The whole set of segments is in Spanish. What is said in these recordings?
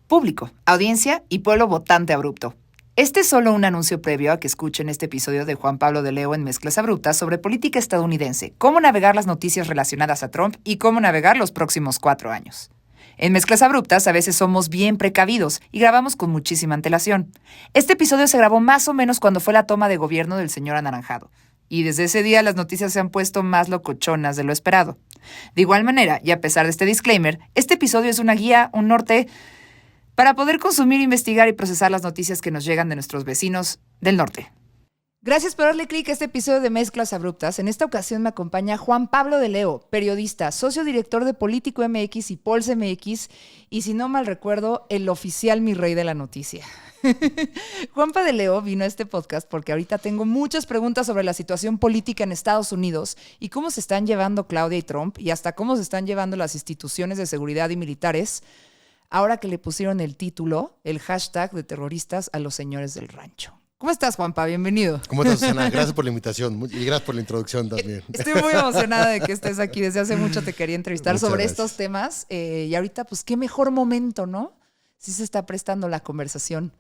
Público, audiencia y pueblo votante abrupto. Este es solo un anuncio previo a que escuchen este episodio de Juan Pablo de Leo en Mezclas Abruptas sobre política estadounidense, cómo navegar las noticias relacionadas a Trump y cómo navegar los próximos 4 años. En Mezclas Abruptas a veces somos bien precavidos y grabamos con muchísima antelación. Este episodio se grabó más o menos cuando fue la toma de gobierno del señor Anaranjado. Y desde ese día las noticias se han puesto más locochonas de lo esperado. De igual manera, y a pesar de este disclaimer, este episodio es una guía, un norte, para poder consumir, investigar y procesar las noticias que nos llegan de nuestros vecinos del norte. Gracias por darle clic a este episodio de Mezclas Abruptas. En esta ocasión me acompaña Juan Pablo de Leo, periodista, socio director de Político MX y Pulse MX, y si no mal recuerdo, el oficial mi rey de la noticia. Juanpa de Leo vino a este podcast porque ahorita tengo muchas preguntas sobre la situación política en Estados Unidos y cómo se están llevando Claudia y Trump y hasta cómo se están llevando las instituciones de seguridad y militares ahora que le pusieron el título, el hashtag de terroristas a los señores del rancho. ¿Cómo estás, Juanpa? Bienvenido. ¿Cómo estás, Susana? Gracias por la invitación y gracias por la introducción también. Estoy muy emocionada de que estés aquí. Desde hace mucho te quería entrevistar Muchas sobre gracias. estos temas y ahorita, pues, qué mejor momento, ¿no? Sí se está prestando la conversación,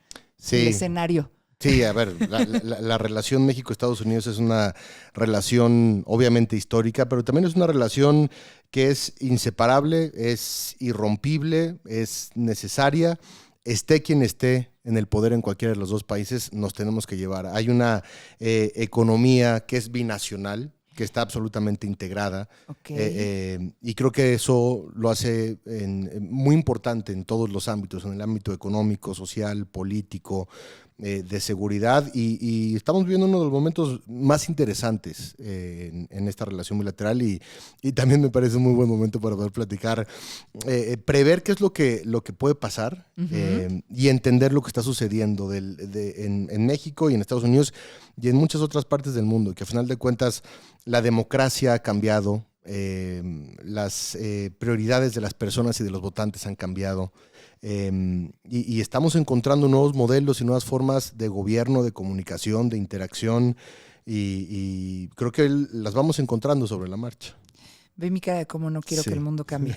el escenario. Sí, a ver, la relación México-Estados Unidos es una relación obviamente histórica, pero también es una relación que es inseparable, es irrompible, es necesaria. Esté quien esté en el poder en cualquiera de los dos países, nos tenemos que llevar. Hay una economía que es binacional, que está absolutamente integrada. Okay. Y creo que eso lo hace muy importante en todos los ámbitos, en el ámbito económico, social, político, de seguridad. Y estamos viviendo uno de los momentos más interesantes en esta relación bilateral y también me parece un muy buen momento para poder platicar, prever qué es lo que puede pasar y entender lo que está sucediendo en México y en Estados Unidos y en muchas otras partes del mundo, que a final de cuentas la democracia ha cambiado, las prioridades de las personas y de los votantes han cambiado y estamos encontrando nuevos modelos y nuevas formas de gobierno, de comunicación, de interacción y creo que las vamos encontrando sobre la marcha. Ve mi cara de cómo no quiero que el mundo cambie.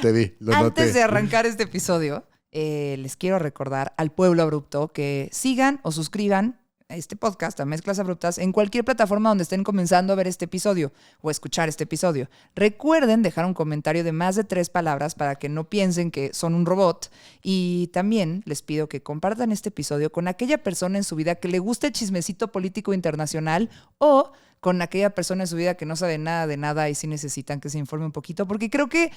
Te vi, lo noté. Antes de arrancar este episodio, les quiero recordar al pueblo abrupto que sigan o suscriban a este podcast, a Mezclas Abruptas, en cualquier plataforma donde estén comenzando a ver este episodio o escuchar este episodio. Recuerden dejar un comentario de más de 3 palabras para que no piensen que son un robot. Y también les pido que compartan este episodio con aquella persona en su vida que le guste el chismecito político internacional o con aquella persona en su vida que no sabe nada de nada y sí necesitan que se informe un poquito, porque creo que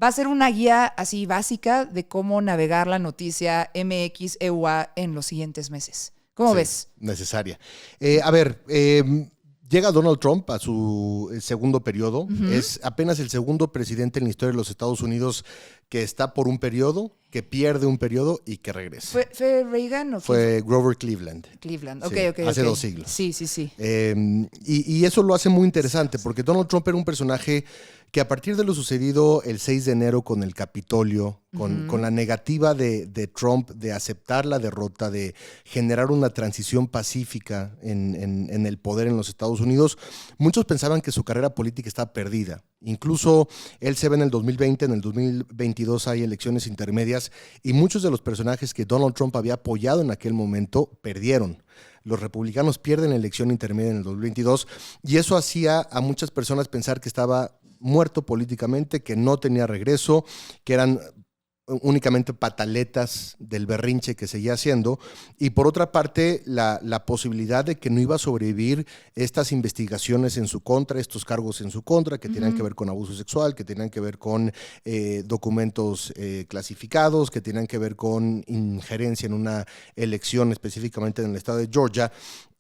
va a ser una guía así básica de cómo navegar la noticia MX EUA en los siguientes meses. ¿Cómo ves? Necesaria. Llega Donald Trump a su segundo periodo. Es apenas el segundo presidente en la historia de los Estados Unidos que está por un periodo, que pierde un periodo y que regresa. ¿Fue Reagan o fue Grover Cleveland? Cleveland, Sí, ok. hace 2 siglos. Sí. Y eso lo hace muy interesante porque Donald Trump era un personaje que a partir de lo sucedido el 6 de enero con el Capitolio, con la negativa de Trump de aceptar la derrota, de generar una transición pacífica en el poder en los Estados Unidos, muchos pensaban que su carrera política estaba perdida. Incluso él se ve en el 2020, en el 2022 hay elecciones intermedias y muchos de los personajes que Donald Trump había apoyado en aquel momento perdieron. Los republicanos pierden la elección intermedia en el 2022 y eso hacía a muchas personas pensar que estaba muerto políticamente, que no tenía regreso, que eran únicamente pataletas del berrinche que seguía haciendo, y por otra parte la posibilidad de que no iba a sobrevivir estas investigaciones en su contra, estos cargos en su contra que tenían que ver con abuso sexual, que tenían que ver con documentos clasificados, que tenían que ver con injerencia en una elección específicamente en el estado de Georgia,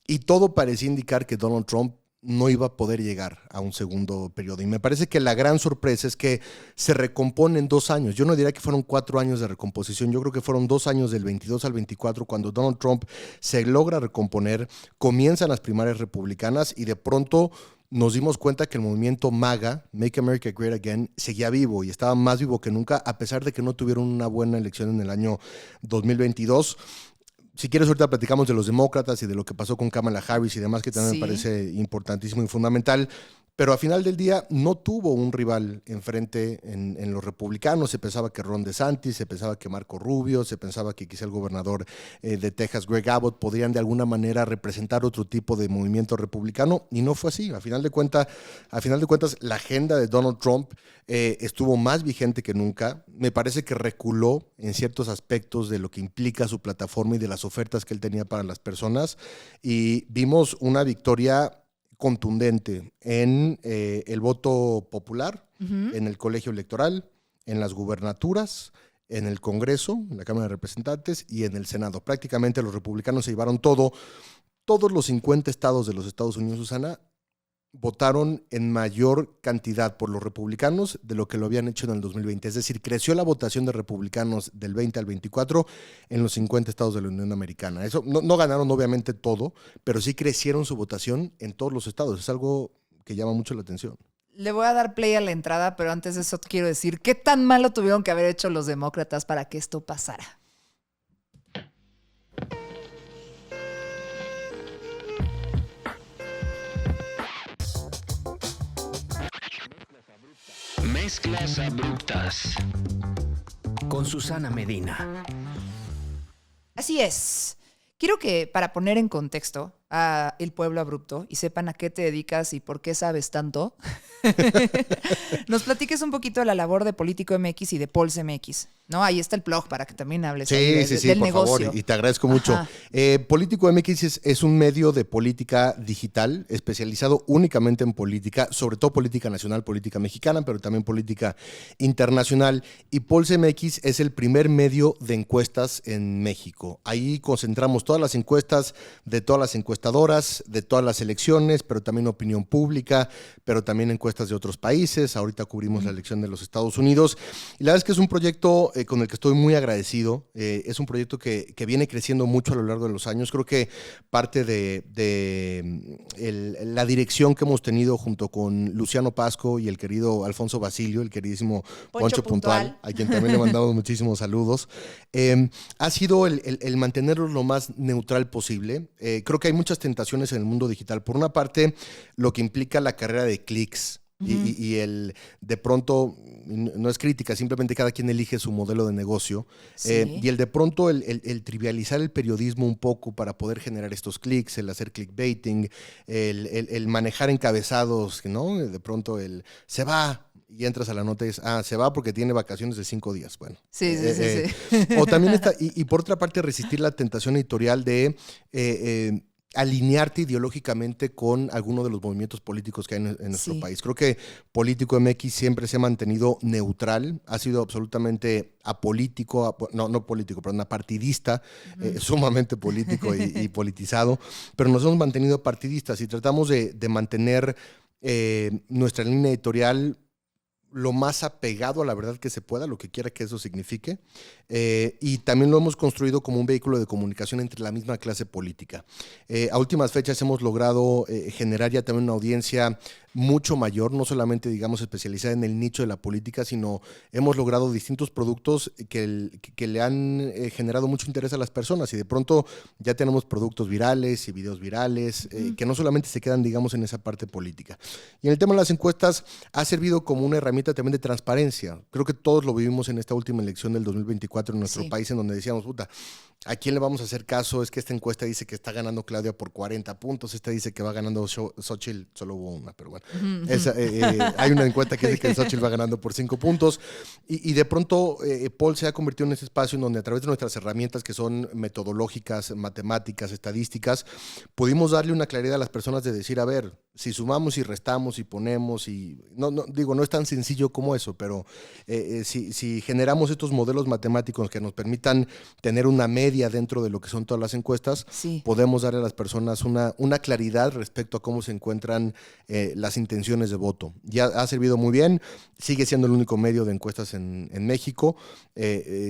y todo parecía indicar que Donald Trump no iba a poder llegar a un segundo periodo. Y me parece que la gran sorpresa es que se recompone en 2 años. Yo no diría que fueron 4 años de recomposición. Yo creo que fueron 2 años, del 22 al 24, cuando Donald Trump se logra recomponer, comienzan las primarias republicanas y de pronto nos dimos cuenta que el movimiento MAGA, Make America Great Again, seguía vivo y estaba más vivo que nunca, a pesar de que no tuvieron una buena elección en el año 2022. Si quieres, ahorita platicamos de los demócratas y de lo que pasó con Kamala Harris y demás, que también me parece importantísimo y fundamental. Pero al final del día no tuvo un rival enfrente en los republicanos. Se pensaba que Ron DeSantis, se pensaba que Marco Rubio, se pensaba que quizá el gobernador de Texas, Greg Abbott, podrían de alguna manera representar otro tipo de movimiento republicano, y no fue así. A final de cuentas, la agenda de Donald Trump estuvo más vigente que nunca. Me parece que reculó en ciertos aspectos de lo que implica su plataforma y de las ofertas que él tenía para las personas, y vimos una victoria contundente en el voto popular, en el colegio electoral, en las gubernaturas, en el Congreso, en la Cámara de Representantes y en el Senado. Prácticamente los republicanos se llevaron todo. Todos los 50 estados de los Estados Unidos, Susana, votaron en mayor cantidad por los republicanos de lo que lo habían hecho en el 2020. Es decir, creció la votación de republicanos del 20 al 24 en los 50 estados de la Unión Americana. Eso no ganaron obviamente todo, pero sí crecieron su votación en todos los estados. Es algo que llama mucho la atención. Le voy a dar play a la entrada, pero antes de eso quiero decir, ¿qué tan malo tuvieron que haber hecho los demócratas para que esto pasara? Mezclas abruptas con Susana Medina. Así es. Quiero que, para poner en contexto a El Pueblo Abrupto y sepan a qué te dedicas y por qué sabes tanto, nos platiques un poquito de la labor de Político MX y de Pols MX, ¿no? Ahí está el blog para que también hables del por negocio. Favor, y te agradezco mucho. Político MX es un medio de política digital especializado únicamente en política, sobre todo política nacional, política mexicana, pero también política internacional. Y Pols MX es el primer medio de encuestas en México. Ahí concentramos todas las encuestas de todas las encuestadoras, de todas las elecciones, pero también opinión pública, pero también encuestas de otros países. Ahorita cubrimos la elección de los Estados Unidos. Y la verdad es que es un proyecto con el que estoy muy agradecido. Es un proyecto que viene creciendo mucho a lo largo de los años. Creo que parte de la dirección que hemos tenido junto con Luciano Pasco y el querido Alfonso Basilio, el queridísimo Poncho Puntual, a quien también le mandamos muchísimos saludos, ha sido el mantenerlo lo más neutral posible. Creo que hay muchas tentaciones en el mundo digital. Por una parte, lo que implica la carrera de clics. Y el de pronto, no es crítica, simplemente cada quien elige su modelo de negocio. Sí. Y el de pronto, el trivializar el periodismo un poco para poder generar estos clics, el hacer clickbaiting, el manejar encabezados, ¿no? De pronto se va y entras a la nota y es, se va porque tiene vacaciones de 5 días. Bueno. Sí. O también está, y por otra parte, resistir la tentación editorial de alinearte ideológicamente con alguno de los movimientos políticos que hay en nuestro país. Creo que Político MX siempre se ha mantenido neutral, ha sido absolutamente apolítico, no político, perdón, apartidista, sumamente político y politizado, pero nos hemos mantenido partidistas y tratamos de mantener nuestra línea editorial lo más apegado a la verdad que se pueda, lo que quiera que eso signifique, y también lo hemos construido como un vehículo de comunicación entre la misma clase política. A últimas fechas hemos logrado generar ya también una audiencia mucho mayor, no solamente, digamos, especializada en el nicho de la política, sino hemos logrado distintos productos que le han generado mucho interés a las personas, y de pronto ya tenemos productos virales y videos virales que no solamente se quedan, digamos, en esa parte política. Y en el tema de las encuestas ha servido como una herramienta también de transparencia. Creo que todos lo vivimos en esta última elección del 2024 en nuestro país, en donde decíamos, puta, ¿a quién le vamos a hacer caso? Es que esta encuesta dice que está ganando Claudia por 40 puntos, esta dice que va ganando Xochitl, solo hubo una, pero bueno. Hay una encuesta que dice que Xochitl va ganando por 5 puntos, y de pronto Paul se ha convertido en ese espacio en donde a través de nuestras herramientas que son metodológicas, matemáticas, estadísticas, pudimos darle una claridad a las personas de decir, a ver, si sumamos y restamos y ponemos, y no es tan sencillo como eso, pero si generamos estos modelos matemáticos que nos permitan tener una media dentro de lo que son todas las encuestas, podemos darle a las personas una claridad respecto a cómo se encuentran las intenciones de voto. Ya ha servido muy bien, sigue siendo el único medio de encuestas en México,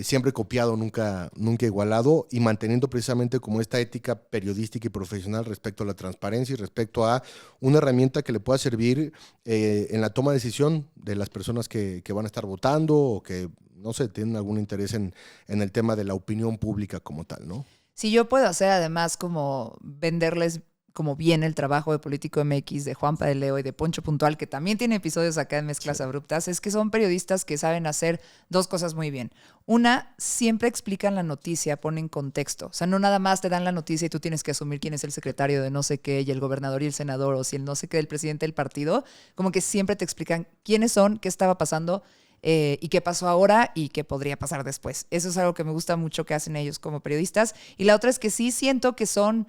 siempre copiado, nunca igualado, y manteniendo precisamente como esta ética periodística y profesional respecto a la transparencia y respecto a una herramienta que le pueda servir en la toma de decisión de las personas que van a estar votando o que, no sé, tienen algún interés en el tema de la opinión pública como tal, ¿no? Si yo puedo hacer además como venderles como bien el trabajo de Político MX, de Juanpa de Leo y de Poncho Puntual, que también tiene episodios acá en Mezclas Abruptas, es que son periodistas que saben hacer dos cosas muy bien. Una, siempre explican la noticia, ponen contexto. O sea, no nada más te dan la noticia y tú tienes que asumir quién es el secretario de no sé qué y el gobernador y el senador o si el no sé qué del presidente del partido. Como que siempre te explican quiénes son, qué estaba pasando y qué pasó ahora y qué podría pasar después. Eso es algo que me gusta mucho que hacen ellos como periodistas. Y la otra es que sí siento que son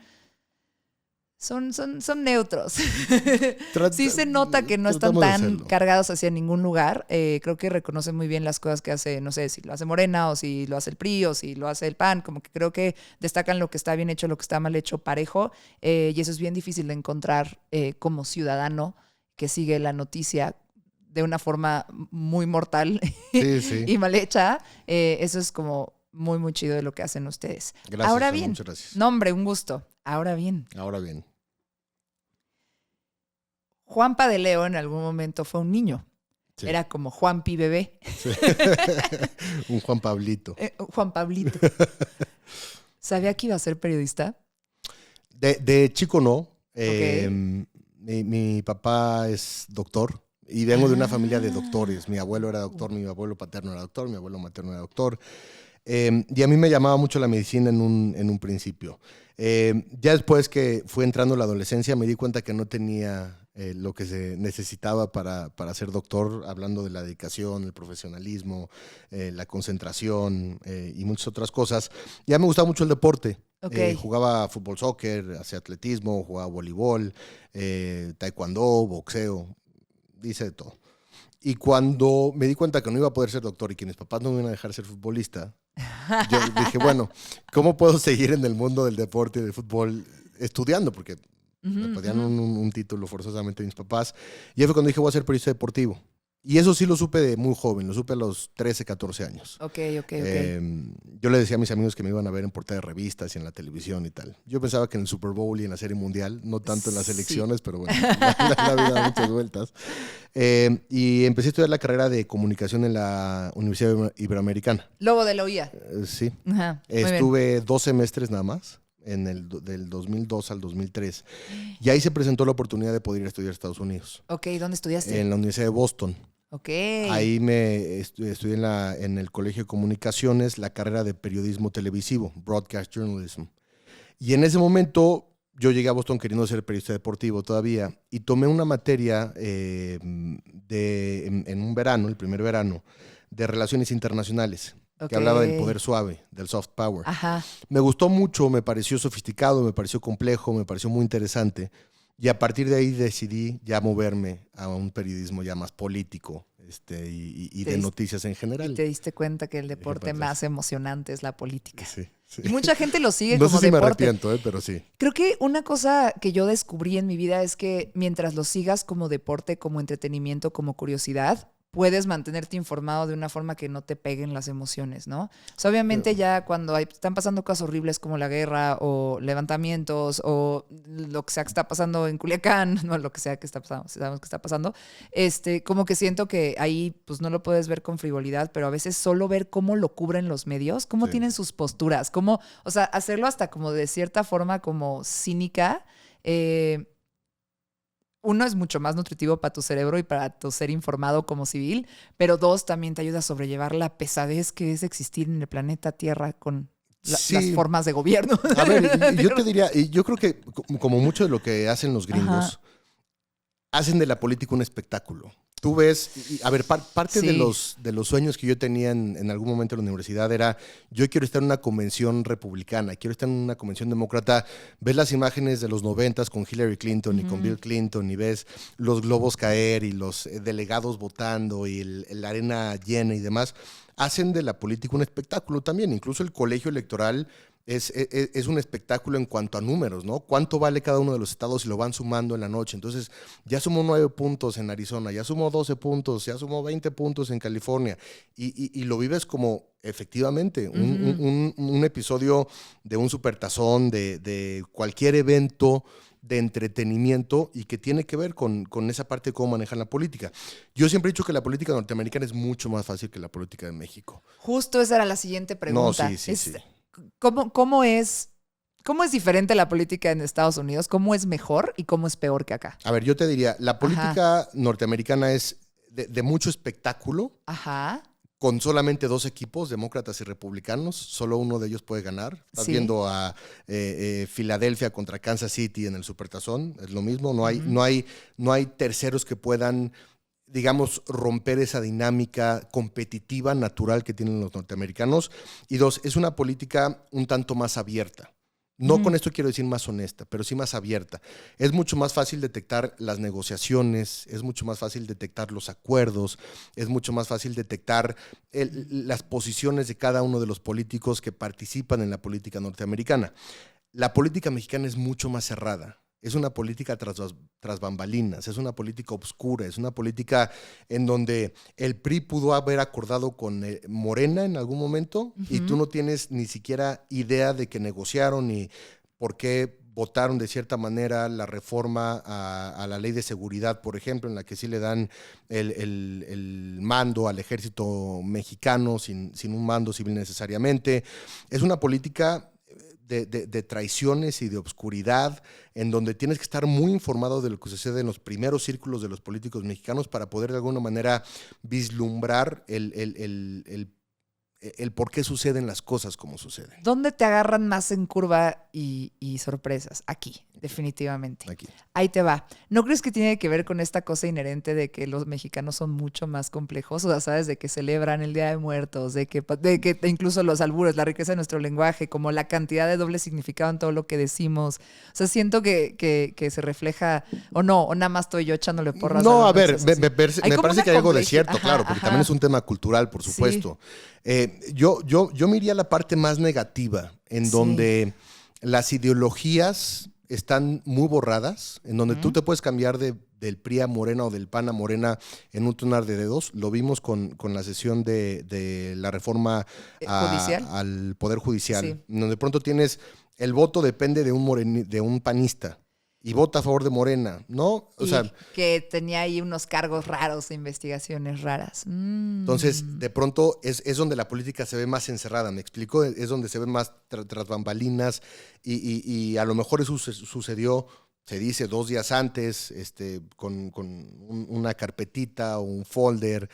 neutros. Sí se nota que no están tan cargados hacia ningún lugar. Creo que reconocen muy bien las cosas que hace, no sé, si lo hace Morena o si lo hace el PRI o si lo hace el PAN. Como que creo que destacan lo que está bien hecho, lo que está mal hecho parejo. Y eso es bien difícil de encontrar como ciudadano que sigue la noticia de una forma muy mortal sí. y mal hecha. Eso es como muy, muy chido de lo que hacen ustedes. Gracias, Ahora bien, muchas gracias. No, hombre, un gusto. Ahora bien. Juanpa de Leo en algún momento fue un niño. Sí. Era como Juanpi bebé. Sí. Un Juan Pablito. Juan Pablito. ¿Sabía que iba a ser periodista? De chico no. Okay. Mi papá es doctor y vengo de una familia de doctores. Mi abuelo era doctor, mi abuelo paterno era doctor, mi abuelo materno era doctor. Y a mí me llamaba mucho la medicina en un principio. Ya después que fui entrando a la adolescencia me di cuenta que no tenía lo que se necesitaba para ser doctor, hablando de la dedicación, el profesionalismo, la concentración y muchas otras cosas. Ya me gustaba mucho el deporte. Okay. Jugaba fútbol, soccer, hacía atletismo, jugaba voleibol, taekwondo, boxeo, hice de todo. Y cuando me di cuenta que no iba a poder ser doctor y que mis papás no me iban a dejar ser futbolista, yo dije, bueno, ¿cómo puedo seguir en el mundo del deporte y del fútbol estudiando? Porque me pedían un título forzosamente mis papás. Y ahí fue cuando dije, voy a ser periodista deportivo. Y eso sí lo supe de muy joven, lo supe a los 13, 14 años. Ok. Yo le decía a mis amigos que me iban a ver en portada de revistas y en la televisión y tal. Yo pensaba que en el Super Bowl y en la Serie Mundial, no tanto en las elecciones, pero bueno, la vida da muchas vueltas. Y empecé a estudiar la carrera de comunicación en la Universidad Iberoamericana. Lobo de la UIA. Sí. Ajá, estuve 2 semestres nada más, del 2002 al 2003. Y ahí se presentó la oportunidad de poder ir a estudiar a Estados Unidos. Ok, ¿dónde estudiaste? En la Universidad de Boston. Ok. Ahí me estudié en el Colegio de Comunicaciones la carrera de periodismo televisivo, Broadcast Journalism. Y en ese momento yo llegué a Boston queriendo ser periodista deportivo todavía y tomé una materia en un verano, el primer verano, de relaciones internacionales. Okay. Que hablaba del poder suave, del soft power. Ajá. Me gustó mucho, me pareció sofisticado, me pareció complejo, me pareció muy interesante. Y a partir de ahí decidí ya moverme a un periodismo ya más político y de noticias en general. Y te diste cuenta que el deporte más emocionante es la política. Sí. Y mucha gente lo sigue no como sé si deporte. Me arrepiento, pero sí. Creo que una cosa que yo descubrí en mi vida es que mientras lo sigas como deporte, como entretenimiento, como curiosidad, puedes mantenerte informado de una forma que no te peguen las emociones, ¿no? O sea, obviamente ya cuando están pasando cosas horribles como la guerra o levantamientos o lo que sea que está pasando en Culiacán, no lo que sea que está pasando, sabemos que está pasando, como que siento que ahí pues no lo puedes ver con frivolidad, pero a veces solo ver cómo lo cubren los medios, cómo tienen sus posturas, cómo, o sea, hacerlo hasta como de cierta forma como cínica, uno, es mucho más nutritivo para tu cerebro y para tu ser informado como civil, pero dos, también te ayuda a sobrellevar la pesadez que es existir en el planeta Tierra con las formas de gobierno. A ver, yo te diría, yo creo que como mucho de lo que hacen los gringos, hacen de la política un espectáculo. Tú ves, a ver, parte de los sueños que yo tenía en algún momento en la universidad era, yo quiero estar en una convención republicana, quiero estar en una convención demócrata. Ves las imágenes de los 90s con Hillary Clinton y con Bill Clinton y ves los globos caer y los delegados votando y la arena llena y demás. Hacen de la política un espectáculo también. Incluso el colegio electoral es un espectáculo en cuanto a números, ¿no? ¿Cuánto vale cada uno de los estados y lo van sumando en la noche? Entonces, ya sumó 9 puntos en Arizona, ya sumó 12 puntos, ya sumó 20 puntos en California. Y lo vives como, efectivamente, un episodio de un supertazón, de cualquier evento de entretenimiento y que tiene que ver con esa parte de cómo manejan la política. Yo siempre he dicho que la política norteamericana es mucho más fácil que la política de México. Justo esa era la siguiente pregunta. No, sí. ¿Cómo es ¿Cómo es diferente la política en Estados Unidos? ¿Cómo es mejor y cómo es peor que acá? A ver, yo te diría, la política norteamericana es de mucho espectáculo. Ajá. Con solamente 2 equipos, demócratas y republicanos, solo uno de ellos puede ganar. Estás viendo a Filadelfia contra Kansas City en el Supertazón, es lo mismo, no hay terceros que puedan, digamos, romper esa dinámica competitiva natural que tienen los norteamericanos. Y 2, es una política un tanto más abierta. No con esto quiero decir más honesta, pero sí más abierta. Es mucho más fácil detectar las negociaciones, es mucho más fácil detectar los acuerdos, es mucho más fácil detectar las posiciones de cada uno de los políticos que participan en la política norteamericana. La política mexicana es mucho más cerrada. Es una política tras bambalinas, es una política obscura, es una política en donde el PRI pudo haber acordado con Morena en algún momento y tú no tienes ni siquiera idea de que negociaron ni por qué votaron de cierta manera la reforma a la ley de seguridad, por ejemplo, en la que sí le dan el mando al ejército mexicano sin un mando civil necesariamente. Es una política de traiciones y de obscuridad, en donde tienes que estar muy informado de lo que sucede en los primeros círculos de los políticos mexicanos para poder de alguna manera vislumbrar el por qué suceden las cosas como suceden. ¿Dónde te agarran más en curva y sorpresas? Aquí, definitivamente. Aquí. Ahí te va. ¿No crees que tiene que ver con esta cosa inherente de que los mexicanos son mucho más complejos? O sea, ¿sabes? De que celebran el Día de Muertos, de que incluso los albures, la riqueza de nuestro lenguaje, como la cantidad de doble significado en todo lo que decimos. O sea, siento que se refleja, o no, o nada más estoy yo echándole porras. No, a ver, me parece que hay algo de complejidad. cierto, claro, porque también es un tema cultural, por supuesto. Yo me iría a la parte más negativa, en donde las ideologías están muy borradas, en donde tú te puedes cambiar del PRI a Morena o del PAN a Morena en un tronar de dedos. Lo vimos con la sesión de la reforma al Poder Judicial, donde de pronto tienes el voto depende de un panista. Y vota a favor de Morena, ¿no? O sea, que tenía ahí unos cargos raros, investigaciones raras. Entonces, de pronto, es donde la política se ve más encerrada, ¿me explico? Es donde se ven más tras bambalinas y a lo mejor eso sucedió, se dice, 2 días antes, con una carpetita o un folder.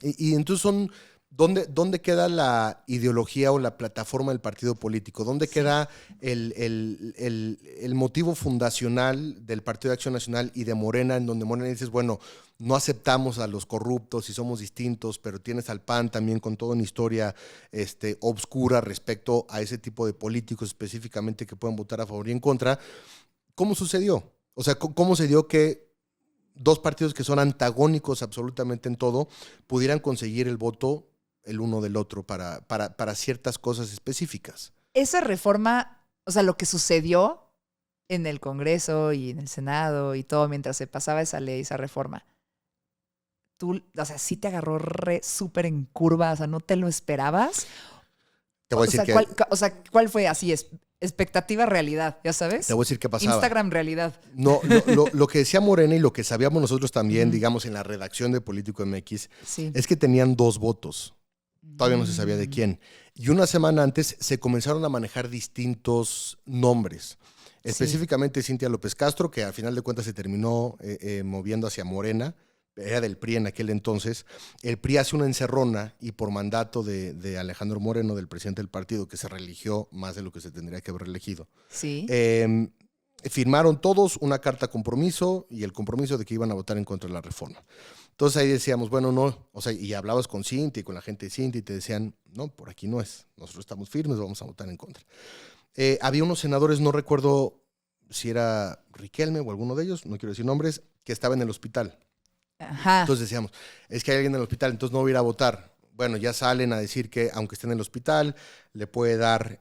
Y entonces son... ¿Dónde queda la ideología o la plataforma del partido político? ¿Dónde queda el motivo fundacional del Partido de Acción Nacional y de Morena, en donde Morena dices, bueno, no aceptamos a los corruptos y somos distintos, pero tienes al PAN también con toda una historia obscura respecto a ese tipo de políticos específicamente que pueden votar a favor y en contra? ¿Cómo sucedió? O sea, ¿cómo se dio que 2 partidos que son antagónicos absolutamente en todo pudieran conseguir el voto el uno del otro para ciertas cosas específicas? Esa reforma, o sea, lo que sucedió en el Congreso y en el Senado y todo mientras se pasaba esa ley, esa reforma, tú, o sea, sí te agarró súper en curva, o sea, ¿no te lo esperabas? Te voy a decir ¿cuál fue así? Expectativa realidad, ¿ya sabes? Te voy a decir qué pasaba. Instagram realidad. No, lo que decía Morena y lo que sabíamos nosotros también, digamos, en la redacción de Político MX, es que tenían 2 votos. Todavía no se sabía de quién. Y una semana antes se comenzaron a manejar distintos nombres. Específicamente Cintia López Castro, que al final de cuentas se terminó moviendo hacia Morena, era del PRI en aquel entonces. El PRI hace una encerrona y por mandato de Alejandro Moreno, del presidente del partido, que se reeligió más de lo que se tendría que haber reelegido. Firmaron todos una carta compromiso y el compromiso de que iban a votar en contra de la reforma. Entonces ahí decíamos, bueno, no, o sea, y hablabas con Cintia y con la gente de Cintia y te decían, no, por aquí no es, nosotros estamos firmes, vamos a votar en contra. Había unos senadores, no recuerdo si era Riquelme o alguno de ellos, no quiero decir nombres, que estaba en el hospital. Ajá. Entonces decíamos, es que hay alguien en el hospital, entonces no voy a ir a votar. Bueno, ya salen a decir que aunque esté en el hospital, le puede dar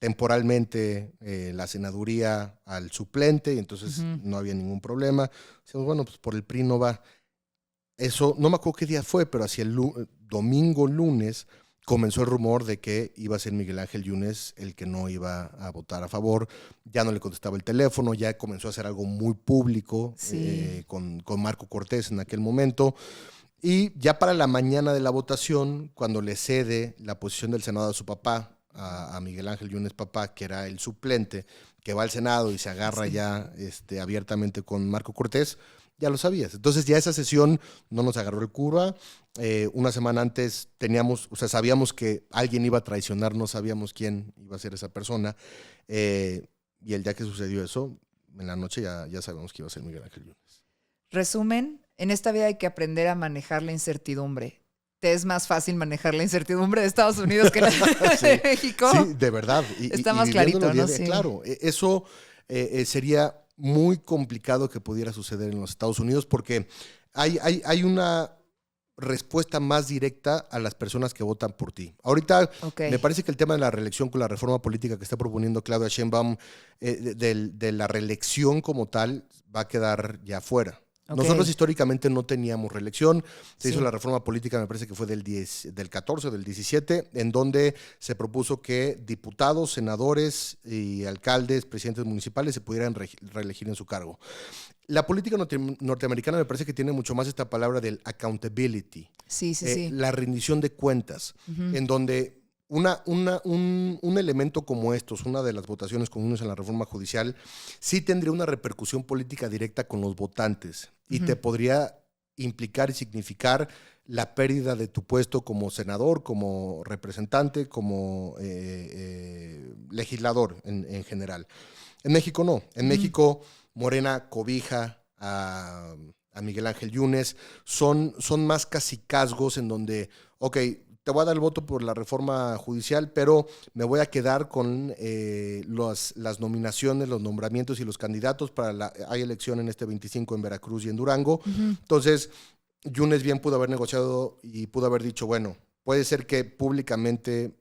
temporalmente la senaduría al suplente y entonces no había ningún problema. Decíamos, bueno, pues por el PRI no va. Eso, no me acuerdo qué día fue, pero hacia el domingo, lunes, comenzó el rumor de que iba a ser Miguel Ángel Yunes el que no iba a votar a favor. Ya no le contestaba el teléfono, ya comenzó a hacer algo muy público con Marco Cortés en aquel momento. Y ya para la mañana de la votación, cuando le cede la posición del Senado a su papá, a Miguel Ángel Yunes Papá, que era el suplente, que va al Senado y se agarra ya abiertamente con Marco Cortés, ya lo sabías. Entonces ya esa sesión no nos agarró el curva. Una semana antes sabíamos que alguien iba a traicionar, no sabíamos quién iba a ser esa persona. Y el día que sucedió eso, en la noche ya sabemos que iba a ser Miguel Ángel Yunes. Resumen, en esta vida hay que aprender a manejar la incertidumbre. ¿Te es más fácil manejar la incertidumbre de Estados Unidos que la de México? Sí, de verdad. Está más clarito, ¿no? Sí. Claro, eso sería muy complicado que pudiera suceder en los Estados Unidos porque hay una respuesta más directa a las personas que votan por ti. Ahorita me parece que el tema de la reelección con la reforma política que está proponiendo Claudia Sheinbaum, de la reelección como tal, va a quedar ya fuera. Nosotros históricamente no teníamos reelección. Se hizo la reforma política, me parece que fue del 14 o del 17, en donde se propuso que diputados, senadores y alcaldes, presidentes municipales se pudieran reelegir en su cargo. La política norteamericana me parece que tiene mucho más esta palabra del accountability. Sí. La rendición de cuentas, en donde un elemento como estos, una de las votaciones comunes en la reforma judicial, sí tendría una repercusión política directa con los votantes y te podría implicar y significar la pérdida de tu puesto como senador, como representante, como legislador en general. En México no. En México, Morena cobija a Miguel Ángel Yunes. Son más cacicazgos en donde, te voy a dar el voto por la reforma judicial, pero me voy a quedar con las nominaciones, los nombramientos y los candidatos hay elección en este 25 en Veracruz y en Durango. Entonces, Yunes bien pudo haber negociado y pudo haber dicho, bueno, puede ser que públicamente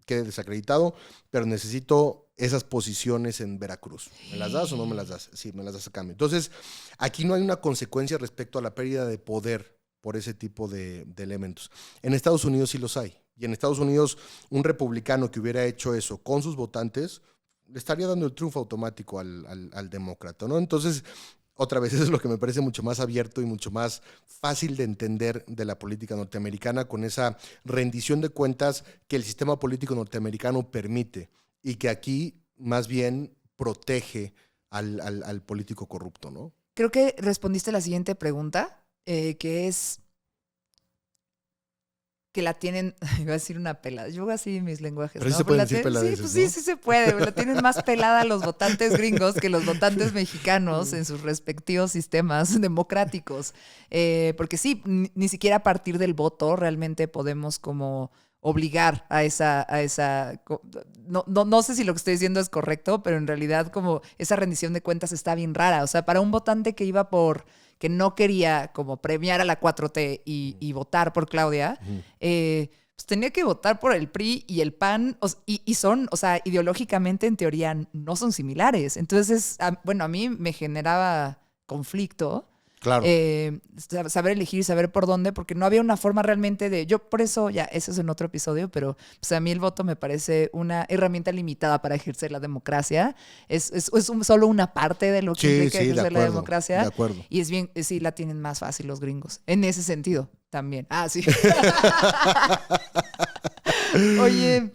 quede desacreditado, pero necesito esas posiciones en Veracruz. ¿Me las das o no me las das? Sí, me las das a cambio. Entonces, aquí no hay una consecuencia respecto a la pérdida de poder por ese tipo de elementos. En Estados Unidos sí los hay. Y en Estados Unidos, un republicano que hubiera hecho eso con sus votantes, le estaría dando el triunfo automático al demócrata, ¿no? Entonces, otra vez, eso es lo que me parece mucho más abierto y mucho más fácil de entender de la política norteamericana, con esa rendición de cuentas que el sistema político norteamericano permite y que aquí más bien protege al político corrupto, ¿no? Creo que respondiste a la siguiente pregunta, que es que la tienen, iba a decir una pelada, yo hago así mis lenguajes. Pero ¿no? se pueden decir peladeces, sí, pues ¿no? sí se puede, la tienen más pelada los votantes gringos que los votantes mexicanos en sus respectivos sistemas democráticos. Porque sí, ni siquiera a partir del voto realmente podemos como obligar a esa no sé si lo que estoy diciendo es correcto, pero en realidad como esa rendición de cuentas está bien rara. O sea, para un votante que que no quería como premiar a la 4T y votar por Claudia, pues tenía que votar por el PRI y el PAN, y son, o sea, ideológicamente en teoría no son similares. Entonces, a mí me generaba conflicto. Claro. Saber elegir, saber por dónde, porque no había una forma realmente de... Yo por eso, ya, eso es en otro episodio, pero pues a mí el voto me parece una herramienta limitada para ejercer la democracia. Es solo una parte de lo que implica ejercer la democracia. De acuerdo. Y es bien, sí, la tienen más fácil los gringos. En ese sentido, también. Ah, sí. Oye,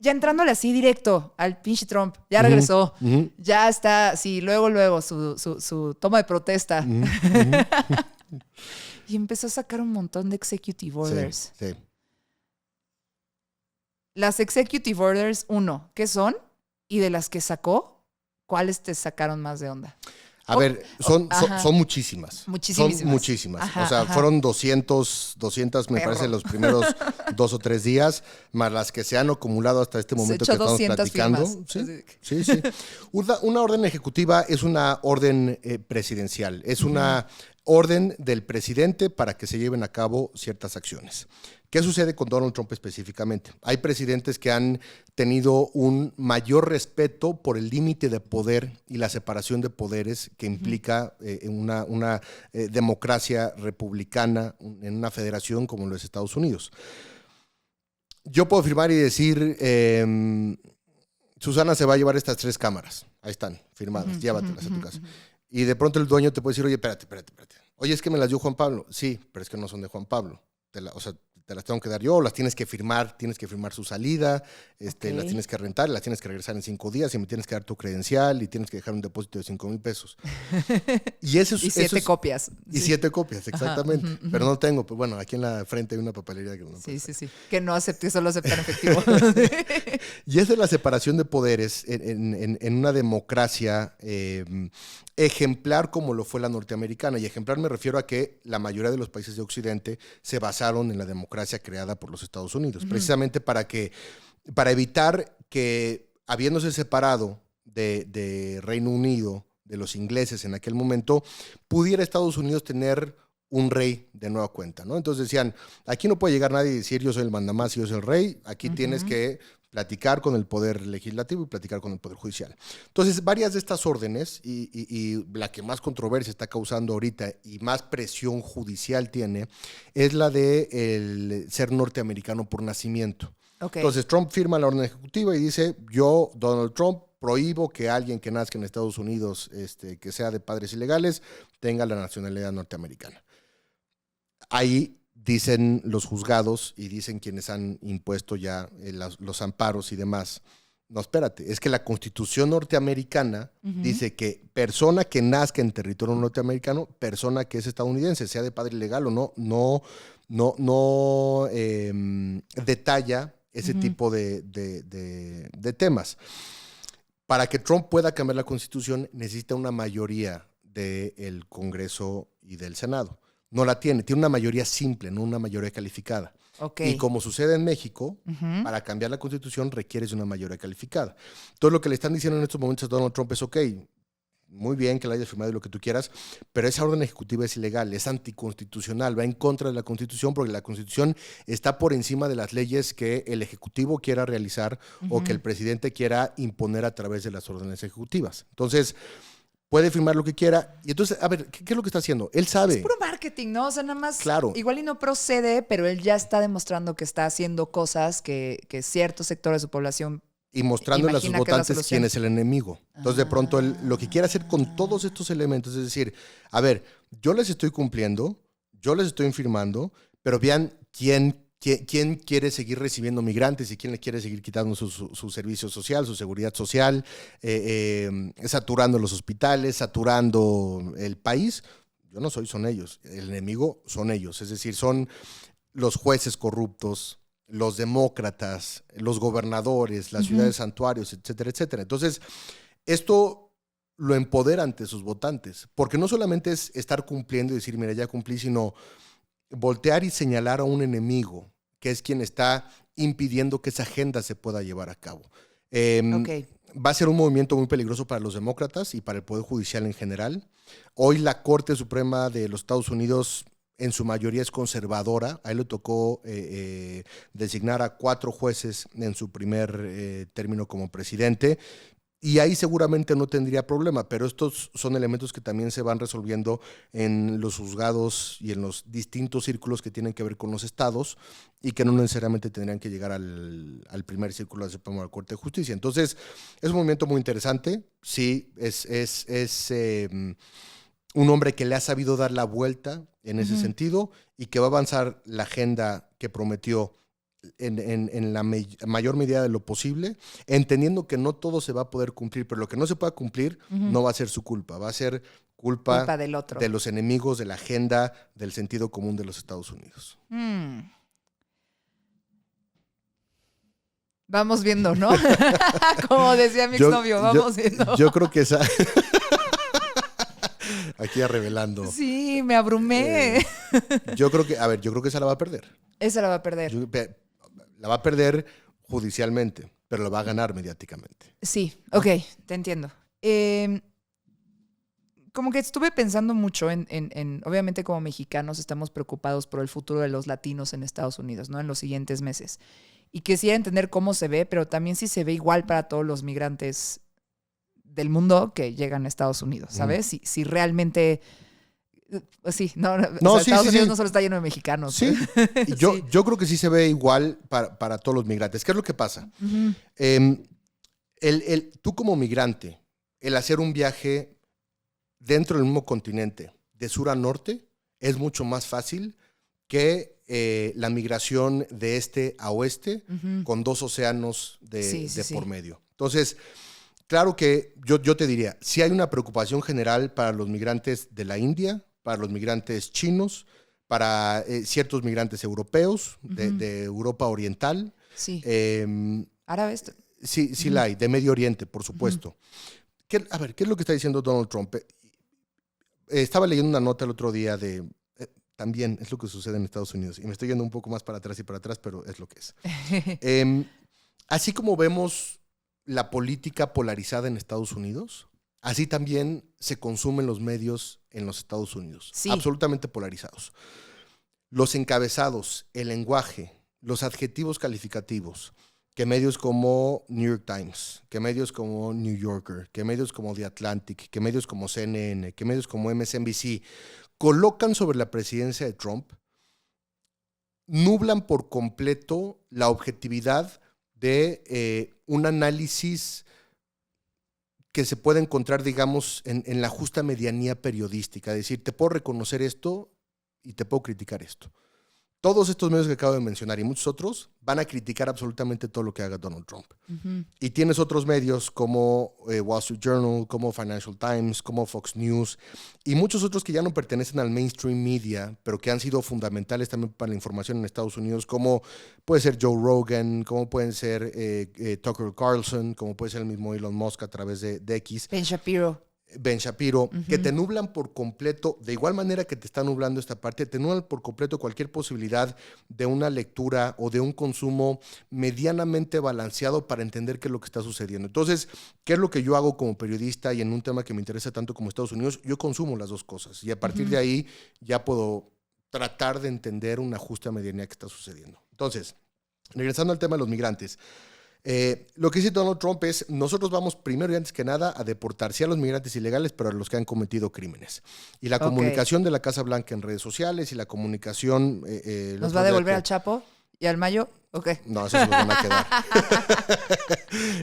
ya entrándole así directo al pinche Trump, ya regresó, ya está, sí, luego su toma de protesta. Y empezó a sacar un montón de executive orders. Sí. Las executive orders, ¿qué son? Y de las que sacó, ¿cuáles te sacaron más de onda? A ver, son muchísimas. Muchísimas. Son muchísimas. Ajá, o sea, fueron 200 me parece, los primeros 2 o 3 días, más las que se han acumulado hasta este momento que estamos platicando. Sí. Una orden ejecutiva es una orden presidencial. Es una orden del presidente para que se lleven a cabo ciertas acciones. ¿Qué sucede con Donald Trump específicamente? Hay presidentes que han tenido un mayor respeto por el límite de poder y la separación de poderes que implica una democracia republicana en una federación como lo es Estados Unidos. Yo puedo firmar y decir, Susana se va a llevar estas 3 cámaras. Ahí están, firmadas, llévatelas a tu casa. Y de pronto el dueño te puede decir, oye, espérate. Oye, es que me las dio Juan Pablo. Sí, pero es que no son de Juan Pablo. te las tengo que dar yo, las tienes que firmar su salida, las tienes que rentar, las tienes que regresar en 5 días y me tienes que dar tu credencial y tienes que dejar un depósito de 5,000 pesos. Y 7 copias. Y 7 copias, exactamente. Pero no tengo, pues bueno, aquí en la frente hay una papelería que no. Sí. Que no acepté, solo aceptan efectivo. Y esa es la separación de poderes en una democracia ejemplar como lo fue la norteamericana. Y ejemplar me refiero a que la mayoría de los países de Occidente se basaron en la democracia creada por los Estados Unidos, precisamente para evitar que, habiéndose separado de Reino Unido, de los ingleses en aquel momento, pudiera Estados Unidos tener un rey de nueva cuenta, ¿no? Entonces decían, aquí no puede llegar nadie y decir yo soy el mandamás y yo soy el rey, aquí tienes que platicar con el poder legislativo y platicar con el poder judicial. Entonces, varias de estas órdenes, y la que más controversia está causando ahorita y más presión judicial tiene, es la de el ser norteamericano por nacimiento. Okay. Entonces, Trump firma la orden ejecutiva y dice, yo, Donald Trump, prohíbo que alguien que nazca en Estados Unidos, que sea de padres ilegales, tenga la nacionalidad norteamericana. Ahí dicen los juzgados y dicen quienes han impuesto ya los amparos y demás. No, espérate, es que la Constitución norteamericana dice que persona que nazca en territorio norteamericano, persona que es estadounidense, sea de padre ilegal o no detalla ese tipo de temas. Para que Trump pueda cambiar la Constitución, necesita una mayoría del Congreso y del Senado. No la tiene una mayoría simple, no una mayoría calificada. Okay. Y como sucede en México, para cambiar la Constitución requieres una mayoría calificada. Entonces lo que le están diciendo en estos momentos a Donald Trump es, ok, muy bien que la hayas firmado y lo que tú quieras, pero esa orden ejecutiva es ilegal, es anticonstitucional, va en contra de la Constitución porque la Constitución está por encima de las leyes que el Ejecutivo quiera realizar o que el presidente quiera imponer a través de las órdenes ejecutivas. Entonces, puede firmar lo que quiera. Y entonces, a ver, ¿qué es lo que está haciendo? Él sabe. Es puro marketing, ¿no? O sea, nada más. Claro. Igual y no procede, pero él ya está demostrando que está haciendo cosas que cierto sector de su población y mostrándole a sus votantes quién es el enemigo. Entonces, de pronto, él lo que quiere hacer con todos estos elementos es decir, a ver, yo les estoy cumpliendo, yo les estoy firmando, pero vean quién quiere seguir recibiendo migrantes y quién le quiere seguir quitando su servicio social, su seguridad social, saturando los hospitales, saturando el país. Yo no soy, son ellos. El enemigo son ellos. Es decir, son los jueces corruptos, los demócratas, los gobernadores, las ciudades santuarios, etcétera, etcétera. Entonces, esto lo empodera ante sus votantes, porque no solamente es estar cumpliendo y decir, mira, ya cumplí, sino voltear y señalar a un enemigo, que es quien está impidiendo que esa agenda se pueda llevar a cabo. Va a ser un movimiento muy peligroso para los demócratas y para el Poder Judicial en general. Hoy la Corte Suprema de los Estados Unidos en su mayoría es conservadora. A él le tocó designar a 4 jueces en su primer término como presidente. Y ahí seguramente no tendría problema, pero estos son elementos que también se van resolviendo en los juzgados y en los distintos círculos que tienen que ver con los estados y que no necesariamente tendrían que llegar al primer círculo de la Suprema Corte de Justicia. Entonces, es un movimiento muy interesante. Sí, es un hombre que le ha sabido dar la vuelta en ese sentido y que va a avanzar la agenda que prometió en la mayor medida de lo posible, entendiendo que no todo se va a poder cumplir, pero lo que no se pueda cumplir no va a ser su culpa, va a ser culpa del otro, de los enemigos, de la agenda, del sentido común de los Estados Unidos. Vamos viendo, ¿no? Como decía mi exnovio, vamos viendo. Yo creo que esa... Aquí ya revelando. Sí, me abrumé. Yo creo que esa la va a perder. Esa la va a perder. La va a perder judicialmente, pero la va a ganar mediáticamente. Sí, ok, te entiendo. Como que estuve pensando mucho en obviamente como mexicanos estamos preocupados por el futuro de los latinos en Estados Unidos, ¿no? En los siguientes meses. Y quisiera entender cómo se ve, pero también si se ve igual para todos los migrantes del mundo que llegan a Estados Unidos, ¿sabes? Si realmente... Sí, Estados Unidos no solo está lleno de mexicanos. Sí, yo creo que sí se ve igual para todos los migrantes. ¿Qué es lo que pasa? Tú como migrante, el hacer un viaje dentro del mismo continente, de sur a norte, es mucho más fácil que la migración de este a oeste con 2 océanos de por medio. Entonces, claro que yo te diría, sí hay una preocupación general para los migrantes de la India, para los migrantes chinos, para ciertos migrantes europeos, de Europa Oriental. Sí. ¿Árabes? Sí la hay, de Medio Oriente, por supuesto. A ver, ¿qué es lo que está diciendo Donald Trump? Estaba leyendo una nota el otro día de... también es lo que sucede en Estados Unidos. Y me estoy yendo un poco más para atrás, pero es lo que es. Así como vemos la política polarizada en Estados Unidos, así también se consumen los medios en los Estados Unidos. Sí. Absolutamente polarizados. Los encabezados, el lenguaje, los adjetivos calificativos, que medios como New York Times, que medios como New Yorker, que medios como The Atlantic, que medios como CNN, que medios como MSNBC colocan sobre la presidencia de Trump, nublan por completo la objetividad de un análisis que se puede encontrar, digamos, en la justa medianía periodística. Es decir, te puedo reconocer esto y te puedo criticar esto. Todos estos medios que acabo de mencionar y muchos otros van a criticar absolutamente todo lo que haga Donald Trump. Y tienes otros medios como Wall Street Journal, como Financial Times, como Fox News y muchos otros que ya no pertenecen al mainstream media, pero que han sido fundamentales también para la información en Estados Unidos, como puede ser Joe Rogan, como pueden ser Tucker Carlson, como puede ser el mismo Elon Musk a través de X. Ben Shapiro, que te nublan por completo, de igual manera que te está nublando esta parte, te nublan por completo cualquier posibilidad de una lectura o de un consumo medianamente balanceado para entender qué es lo que está sucediendo. Entonces, ¿qué es lo que yo hago como periodista y en un tema que me interesa tanto como Estados Unidos? Yo consumo las dos cosas y a partir de ahí ya puedo tratar de entender una justa medianía que está sucediendo. Entonces, regresando al tema de los migrantes, lo que dice Donald Trump es, nosotros vamos primero y antes que nada a deportar sí a los migrantes ilegales, pero a los que han cometido crímenes. Y la comunicación de la Casa Blanca en redes sociales y la comunicación... ¿Nos va a devolver al Chapo y al Mayo? Okay. No, esos se los van a quedar.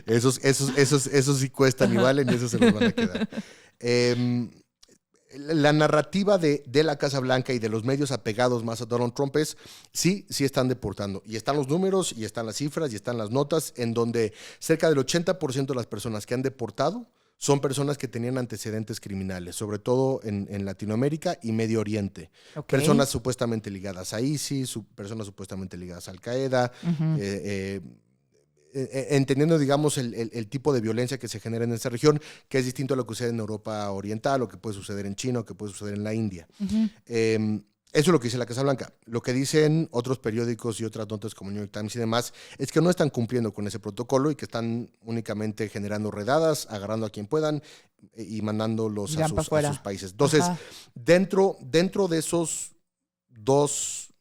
esos sí cuestan y valen y esos se los van a quedar. La narrativa de la Casa Blanca y de los medios apegados más a Donald Trump es, sí están deportando. Y están los números, y están las cifras, y están las notas, en donde cerca del 80% de las personas que han deportado son personas que tenían antecedentes criminales, sobre todo en Latinoamérica y Medio Oriente. Okay. Personas supuestamente ligadas a ISIS, personas supuestamente ligadas a Al-Qaeda, entendiendo, digamos, el tipo de violencia que se genera en esta región, que es distinto a lo que sucede en Europa Oriental, o que puede suceder en China, o que puede suceder en la India. Eso es lo que dice la Casa Blanca. Lo que dicen otros periódicos y otras notas como New York Times y demás es que no están cumpliendo con ese protocolo y que están únicamente generando redadas, agarrando a quien puedan y mandándolos a sus países. Entonces, dentro de esos dos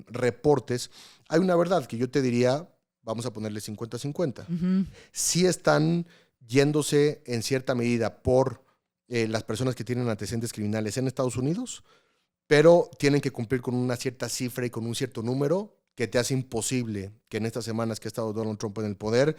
reportes, hay una verdad que yo te diría, vamos a ponerle 50-50. Sí están yéndose en cierta medida por las personas que tienen antecedentes criminales en Estados Unidos, pero tienen que cumplir con una cierta cifra y con un cierto número que te hace imposible que en estas semanas que ha estado Donald Trump en el poder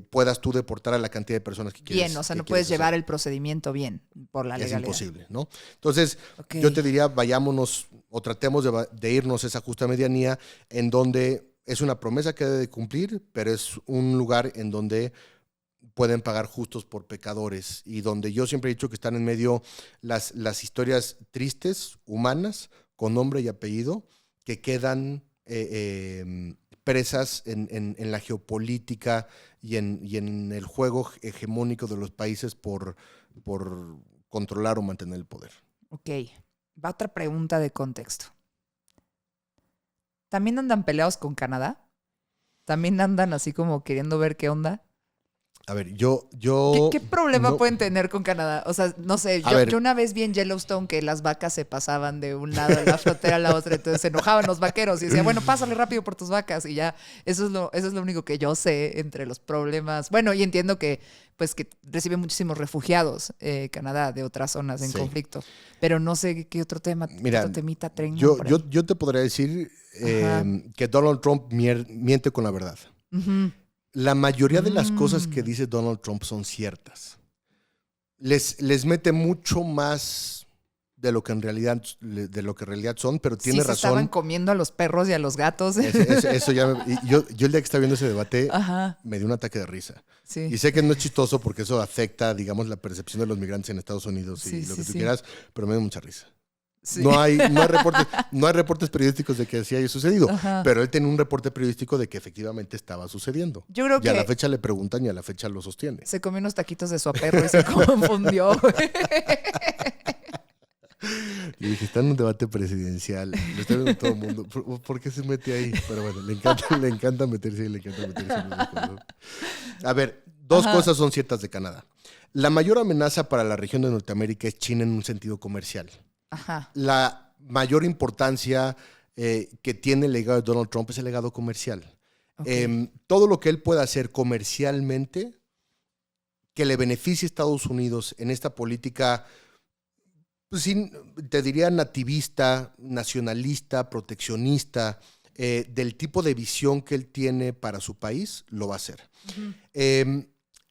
puedas tú deportar a la cantidad de personas que quieres. Bien, o sea, no puedes llevar el procedimiento bien por la legalidad. Es imposible, ¿no? Entonces, yo te diría, vayámonos o tratemos de irnos a esa justa medianía en donde es una promesa que debe de cumplir, pero es un lugar en donde pueden pagar justos por pecadores y donde yo siempre he dicho que están en medio las historias tristes, humanas, con nombre y apellido, que quedan presas en la geopolítica y en el juego hegemónico de los países por controlar o mantener el poder. Ok, va otra pregunta de contexto. ¿También andan peleados con Canadá? ¿También andan así como queriendo ver qué onda? A ver, ¿Qué problema pueden tener con Canadá? O sea, no sé, yo una vez vi en Yellowstone que las vacas se pasaban de un lado de la frontera a la otra, entonces se enojaban los vaqueros y decían, bueno, pásale rápido por tus vacas, y ya, eso es lo único que yo sé entre los problemas. Bueno, y entiendo que recibe muchísimos refugiados Canadá de otras zonas en conflicto, pero no sé qué otro tema, mira, otro temita traen. Yo te podría decir que Donald Trump miente con la verdad. La mayoría de las cosas que dice Donald Trump son ciertas. Les mete mucho más de lo que en realidad son, pero tiene sí, se estaban razón. comiendo a los perros y a los gatos. Eso ya yo el día que estaba viendo ese debate Ajá. me dio un ataque de risa. Sí. Y sé que no es chistoso porque eso afecta, digamos, la percepción de los migrantes en Estados Unidos y Sí, lo sí, que tú sí. quieras, pero me dio mucha risa. Sí. No hay reportes periodísticos de que así haya sucedido, Ajá. pero él tiene un reporte periodístico de que efectivamente estaba sucediendo. Yo creo Y a la que fecha le preguntan y a la fecha lo sostiene. se comió unos taquitos de suaperro y se confundió. Y dije, está en un debate presidencial, lo está viendo todo el mundo. ¿Por qué se mete ahí? Pero bueno, le encanta meterse ahí, le encanta meterse en los cosas. A ver, dos Ajá. cosas son ciertas de Canadá. La mayor amenaza para la región de Norteamérica es China en un sentido comercial. Ajá. La mayor importancia que tiene el legado de Donald Trump es el legado comercial. Ok. Todo lo que él pueda hacer comercialmente que le beneficie a Estados Unidos en esta política, pues sí, te diría nativista, nacionalista, proteccionista, del tipo de visión que él tiene para su país, lo va a hacer. Ujú.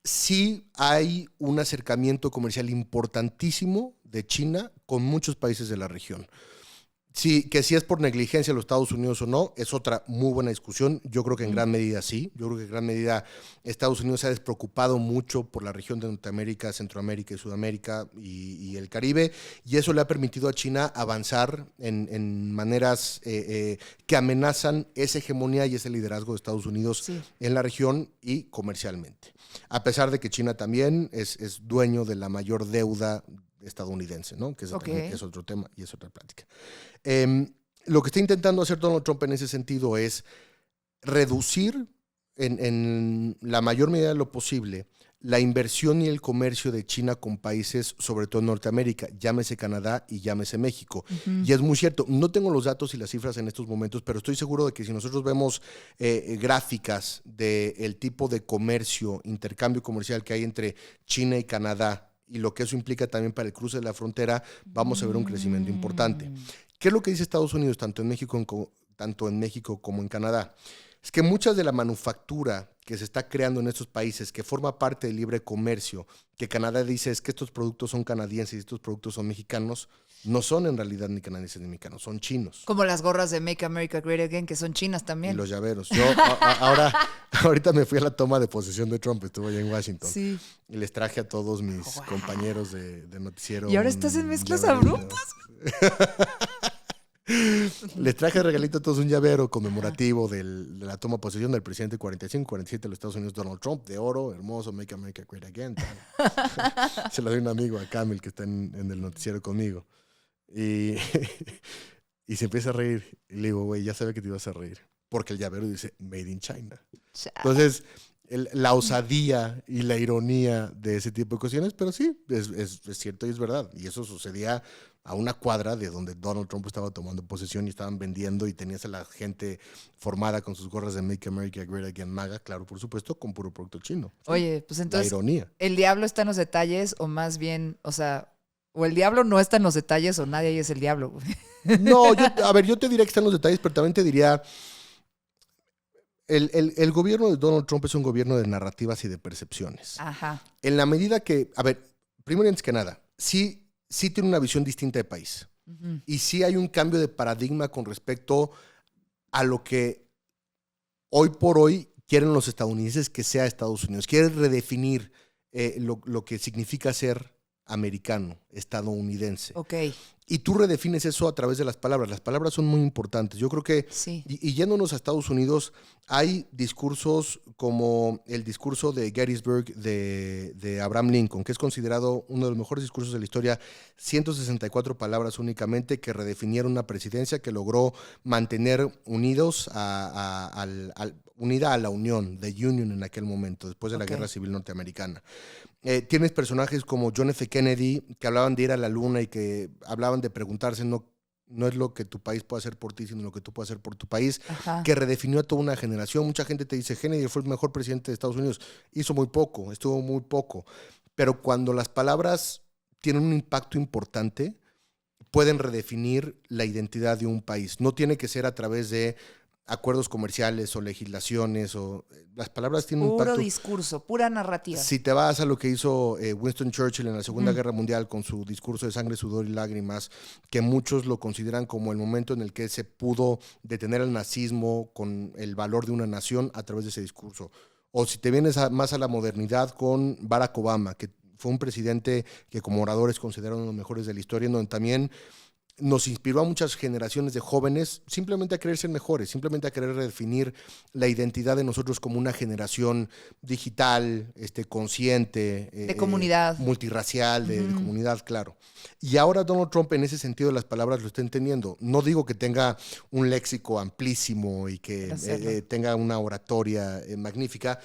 Sí hay un acercamiento comercial importantísimo de China con muchos países de la región. Sí, que si es por negligencia de los Estados Unidos o no, es otra muy buena discusión. Yo creo que en gran medida sí. Yo creo que en gran medida Estados Unidos se ha despreocupado mucho por la región de Norteamérica, Centroamérica y Sudamérica y el Caribe, y eso le ha permitido a China avanzar en maneras que amenazan esa hegemonía y ese liderazgo de Estados Unidos Sí. en la región y comercialmente. A pesar de que China también es dueño de la mayor deuda estadounidense, ¿no? Que ese Ok. también es otro tema y es otra plática. Lo que está intentando hacer Donald Trump en ese sentido es reducir en la mayor medida de lo posible la inversión y el comercio de China con países, sobre todo en Norteamérica, llámese Canadá y llámese México. Ujú. Y es muy cierto, no tengo los datos y las cifras en estos momentos, pero estoy seguro de que si nosotros vemos gráficas del tipo de comercio, intercambio comercial que hay entre China y Canadá, y lo que eso implica también para el cruce de la frontera, vamos a ver un crecimiento importante. ¿Qué es lo que dice Estados Unidos, tanto en México como en Canadá? Es que muchas de la manufactura que se está creando en estos países, que forma parte del libre comercio, que Canadá dice es que estos productos son canadienses y estos productos son mexicanos, no son en realidad ni canadienses ni mexicanos, son chinos. Como las gorras de Make America Great Again, que son chinas Y también. los llaveros. Yo ahorita me fui a la toma de posesión de Trump, estuve allá en Washington. Sí. Y les traje a todos mis Wow. compañeros de noticiero. ¿Y ahora estás en Mezclas llavero. Abruptas? Les traje regalito a todos un llavero conmemorativo de la toma de posesión del presidente 45-47 de los Estados Unidos, Donald Trump, de oro, hermoso, Make America Great Again. Se lo doy a un amigo, a Camil, que está en el noticiero conmigo. Y se empieza a reír. Y le digo, güey, ya sabía que te ibas a reír. Porque el llavero dice Made in China. Entonces, la osadía y la ironía de ese tipo de cuestiones, pero sí, es cierto y es verdad. Y eso sucedía a una cuadra de donde Donald Trump estaba tomando posesión y estaban vendiendo y tenías a la gente formada con sus gorras de Make America Great Again MAGA, claro, por supuesto, con puro producto chino. Sí. Oye, pues La entonces, ironía. ¿el diablo está en los detalles o más bien, o sea, o el diablo no está en los detalles o nadie ahí es el diablo? No, yo te diría que están los detalles, pero también te diría, el gobierno de Donald Trump es un gobierno de narrativas y de percepciones. Ajá. En la medida que, a ver, primero y antes que nada, sí tiene una visión distinta de país. Ujú. Y sí hay un cambio de paradigma con respecto a lo que hoy por hoy quieren los estadounidenses que sea Estados Unidos. Quieren redefinir lo que significa ser americano, estadounidense. Ok, Y tú redefines eso a través de las palabras. Las palabras son muy importantes. Yo creo que, sí. y yéndonos a Estados Unidos, hay discursos como el discurso de Gettysburg de Abraham Lincoln, que es considerado uno de los mejores discursos de la historia, 164 palabras únicamente, que redefinieron una presidencia que logró mantener unidos unida a la Unión, the Union en aquel momento, después de la Ok. Guerra Civil Norteamericana. Tienes personajes como John F. Kennedy, que hablaban de ir a la luna y que hablaban de preguntarse, no es lo que tu país puede hacer por ti, sino lo que tú puedes hacer por tu país, Ajá. que redefinió a toda una generación. Mucha gente te dice, Kennedy fue el mejor presidente de Estados Unidos. Hizo muy poco, estuvo muy poco. Pero cuando las palabras tienen un impacto importante, pueden redefinir la identidad de un país. No tiene que ser a través de acuerdos comerciales o legislaciones, o las palabras tienen un Puro impacto. discurso, pura narrativa. Si te vas a lo que hizo Winston Churchill en la Segunda Guerra Mundial con su discurso de sangre, sudor y lágrimas, que muchos lo consideran como el momento en el que se pudo detener el nazismo con el valor de una nación a través de ese discurso. O si te vienes más a la modernidad con Barack Obama, que fue un presidente que como orador es considerado uno de los mejores de la historia, en donde también nos inspiró a muchas generaciones de jóvenes simplemente a querer ser mejores, simplemente a querer redefinir la identidad de nosotros como una generación digital, consciente, de comunidad. multirracial, de comunidad, claro. Y ahora Donald Trump en ese sentido de las palabras lo está entendiendo. No digo que tenga un léxico amplísimo y que tenga una oratoria magnífica,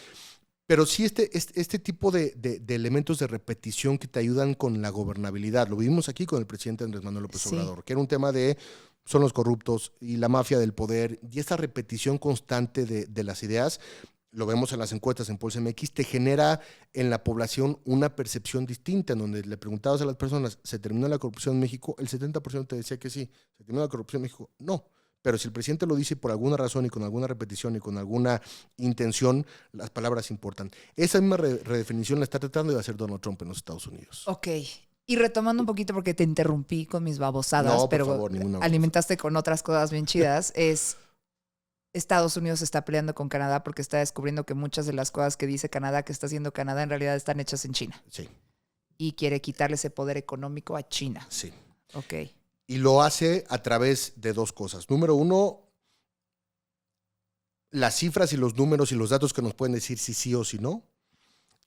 pero sí este tipo de elementos de repetición que te ayudan con la gobernabilidad. Lo vivimos aquí con el presidente Andrés Manuel López Obrador, que era un tema de son los corruptos y la mafia del poder, y esta repetición constante de las ideas, lo vemos en las encuestas en Pulse MX, te genera en la población una percepción distinta, en donde le preguntabas a las personas, ¿se terminó la corrupción en México? El 70% te decía que sí. ¿Se terminó la corrupción en México? No. Pero si el presidente lo dice por alguna razón y con alguna repetición y con alguna intención, las palabras importan. Esa misma redefinición la está tratando de hacer Donald Trump en los Estados Unidos. Ok. Y retomando un poquito, porque te interrumpí con mis babosadas, No, pero por favor, ninguna alimentaste con otras cosas bien chidas, es Estados Unidos se está peleando con Canadá porque está descubriendo que muchas de las cosas que dice Canadá, que está haciendo Canadá, en realidad están hechas en China. Sí. Y quiere quitarle ese poder económico a China. Sí. Ok. Y lo hace a través de dos cosas. Número uno, las cifras y los números y los datos que nos pueden decir si sí o si no.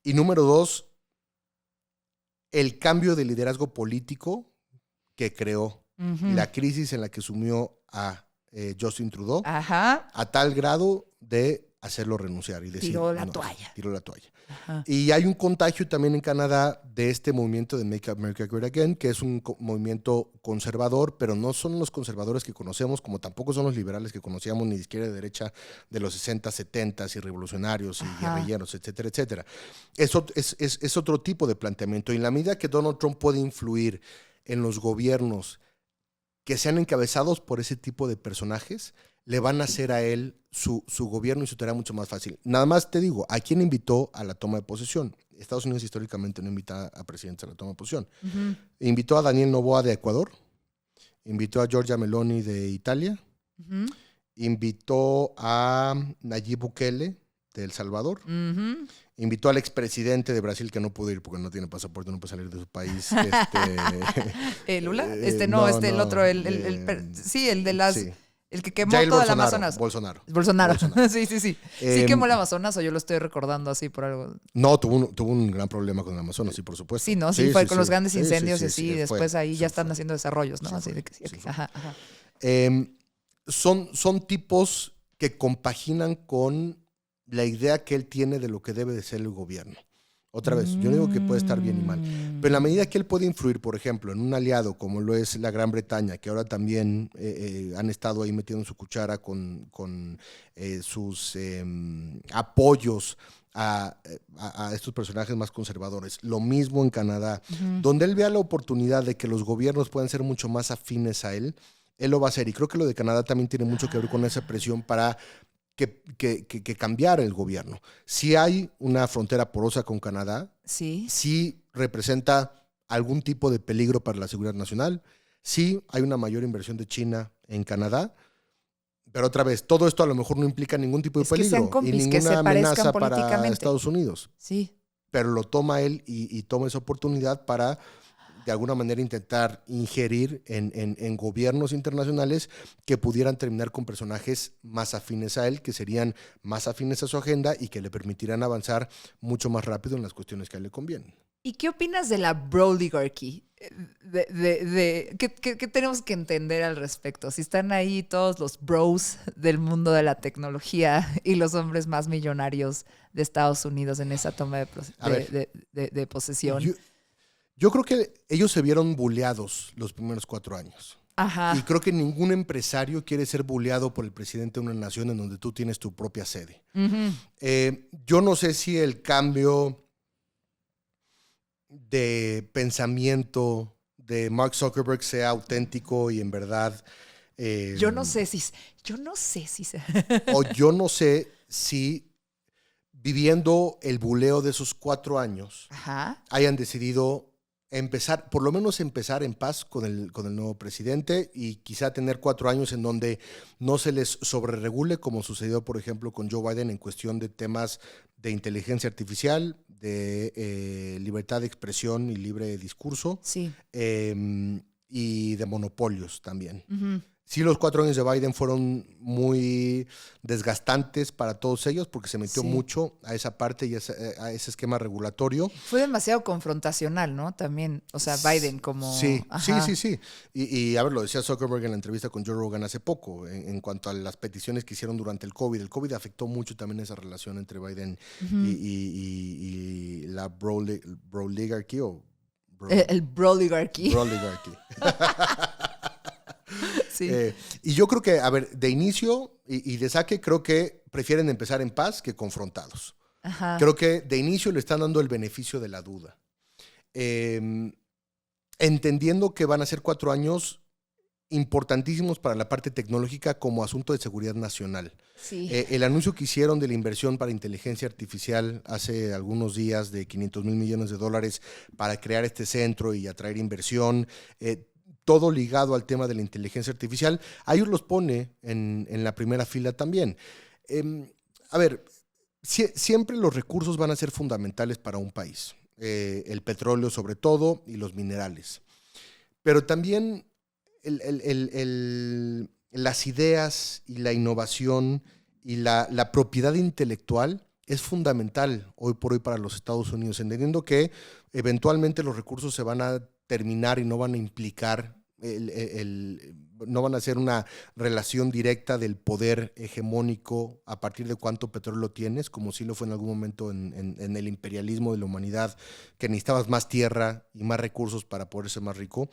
Y número dos, el cambio de liderazgo político que creó, la crisis en la que sumió a Justin Trudeau, a tal grado de hacerlo renunciar y decir, tiró la toalla. Tiró la toalla. Ajá. Y hay un contagio también en Canadá de este movimiento de Make America Great Again, que es un movimiento conservador, pero no son los conservadores que conocemos, como tampoco son los liberales que conocíamos, ni de izquierda y derecha de los 60, 70 y revolucionarios y guerrilleros, etcétera, etcétera. Es otro tipo de planteamiento. Y en la medida que Donald Trump puede influir en los gobiernos que sean encabezados por ese tipo de personajes, le van a hacer a él su gobierno y su tarea mucho más fácil. Nada más te digo, ¿a quién invitó a la toma de posesión? Estados Unidos históricamente no invita a presidentes a la toma de posesión. Invitó a Daniel Noboa de Ecuador, invitó a Giorgia Meloni de Italia, invitó a Nayib Bukele de El Salvador, invitó al expresidente de Brasil, que no pudo ir porque no tiene pasaporte, no puede salir de su país. ¿Lula? El otro, el de las... Sí. El que quemó Jair toda el Bolsonaro, Amazonas. Bolsonaro. Sí. Sí quemó el Amazonas, o yo lo estoy recordando así por algo. No, tuvo un gran problema con el Amazonas, sí, por supuesto. Sí, ¿no? Sí, fue con los grandes incendios y así. Después fue, ahí ya están haciendo desarrollos, ¿no? Así de que sí. Ajá. Son tipos que compaginan con la idea que él tiene de lo que debe de ser el gobierno. Otra vez, yo no digo que puede estar bien y mal, pero en la medida que él puede influir, por ejemplo, en un aliado como lo es la Gran Bretaña, que ahora también han estado ahí metiendo su cuchara con sus apoyos a estos personajes más conservadores. Lo mismo en Canadá, donde él vea la oportunidad de que los gobiernos puedan ser mucho más afines a él lo va a hacer. Y creo que lo de Canadá también tiene mucho que ver con esa presión para que cambiara el gobierno. Si hay una frontera porosa con Canadá, sí representa algún tipo de peligro para la seguridad nacional, sí hay una mayor inversión de China en Canadá, pero otra vez, todo esto a lo mejor no implica ningún tipo de peligro y ninguna amenaza para Estados Unidos. Sí. Pero lo toma él y toma esa oportunidad para de alguna manera intentar ingerir en gobiernos internacionales que pudieran terminar con personajes más afines a él, que serían más afines a su agenda y que le permitirán avanzar mucho más rápido en las cuestiones que a él le convienen. ¿Y qué opinas de la broligarchy? ¿Qué tenemos que entender al respecto? Si están ahí todos los bros del mundo de la tecnología y los hombres más millonarios de Estados Unidos en esa toma de posesión. Yo creo que ellos se vieron buleados los primeros 4 años. Ajá. Y creo que ningún empresario quiere ser buleado por el presidente de una nación en donde tú tienes tu propia sede. Yo no sé si el cambio de pensamiento de Mark Zuckerberg sea auténtico y en verdad Yo no sé si... se- O yo no sé si viviendo el buleo de esos 4 años Ajá. hayan decidido empezar, por lo menos empezar en paz con el nuevo presidente y quizá tener 4 años en donde no se les sobreregule, como sucedió, por ejemplo, con Joe Biden en cuestión de temas de inteligencia artificial, de libertad de expresión y libre discurso, Sí. y de monopolios también. Ujú. Sí, los 4 años de Biden fueron muy desgastantes para todos ellos porque se metió Sí. mucho a esa parte y a ese esquema regulatorio. Fue demasiado confrontacional, ¿no? También, o sea, Biden como... Sí, Ajá. sí. Y a ver, lo decía Zuckerberg en la entrevista con Joe Rogan hace poco, en cuanto a las peticiones que hicieron durante el COVID. El COVID afectó mucho también esa relación entre Biden y la Broligarchy o El Broligarchy. Broligarchy. Sí. Y yo creo que, a ver, de inicio y de saque, creo que prefieren empezar en paz que confrontados. Ajá. Creo que de inicio le están dando el beneficio de la duda. Entendiendo que van a ser 4 años importantísimos para la parte tecnológica como asunto de seguridad nacional. Sí. El anuncio que hicieron de la inversión para inteligencia artificial hace algunos días de $500 mil millones para crear este centro y atraer inversión, todo ligado al tema de la inteligencia artificial, a ellos los pone en la primera fila también. A ver, siempre los recursos van a ser fundamentales para un país. El petróleo sobre todo y los minerales. Pero también las ideas y la innovación y la propiedad intelectual es fundamental hoy por hoy para los Estados Unidos, entendiendo que eventualmente los recursos se van a terminar y no van a implicar, no van a ser una relación directa del poder hegemónico a partir de cuánto petróleo tienes, como sí lo fue en algún momento en el imperialismo de la humanidad, que necesitabas más tierra y más recursos para poder ser más rico.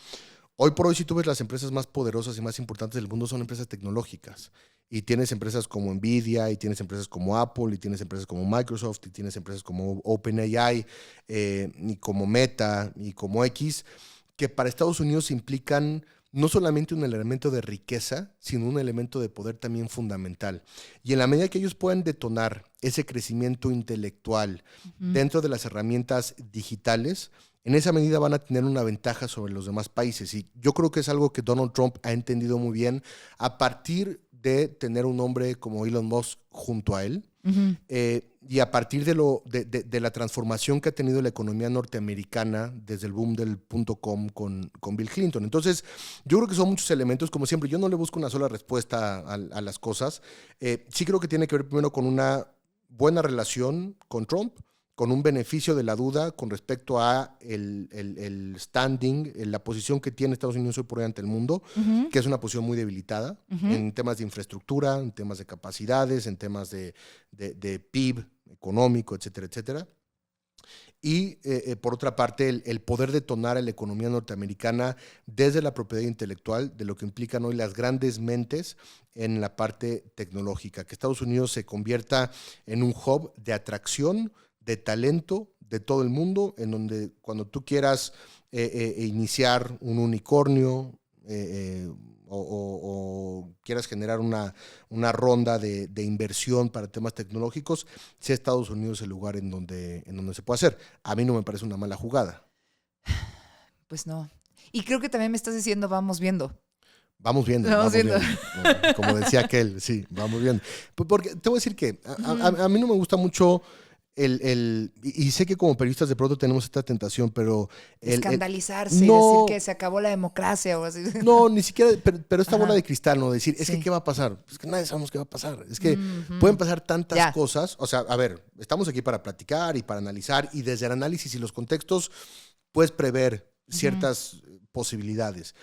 Hoy por hoy, si tú ves las empresas más poderosas y más importantes del mundo, son empresas tecnológicas. Y tienes empresas como Nvidia, y tienes empresas como Apple, y tienes empresas como Microsoft, y tienes empresas como OpenAI, y como Meta, y como X, que para Estados Unidos implican no solamente un elemento de riqueza, sino un elemento de poder también fundamental. Y en la medida que ellos puedan detonar ese crecimiento intelectual dentro de las herramientas digitales, en esa medida van a tener una ventaja sobre los demás países. Y yo creo que es algo que Donald Trump ha entendido muy bien a partir de tener un hombre como Elon Musk junto a él. Y a partir de la transformación que ha tenido la economía norteamericana desde el boom del .com con Bill Clinton. Entonces, yo creo que son muchos elementos. Como siempre, yo no le busco una sola respuesta a las cosas. Sí creo que tiene que ver primero con una buena relación con Trump, con un beneficio de la duda con respecto a el standing, la posición que tiene Estados Unidos hoy por hoy ante el mundo, que es una posición muy debilitada en temas de infraestructura, en temas de capacidades, en temas de PIB económico, etcétera, etcétera. Y por otra parte, el poder detonar a la economía norteamericana desde la propiedad intelectual, de lo que implican hoy las grandes mentes en la parte tecnológica, que Estados Unidos se convierta en un hub de atracción, de talento de todo el mundo, en donde cuando tú quieras iniciar un unicornio o quieras generar una ronda de inversión para temas tecnológicos, sea Estados Unidos el lugar en donde se puede hacer. A mí no me parece una mala jugada. Pues no. Y creo que también me estás diciendo, vamos viendo. Vamos viendo. Como decía aquel, sí, vamos viendo. Porque te voy a decir que a mí no me gusta mucho y sé que como periodistas de pronto tenemos esta tentación, pero escandalizarse, no, decir que se acabó la democracia o así. No, ni siquiera, pero esta bola de cristal, ¿no? Decir, es que ¿qué va a pasar? Es que nadie sabemos qué va a pasar. Es que pueden pasar tantas cosas. O sea, a ver, estamos aquí para platicar y para analizar, y desde el análisis y los contextos puedes prever ciertas posibilidades.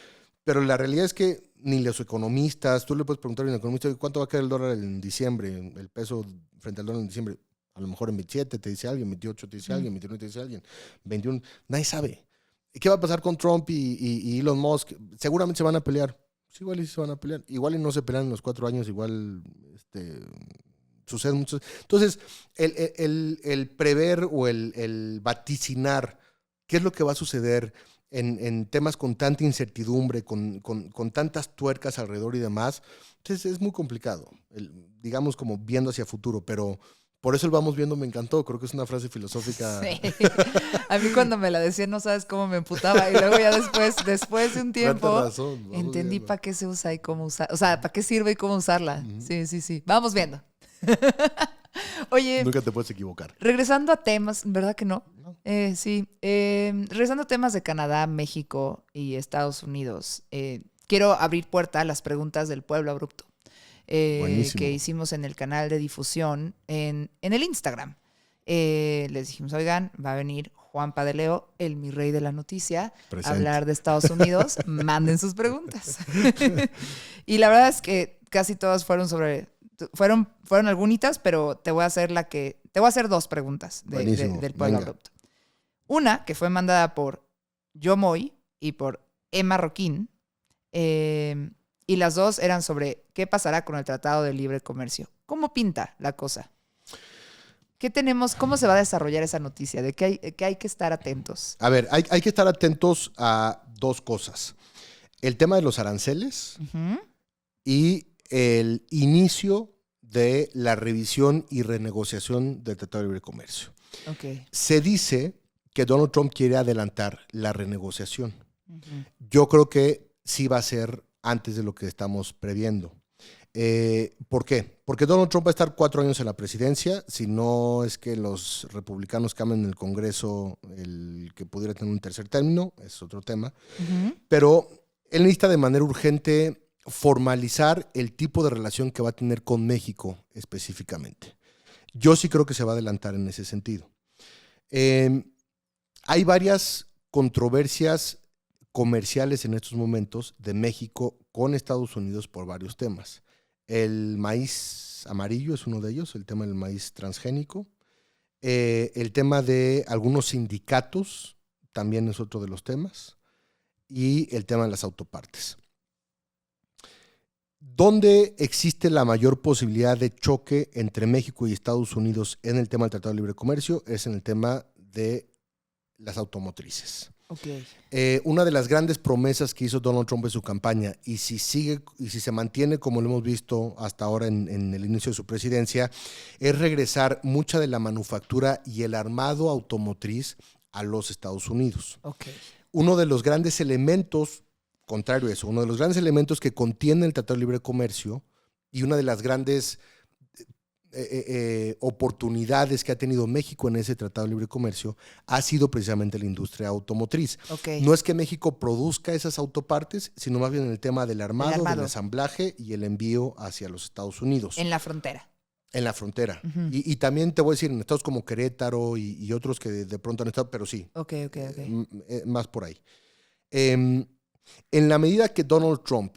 Pero la realidad es que ni los economistas, tú le puedes preguntar a un economista cuánto va a quedar el dólar en diciembre, el peso frente al dólar en diciembre. A lo mejor en 27 te dice alguien, 28 te dice alguien, 29 te dice alguien, 21, nadie sabe. ¿Qué va a pasar con Trump y Elon Musk? Seguramente se van a pelear. Sí, igual y se van a pelear. Igual y no se pelean en los 4 años, igual sucede mucho. Entonces, el prever o el vaticinar qué es lo que va a suceder en temas con tanta incertidumbre, con tantas tuercas alrededor y demás, entonces es muy complicado, digamos como viendo hacia futuro, pero por eso el vamos viendo me encantó, creo que es una frase filosófica. Sí. A mí cuando me la decían no sabes cómo me emputaba y luego ya después de un tiempo entendí para qué se usa y cómo usar, o sea, para qué sirve y cómo usarla. Sí, sí, sí. Vamos viendo. Oye, nunca te puedes equivocar. Regresando a temas, ¿verdad que no? Sí. Regresando a temas de Canadá, México y Estados Unidos, quiero abrir puerta a las preguntas del pueblo abrupto que hicimos en el canal de difusión en el Instagram. Les dijimos, oigan, va a venir Juanpa de Leo, el mi rey de la noticia, a hablar de Estados Unidos. Manden sus preguntas. Y la verdad es que casi todas fueron algunitas, pero te voy a hacer dos preguntas del pueblo abrupto. Una que fue mandada por Yo Moy y por Emma Roquín, y las dos eran sobre qué pasará con el Tratado de Libre Comercio. ¿Cómo pinta la cosa? ¿Qué tenemos? ¿Cómo se va a desarrollar esa noticia? ¿De qué hay que estar atentos? A ver, hay que estar atentos a dos cosas. El tema de los aranceles y el inicio de la revisión y renegociación del Tratado de Libre Comercio. Okay. Se dice que Donald Trump quiere adelantar la renegociación. Yo creo que sí va a ser antes de lo que estamos previendo. ¿Por qué? Porque Donald Trump va a estar 4 años en la presidencia, si no es que los republicanos cambien en el Congreso el que pudiera tener un tercer término, es otro tema. Pero él necesita de manera urgente formalizar el tipo de relación que va a tener con México específicamente. Yo sí creo que se va a adelantar en ese sentido. Hay varias controversias comerciales en estos momentos de México con Estados Unidos por varios temas. El maíz amarillo es uno de ellos, el tema del maíz transgénico. El tema de algunos sindicatos también es otro de los temas. Y el tema de las autopartes. ¿Dónde existe la mayor posibilidad de choque entre México y Estados Unidos en el tema del Tratado de Libre Comercio? Es en el tema de las automotrices. Okay. Una de las grandes promesas que hizo Donald Trump en su campaña, y si se mantiene como lo hemos visto hasta ahora en el inicio de su presidencia, es regresar mucha de la manufactura y el armado automotriz a los Estados Unidos. Okay. Uno de los grandes elementos, contrario a eso, uno de los grandes elementos que contiene el Tratado de Libre Comercio y una de las grandes oportunidades que ha tenido México en ese Tratado de Libre Comercio ha sido precisamente la industria automotriz. Okay. No es que México produzca esas autopartes, sino más bien en el tema del armado, del ensamblaje y el envío hacia los Estados Unidos. En la frontera. En la frontera. Y también te voy a decir, en estados como Querétaro y otros que de pronto han estado, pero sí. Okay. Más por ahí. En la medida que Donald Trump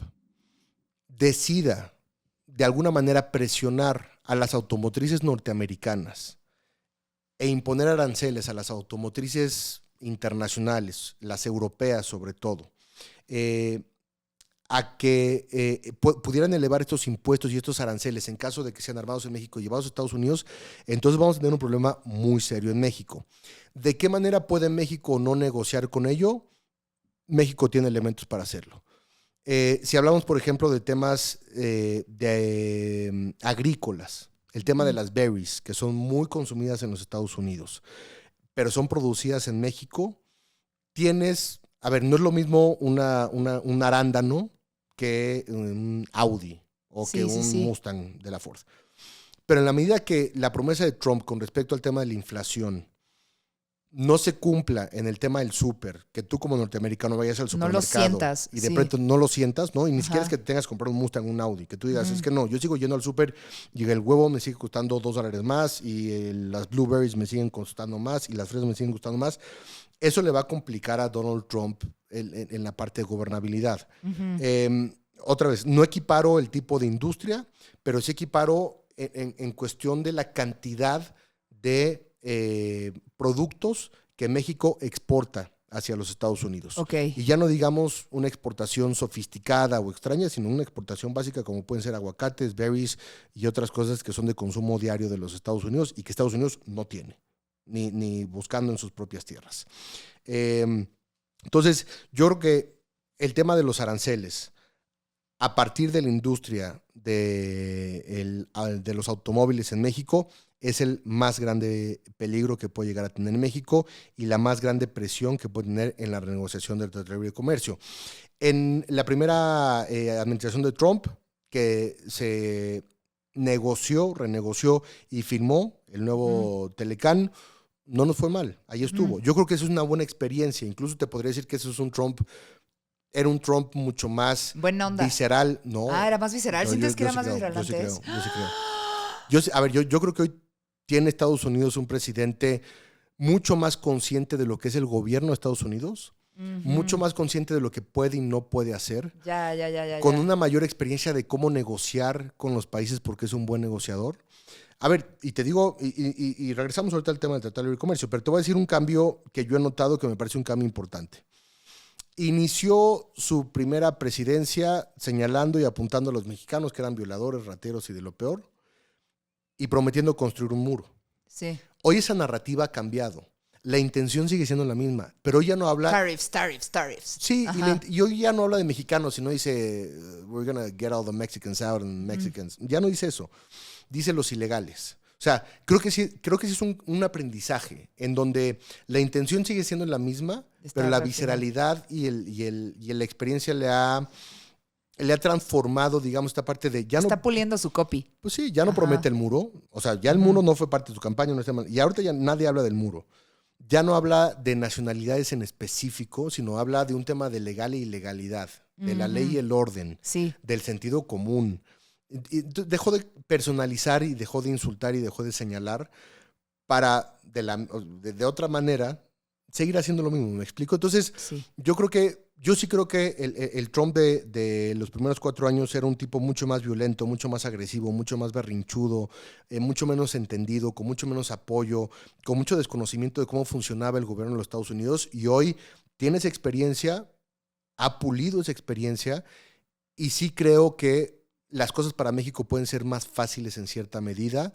decida de alguna manera presionar a las automotrices norteamericanas e imponer aranceles a las automotrices internacionales, las europeas sobre todo, a que pudieran elevar estos impuestos y estos aranceles en caso de que sean armados en México y llevados a Estados Unidos, entonces vamos a tener un problema muy serio en México. ¿De qué manera puede México no negociar con ello? México tiene elementos para hacerlo. Si hablamos, por ejemplo, de temas agrícolas, el tema de las berries, que son muy consumidas en los Estados Unidos, pero son producidas en México, no es lo mismo un arándano que un Audi o que un Mustang de la Ford. Pero en la medida que la promesa de Trump con respecto al tema de la inflación no se cumpla en el tema del súper, que tú como norteamericano vayas al supermercado no lo sientas, y de pronto no lo sientas, ¿no? Y ni siquiera es que tengas que comprar un Mustang o un Audi, que tú digas, es que no, yo sigo yendo al súper y el huevo me sigue costando $2 más y las blueberries me siguen costando más y las fresas me siguen costando más. Eso le va a complicar a Donald Trump en la parte de gobernabilidad. Otra vez, no equiparo el tipo de industria, pero sí equiparo en cuestión de la cantidad de productos que México exporta hacia los Estados Unidos. Okay. Y ya no digamos una exportación sofisticada o extraña, sino una exportación básica como pueden ser aguacates, berries y otras cosas que son de consumo diario de los Estados Unidos y que Estados Unidos no tiene, ni buscando en sus propias tierras. Entonces, yo creo que el tema de los aranceles, a partir de la industria de los automóviles en México, es el más grande peligro que puede llegar a tener México y la más grande presión que puede tener en la renegociación del Tratado de Libre Comercio. En la primera administración de Trump, que se renegoció y firmó el nuevo Telecán, no nos fue mal, ahí estuvo. Yo creo que eso es una buena experiencia, incluso te podría decir que eso es era un Trump mucho más buena onda. Visceral. No, era más visceral. ¿Sientes que era más visceral antes? Yo sí creo. Yo creo que hoy tiene Estados Unidos un presidente mucho más consciente de lo que es el gobierno de Estados Unidos, mucho más consciente de lo que puede y no puede hacer, con una mayor experiencia de cómo negociar con los países porque es un buen negociador. A ver, y te digo, y regresamos ahorita al tema del Tratado de Libre Comercio, pero te voy a decir un cambio que yo he notado que me parece un cambio importante. Inició su primera presidencia señalando y apuntando a los mexicanos que eran violadores, rateros y de lo peor, y prometiendo construir un muro. Sí. Hoy esa narrativa ha cambiado. La intención sigue siendo la misma, pero hoy ya no habla... Tariffs. Sí, y hoy ya no habla de mexicanos, sino dice, we're gonna get all the Mexicans out and Mexicans. Ya no dice eso, dice los ilegales. O sea, creo que sí es un aprendizaje en donde la intención sigue siendo la misma, pero la visceralidad y la experiencia le ha transformado, digamos, esta parte de... Está puliendo su copy. Pues sí, ya no promete el muro. O sea, ya el muro no fue parte de su campaña. Y ahorita ya nadie habla del muro. Ya no habla de nacionalidades en específico, sino habla de un tema de legal e ilegalidad, de la ley y el orden, del sentido común. Y dejó de personalizar y dejó de insultar y dejó de señalar para, de otra manera, seguir haciendo lo mismo. ¿Me explico? Entonces, yo sí creo que el Trump de los primeros 4 años era un tipo mucho más violento, mucho más agresivo, mucho más berrinchudo, mucho menos entendido, con mucho menos apoyo, con mucho desconocimiento de cómo funcionaba el gobierno de los Estados Unidos. Y hoy tiene esa experiencia, ha pulido esa experiencia, y sí creo que las cosas para México pueden ser más fáciles en cierta medida,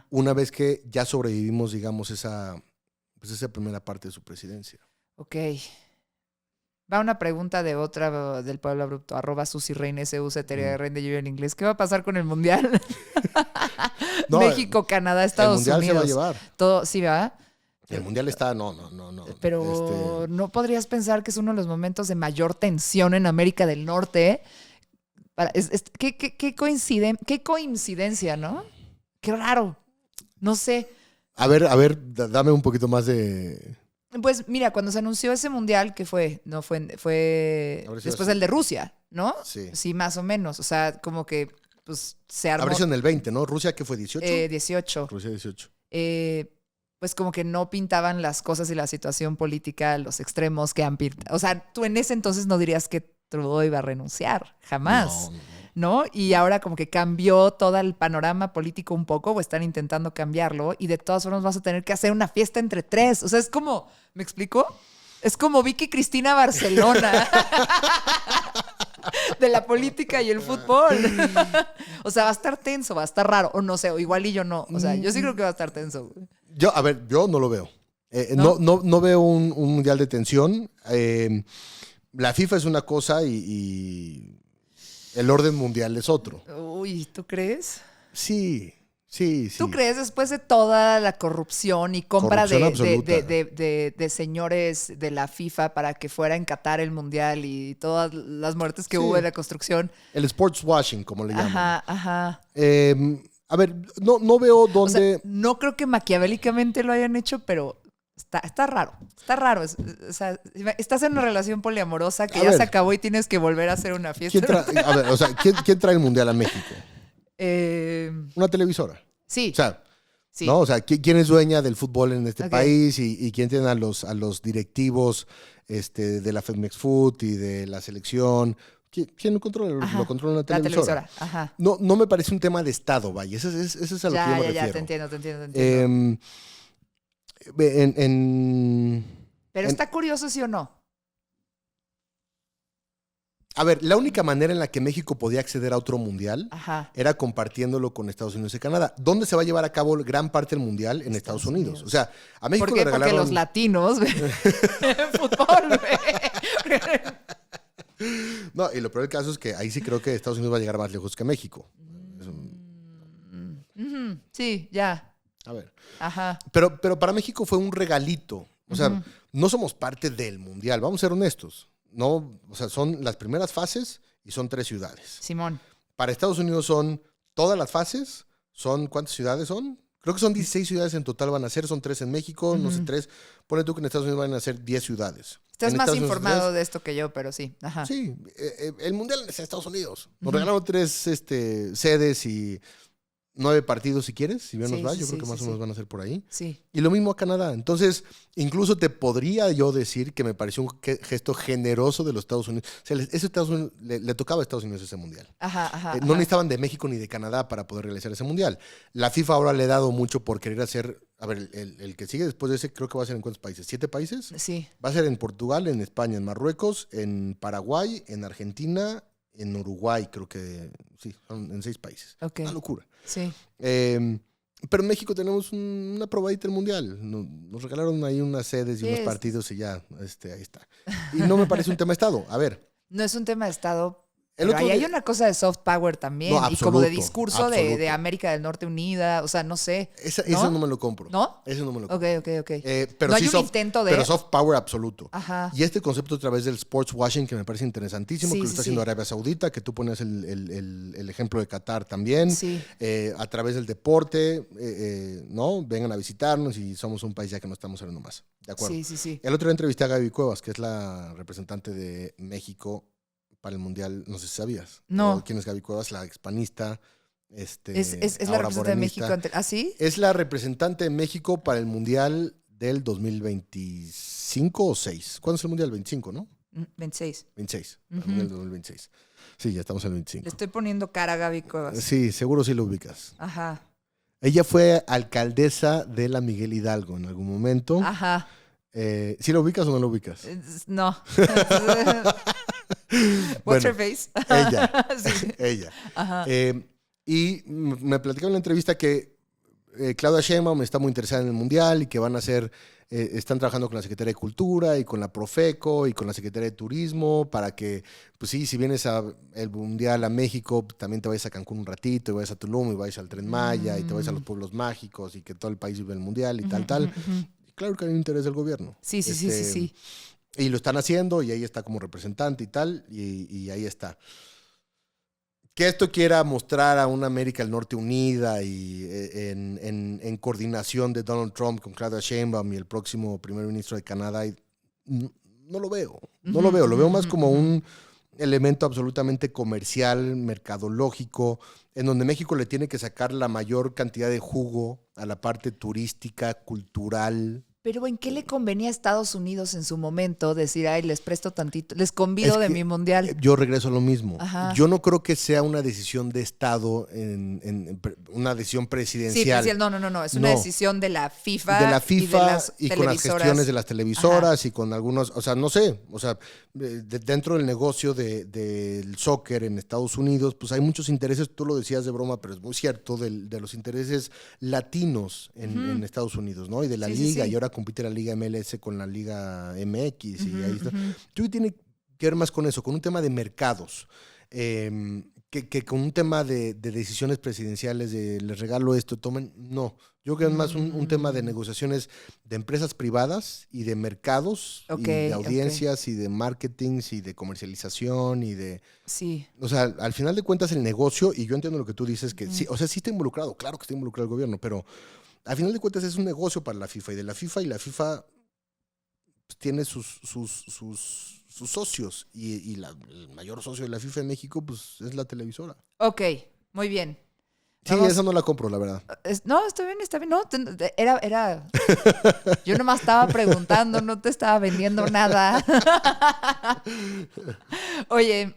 una vez que ya sobrevivimos, digamos, esa primera parte de su presidencia. Ok. Va una pregunta de otra del Pueblo Abrupto, @SusiReina, SUCTRN de Lluvia en inglés. ¿Qué va a pasar con el Mundial? No, México, Canadá, Estados Unidos. El Mundial se va a llevar. Todo, sí, ¿verdad? El Mundial está, no. Pero ¿no podrías pensar que es uno de los momentos de mayor tensión en América del Norte? ¿Qué coincidencia, ¿no? Qué raro. No sé. A ver, dame un poquito más de... Pues mira, cuando se anunció ese mundial, ¿qué fue? No, fue después del de Rusia, ¿no? Sí. Sí, más o menos. O sea, como que pues se armó. Habrá sido en el 20, ¿no? ¿Rusia qué fue? ¿18? 18. Rusia 18. Pues como que no pintaban las cosas y la situación política, los extremos que han pintado. O sea, tú en ese entonces no dirías que Trudeau iba a renunciar, jamás. No. Y ahora como que cambió todo el panorama político un poco, o están intentando cambiarlo, y de todas formas vas a tener que hacer una fiesta entre 3. O sea, es como, ¿me explico? Es como Vicky Cristina Barcelona. De la política y el fútbol. O sea, va a estar tenso, va a estar raro. O no sé, o igual y yo no. O sea, yo sí creo que va a estar tenso. Yo no lo veo. ¿No? No veo un mundial de tensión. La FIFA es una cosa y el orden mundial es otro. Uy, ¿tú crees? Sí. ¿Tú crees después de toda la corrupción y compra de señores de la FIFA para que fuera en Qatar el mundial y todas las muertes que hubo en la construcción? El sports washing, como le llaman. Ajá. A ver, no veo dónde... O sea, no creo que maquiavélicamente lo hayan hecho, pero está raro. Está raro. O sea, estás en una relación poliamorosa que ya se acabó y tienes que volver a hacer una fiesta. ¿Quién trae el mundial a México? Una televisora. Sí. O sea, sí. ¿No? O sea, ¿quién es dueña del fútbol en este país y quién tiene a los directivos de la FedMex Food y de la selección? ¿Quién lo controla? Lo controla una televisora. La televisora. Ajá. No me parece un tema de Estado, vaya. Eso es a lo que yo me refiero. Ya, te entiendo. Pero está curioso, ¿sí o no? A ver, la única manera en la que México podía acceder a otro mundial era compartiéndolo con Estados Unidos y Canadá. ¿Dónde se va a llevar a cabo gran parte del mundial? En Estados Unidos. O sea, a México ¿Por qué? le regalaron... Porque los latinos ven fútbol, güey. No, y lo peor del caso es que ahí sí creo que Estados Unidos va a llegar más lejos que México. Sí, ya. A ver. Ajá. Pero para México fue un regalito. O sea, no somos parte del Mundial, vamos a ser honestos. No, o sea, son las primeras fases y son 3 ciudades. Simón. Para Estados Unidos son todas las fases. ¿Cuántas ciudades son? Creo que son 16 ciudades en total van a ser. Son 3 en México, no sé, 3. Ponle tú que en Estados Unidos van a ser 10 ciudades. Estás En más Estados Unidos informado 3. de esto que yo, pero sí. Ajá. Sí, el Mundial es en Estados Unidos. Nos regalaron 3 sedes y 9 partidos si quieres, si bien nos va. Yo creo que más o menos van a ser por ahí. Sí. Y lo mismo a Canadá. Entonces, incluso te podría yo decir que me pareció un gesto generoso de los Estados Unidos. O sea, Estados Unidos, le tocaba a Estados Unidos ese mundial. Ajá. No necesitaban de México ni de Canadá para poder realizar ese mundial. La FIFA ahora le ha dado mucho por querer hacer. A ver, el que sigue después de ese, creo que va a ser en ¿cuántos países? ¿7 países? Sí. Va a ser en Portugal, en España, en Marruecos, en Paraguay, en Argentina, en Uruguay, creo que sí, son en 6 países. Ok. Una locura. Sí. Pero en México tenemos una probadita del Mundial. Nos regalaron ahí unas sedes y unos partidos y ya, ahí está. Y no me parece un tema de Estado. A ver. No es un tema de Estado. El Pero otro ahí hay día- una cosa de soft power también. No, y como de absoluto, discurso de absoluto. América del Norte unida. O sea, no sé. Eso no me lo compro. ¿No? Eso no me lo compro. Ok. Pero no sí hay un intento de... Pero soft power absoluto. Ajá. Y este concepto a través del sports washing que me parece interesantísimo, Sí, que lo sí, está haciendo sí. Arabia Saudita, que tú pones el ejemplo de Qatar también. Sí. A través del deporte, ¿no? Vengan a visitarnos y somos un país ya que no estamos hablando más. ¿De acuerdo? Sí. El otro día entrevisté a Gaby Cuevas, que es la representante de México para el Mundial. No sé si sabías. No. ¿Quién es Gaby Cuevas? La expanista. Es la ahora representante de morenista. México. ¿Ah, sí? Es la representante de México para el Mundial del 2025 o 6. ¿Cuándo es el Mundial? 25, ¿no? 26. 26. El Mundial del 2026. Sí, ya estamos en el Le 25. estoy poniendo cara a Gaby Cuevas. Sí, seguro sí lo ubicas. Ajá. Ella fue alcaldesa de la Miguel Hidalgo en algún momento. Ajá. ¿Sí lo ubicas o no lo ubicas? No. What's Bueno, her face? Ella. Sí. Ella. Ajá. Y me platicaba en la entrevista que Claudia Sheinbaum está muy interesada en el Mundial y que van a hacer, están trabajando con la Secretaría de Cultura y con la Profeco y con la Secretaría de Turismo para que, pues sí, si vienes el Mundial a México, también te vayas a Cancún un ratito y vayas a Tulum y vayas al Tren Maya y te vayas a los pueblos mágicos y que todo el país vive el Mundial y tal. Claro que hay un interés del gobierno. Sí. Y lo están haciendo y ahí está como representante y tal, y ahí está. Que esto quiera mostrar a una América del Norte unida y en coordinación de Donald Trump con Claudia Sheinbaum y el próximo primer ministro de Canadá, no lo veo. No lo veo. Lo veo más como un elemento absolutamente comercial, mercadológico, en donde México le tiene que sacar la mayor cantidad de jugo a la parte turística, cultural. Pero ¿en qué le convenía a Estados Unidos en su momento decir, ay, les presto tantito, les convido Es de que mi mundial? Yo regreso a lo mismo. Ajá. Yo no creo que sea una decisión de Estado, una decisión Sí, presidencial. no. Es una No. decisión de la FIFA. De la FIFA y, de las y con las televisoras. gestiones de las televisoras y con algunos, o sea, no sé, o sea, dentro del negocio del soccer en Estados Unidos, pues hay muchos intereses, tú lo decías de broma, pero es muy cierto, de los intereses latinos en Estados Unidos, ¿no? Y de la Sí, liga, sí. y ahora compite la Liga MLS con la Liga MX, y ahí está. Yo tiene que ver más con eso, con un tema de mercados. Que con un tema de decisiones presidenciales, de les regalo esto, tomen, no. Yo creo que es más un tema de negociaciones de empresas privadas y de mercados, y de audiencias, y de marketing, y de comercialización, y de... Sí. O sea, al final de cuentas el negocio, y yo entiendo lo que tú dices, que sí, o sea, sí está involucrado, claro que está involucrado el gobierno, pero al final de cuentas es un negocio para la FIFA, y la FIFA pues, tiene sus socios, y el mayor socio de la FIFA en México pues es la televisora. Ok, muy bien. Sí, Vamos. esa no la compro, la verdad. No, está bien. No, era... Yo nomás estaba preguntando, no te estaba vendiendo nada. Oye,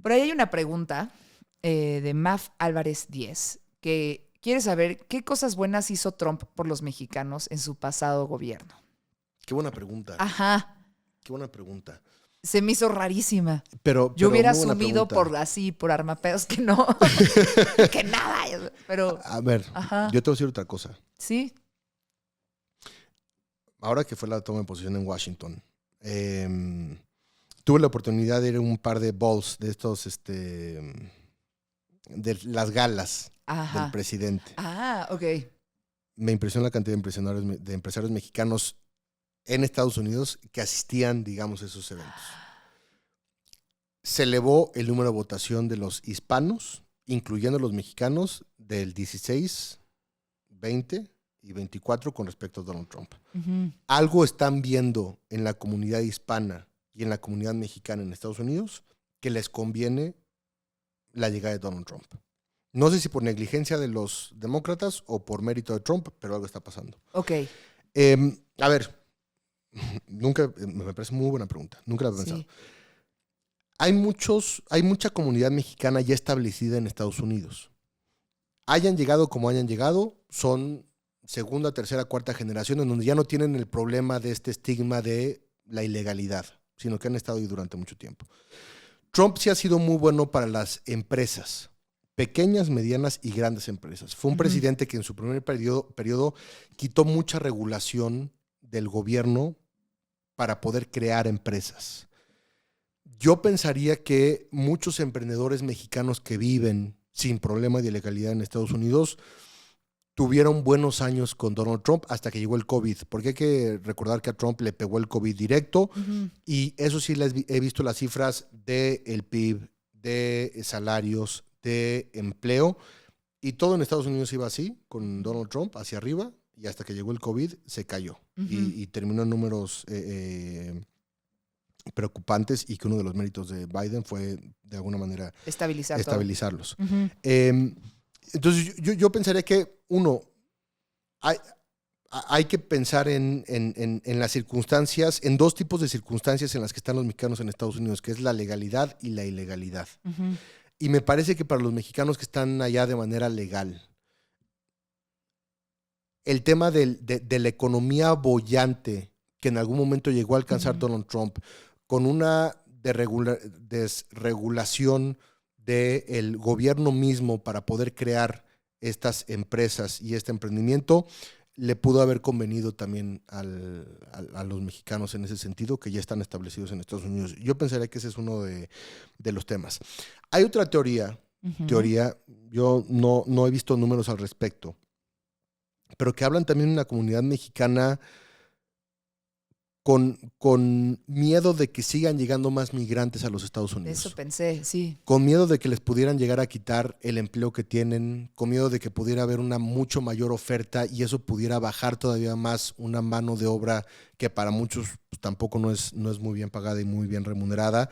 por ahí hay una pregunta de Maf Álvarez 10 que quiere saber qué cosas buenas hizo Trump por los mexicanos en su pasado gobierno. Qué buena pregunta. Ajá. Qué buena pregunta. Se me hizo rarísima. Pero Yo hubiera muy buena asumido pregunta. por armapedos que no. Que nada. Pero, A ver, ajá. yo te voy a decir otra cosa. Sí. ahora que fue la toma de posesión en Washington, tuve la oportunidad de ir a un par de balls de estos, de las galas del presidente. Ok. Me impresionó la cantidad de empresarios mexicanos en Estados Unidos que asistían, digamos, a esos eventos. Se elevó el número de votación de los hispanos, incluyendo los mexicanos, del 16, 20 y 24 con respecto a Donald Trump. Uh-huh. Algo están viendo en la comunidad hispana y en la comunidad mexicana en Estados Unidos que les conviene la llegada de Donald Trump. No sé si por negligencia de los demócratas o por mérito de Trump, pero algo está pasando. Ok. A ver, me parece muy buena pregunta. Nunca la había pensado. Sí. Hay mucha comunidad mexicana ya establecida en Estados Unidos. Hayan llegado como hayan llegado, son segunda, tercera, cuarta generación en donde ya no tienen el problema de este estigma de la ilegalidad, sino que han estado ahí durante mucho tiempo. Trump sí ha sido muy bueno para las empresas, pequeñas, medianas y grandes empresas. Fue un presidente que en su primer periodo quitó mucha regulación del gobierno para poder crear empresas. Yo pensaría que muchos emprendedores mexicanos que viven sin problema de ilegalidad en Estados Unidos tuvieron buenos años con Donald Trump hasta que llegó el COVID, porque hay que recordar que a Trump le pegó el COVID directo, y eso sí he visto las cifras del PIB, de salarios, de empleo, y todo en Estados Unidos iba así, con Donald Trump hacia arriba, y hasta que llegó el COVID se cayó y terminó en números preocupantes, y que uno de los méritos de Biden fue de alguna manera estabilizarlos. Entonces yo pensaría que hay que pensar en las circunstancias, en dos tipos de circunstancias en las que están los mexicanos en Estados Unidos, que es la legalidad y la ilegalidad. Y me parece que para los mexicanos que están allá de manera legal, el tema de la economía boyante que en algún momento llegó a alcanzar Donald Trump, con una desregulación del gobierno mismo para poder crear estas empresas y este emprendimiento, le pudo haber convenido también a los mexicanos en ese sentido, que ya están establecidos en Estados Unidos. Yo pensaría que ese es uno de los temas. Hay otra teoría, yo no he visto números al respecto, pero que hablan también de una comunidad mexicana con miedo de que sigan llegando más migrantes a los Estados Unidos. Eso pensé, sí. Con miedo de que les pudieran llegar a quitar el empleo que tienen, con miedo de que pudiera haber una mucho mayor oferta y eso pudiera bajar todavía más una mano de obra que para muchos pues, tampoco no es muy bien pagada y muy bien remunerada.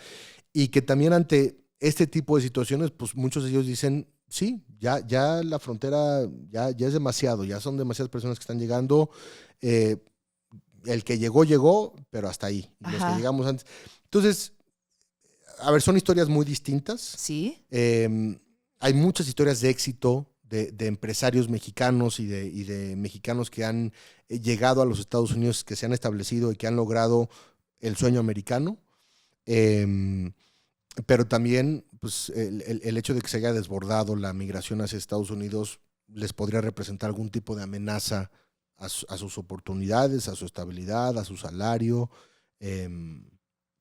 Y que también ante este tipo de situaciones, pues muchos de ellos dicen, sí, ya la frontera ya es demasiado, ya son demasiadas personas que están llegando. El que llegó, pero hasta ahí. Los que llegamos antes. Entonces, a ver, son historias muy distintas. Sí. Hay muchas historias de éxito de empresarios mexicanos y de mexicanos que han llegado a los Estados Unidos, que se han establecido y que han logrado el sueño americano. Pero también pues, el hecho de que se haya desbordado la migración hacia Estados Unidos les podría representar algún tipo de amenaza a sus oportunidades, a su estabilidad, a su salario.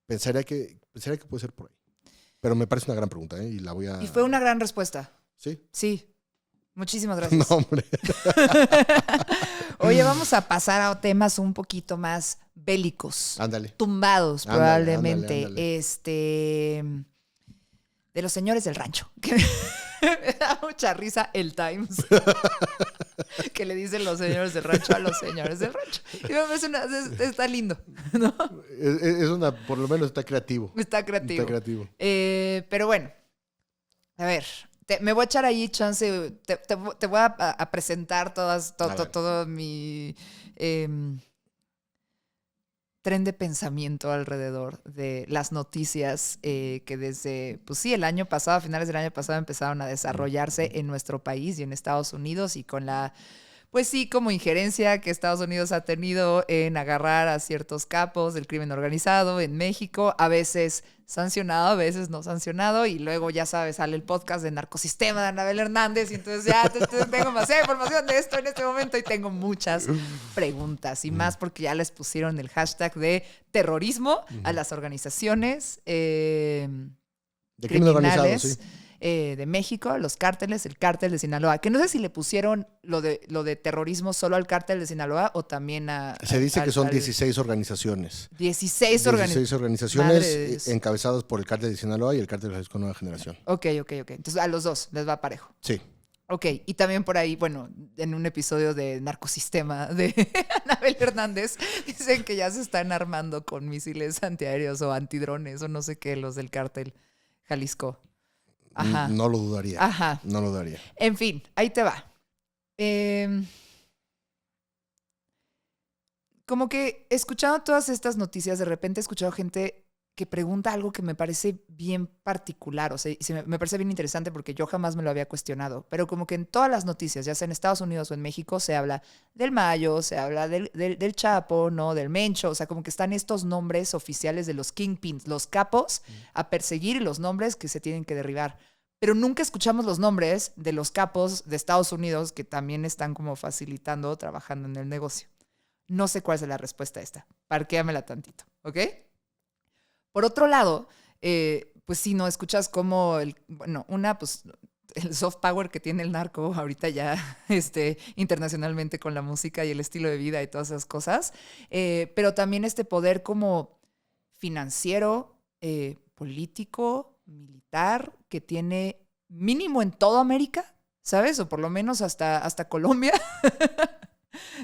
Pensaría que puede ser por ahí. Pero me parece una gran pregunta, ¿eh? Y fue una gran respuesta. ¿Sí? Sí. Muchísimas gracias. No, hombre. Oye, vamos a pasar a temas un poquito más bélicos. Ándale. Tumbados, Ándale, probablemente. ándale. De los señores del rancho. Me da mucha risa el Times. Que le dicen los señores del rancho a los señores del rancho. Y me parece está lindo, ¿no? Por lo menos está creativo. Está creativo. Pero bueno, a ver, me voy a echar ahí chance. Te voy a presentar todo mi tren de pensamiento alrededor de las noticias que desde, pues sí, a finales del año pasado empezaron a desarrollarse en nuestro país y en Estados Unidos, y con la pues sí, como injerencia que Estados Unidos ha tenido en agarrar a ciertos capos del crimen organizado en México, a veces sancionado, a veces no sancionado, y luego ya sabes, sale el podcast de Narcosistema de Anabel Hernández, y entonces ya tengo más información de esto en este momento y tengo muchas preguntas, y más porque ya les pusieron el hashtag de terrorismo a las organizaciones De crimen organizado, criminales. sí. De México, los cárteles, el cártel de Sinaloa, que no sé si le pusieron lo de terrorismo solo al cártel de Sinaloa o también a... Se dice que son 16 organizaciones. 16 organizaciones encabezadas por el cártel de Sinaloa y el cártel de Jalisco Nueva Generación. Ok. Entonces a los dos les va parejo. Sí. Ok, y también por ahí, bueno, en un episodio de Narcosistema de Anabel Hernández, dicen que ya se están armando con misiles antiaéreos o antidrones o no sé qué, los del cártel Jalisco. Ajá. No lo dudaría. Ajá. No lo dudaría. En fin, ahí te va. Como que escuchando todas estas noticias, de repente he escuchado gente que pregunta algo que me parece bien particular, o sea, me parece bien interesante porque yo jamás me lo había cuestionado, pero como que en todas las noticias, ya sea en Estados Unidos o en México, se habla del Mayo, se habla del Chapo, ¿no? Del Mencho, o sea, como que están estos nombres oficiales de los kingpins, los capos, a perseguir y los nombres que se tienen que derribar. Pero nunca escuchamos los nombres de los capos de Estados Unidos que también están como facilitando, trabajando en el negocio. No sé cuál es la respuesta a esta. Parquéamela tantito, ¿ok? Por otro lado, pues sí, no escuchas como el soft power que tiene el narco ahorita ya internacionalmente con la música y el estilo de vida y todas esas cosas, pero también este poder como financiero, político, militar, que tiene mínimo en toda América, ¿sabes? O por lo menos hasta Colombia.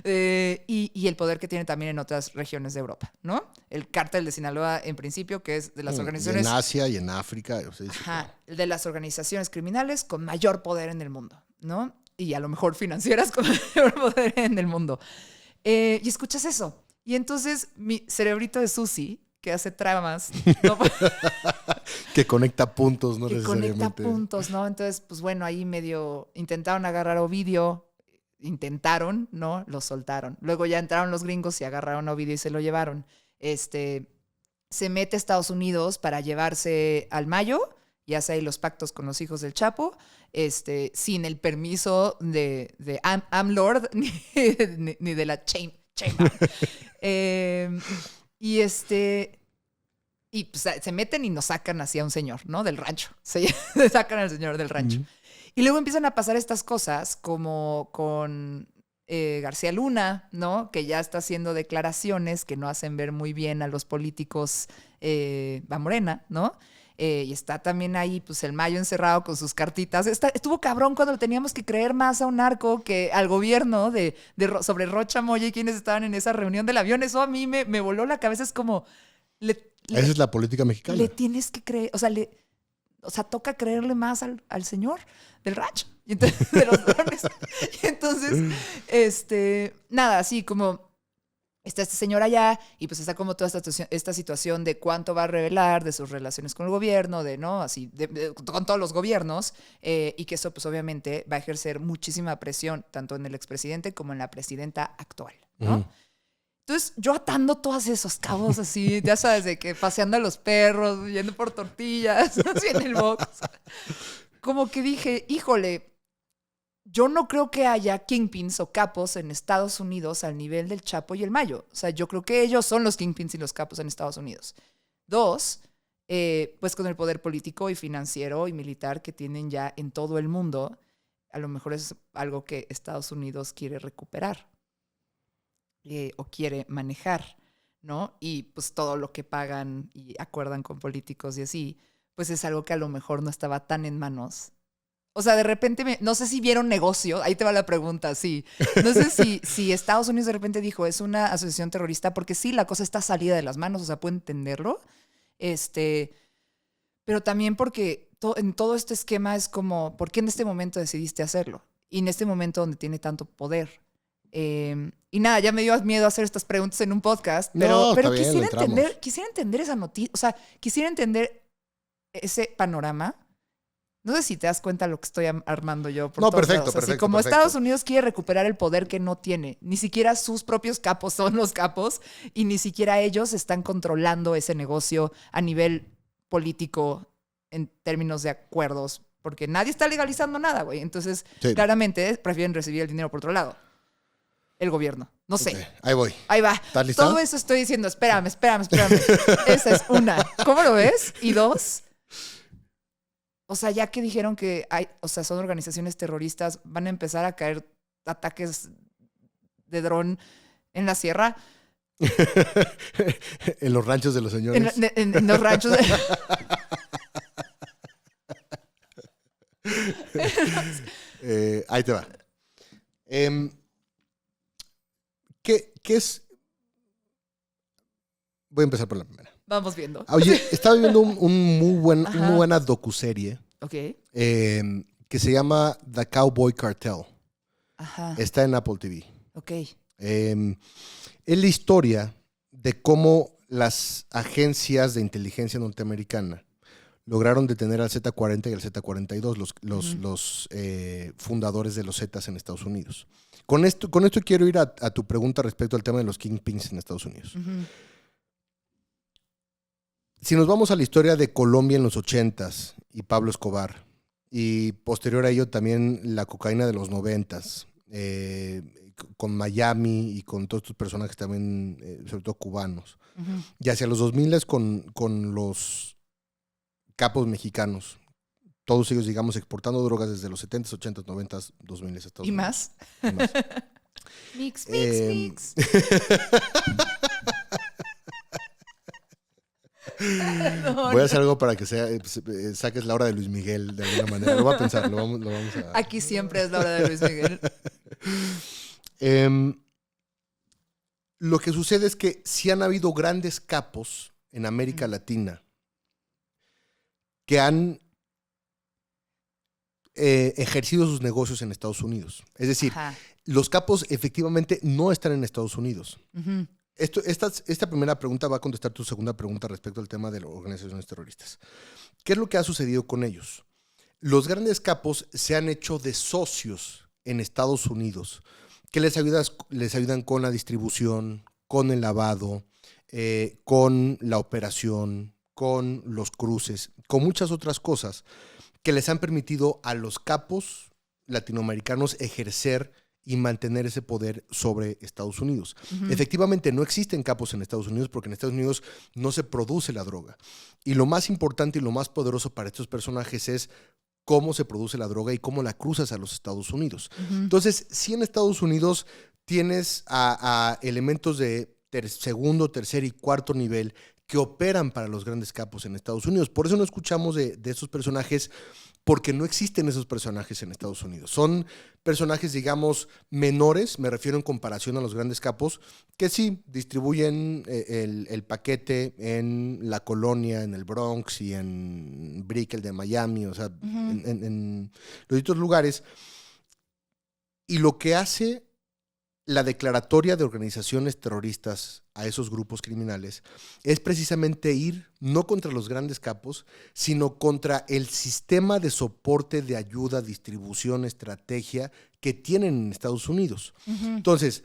Y el poder que tiene también en otras regiones de Europa, ¿no? El cártel de Sinaloa, en principio, que es de las organizaciones... Y en Asia y en África. O sea, Ajá, de las organizaciones criminales con mayor poder en el mundo, ¿no? Y a lo mejor financieras con mayor poder en el mundo. Y escuchas eso. Y entonces mi cerebrito de Susi, que hace tramas... ¿no? Que conecta puntos, ¿no? Que conecta puntos, ¿no? Entonces, pues bueno, ahí medio intentaron agarrar a Ovidio... Intentaron, ¿no? Lo soltaron. Luego ya entraron los gringos y agarraron a Ovidio y se lo llevaron. Se mete a Estados Unidos para llevarse al Mayo y hace ahí los pactos con los hijos del Chapo, sin el permiso de AMLord ni de la Chamber. Y pues, se meten y nos sacan así a un señor, ¿no? Del rancho. Se sacan al señor del rancho. Uh-huh. Y luego empiezan a pasar estas cosas como con García Luna, ¿no? Que ya está haciendo declaraciones que no hacen ver muy bien a los políticos a Morena, ¿no? Y está también ahí, pues, el Mayo encerrado con sus cartitas. Estuvo cabrón cuando teníamos que creer más a un narco que al gobierno sobre Rocha Moya y quienes estaban en esa reunión del avión. Eso a mí me voló la cabeza. Es como... Esa es la política mexicana. Le tienes que creer, o sea, toca creerle más al señor del rancho, y entonces, de los drones. Y entonces, nada, así como está este señor allá y pues está como toda esta situación de cuánto va a revelar de sus relaciones con el gobierno, ¿no? Así, con todos los gobiernos, y que eso pues obviamente va a ejercer muchísima presión tanto en el expresidente como en la presidenta actual, ¿no? Uh-huh. Entonces, yo atando todos esos cabos así, ya sabes, de que paseando a los perros, yendo por tortillas, así en el box. Como que dije, híjole, yo no creo que haya kingpins o capos en Estados Unidos al nivel del Chapo y el Mayo. O sea, yo creo que ellos son los kingpins y los capos en Estados Unidos. Dos, pues con el poder político y financiero y militar que tienen ya en todo el mundo, a lo mejor es algo que Estados Unidos quiere recuperar. O quiere manejar, ¿no? Y pues todo lo que pagan y acuerdan con políticos y así, pues es algo que a lo mejor no estaba tan en manos. O sea, de repente, no sé si vieron negocio, ahí te va la pregunta, sí. No sé si Estados Unidos de repente dijo, es una asociación terrorista, porque sí, la cosa está salida de las manos, o sea, puedo entenderlo. Pero también porque en todo este esquema es como, ¿por qué en este momento decidiste hacerlo? Y en este momento donde tiene tanto poder. Y nada, ya me dio miedo hacer estas preguntas en un podcast, pero quisiera entender esa noticia, o sea, quisiera entender ese panorama No sé si te das cuenta lo que estoy armando yo por No, todos perfecto, lados. Así perfecto, como perfecto. Estados Unidos quiere recuperar el poder que no tiene. Ni siquiera sus propios capos son los capos y ni siquiera ellos están controlando ese negocio a nivel político en términos de acuerdos, porque nadie está legalizando nada, güey. Entonces, Sí. claramente prefieren recibir el dinero por otro lado. El gobierno. No sé. Ok, ahí voy. Ahí va. ¿Estás lista? Todo eso estoy diciendo. Espérame. Esa es una. ¿Cómo lo ves? Y dos, o sea, ya que dijeron que son organizaciones terroristas, van a empezar a caer ataques de dron en la sierra, En los ranchos de los señores. en los ranchos. Ahí te va. ¿Qué es? Voy a empezar por la primera. Vamos viendo. Oye, estaba viendo una muy Ajá. buena docuserie Ok. que se llama The Cowboy Cartel. Ajá. Está en Apple TV. Ok. Es la historia de cómo las agencias de inteligencia norteamericana lograron detener al Z-40 y al Z-42, los fundadores de los Zetas en Estados Unidos. Con esto quiero ir a tu pregunta respecto al tema de los Kingpins en Estados Unidos. Ujú. Si nos vamos a la historia de Colombia en los 80s y Pablo Escobar, y posterior a ello también la cocaína de los 90s, con Miami y con todos estos personajes también, sobre todo cubanos, Ujú. y hacia los 2000s con los capos mexicanos, todos ellos, digamos, exportando drogas desde los 70s, 80s, 90s, 2000s a Estados ¿Y Unidos. más? Y más. Mix. Voy a hacer algo para que saques la hora de Luis Miguel de alguna manera. Lo voy a pensar, lo vamos a... Aquí siempre es la hora de Luis Miguel. Lo que sucede es que sí han habido grandes capos en América Latina que han ejercido sus negocios en Estados Unidos. Es decir, Ajá. los capos efectivamente no están en Estados Unidos. Ujú. Esta primera pregunta va a contestar tu segunda pregunta respecto al tema de las organizaciones terroristas. ¿Qué es lo que ha sucedido con ellos? Los grandes capos se han hecho de socios en Estados Unidos que les ayudan con la distribución, con el lavado, con la operación, con los cruces, con muchas otras cosas que les han permitido a los capos latinoamericanos ejercer y mantener ese poder sobre Estados Unidos. Ujú. Efectivamente, no existen capos en Estados Unidos porque en Estados Unidos no se produce la droga. Y lo más importante y lo más poderoso para estos personajes es cómo se produce la droga y cómo la cruzas a los Estados Unidos. Ujú. Entonces, si en Estados Unidos tienes a elementos de segundo, tercer y cuarto nivel que operan para los grandes capos en Estados Unidos. Por eso no escuchamos de esos personajes, porque no existen esos personajes en Estados Unidos. Son personajes, digamos, menores, me refiero en comparación a los grandes capos, que sí distribuyen el paquete en la colonia, en el Bronx y en Brickell de Miami, o sea, en los distintos lugares. Y lo que hace la declaratoria de organizaciones terroristas a esos grupos criminales es precisamente ir no contra los grandes capos, sino contra el sistema de soporte de ayuda, distribución, estrategia que tienen en Estados Unidos. Ujú. Entonces,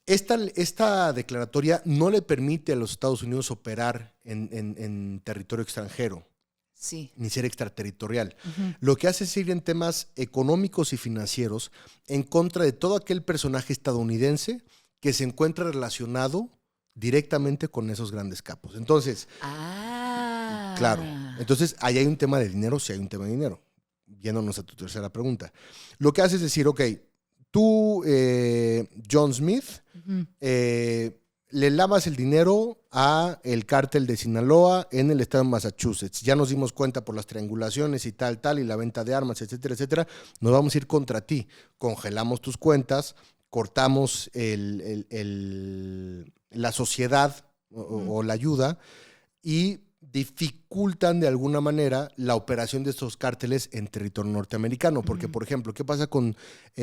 esta declaratoria no le permite a los Estados Unidos operar en territorio extranjero, Sí. ni ser extraterritorial. Ujú. Lo que hace es ir en temas económicos y financieros en contra de todo aquel personaje estadounidense que se encuentra relacionado directamente con esos grandes capos. Entonces, Ah. claro, entonces ahí hay un tema de dinero, sí hay un tema de dinero. Yéndonos a tu tercera pregunta. Lo que hace es decir, ok, tú, John Smith, Ujú. le lavas el dinero a el cártel de Sinaloa en el estado de Massachusetts. Ya nos dimos cuenta por las triangulaciones y tal, y la venta de armas, etcétera, etcétera. Nos vamos a ir contra ti. Congelamos tus cuentas, cortamos la sociedad o la ayuda y dificultan de alguna manera la operación de estos cárteles en territorio norteamericano. Porque, por ejemplo, ¿qué pasa con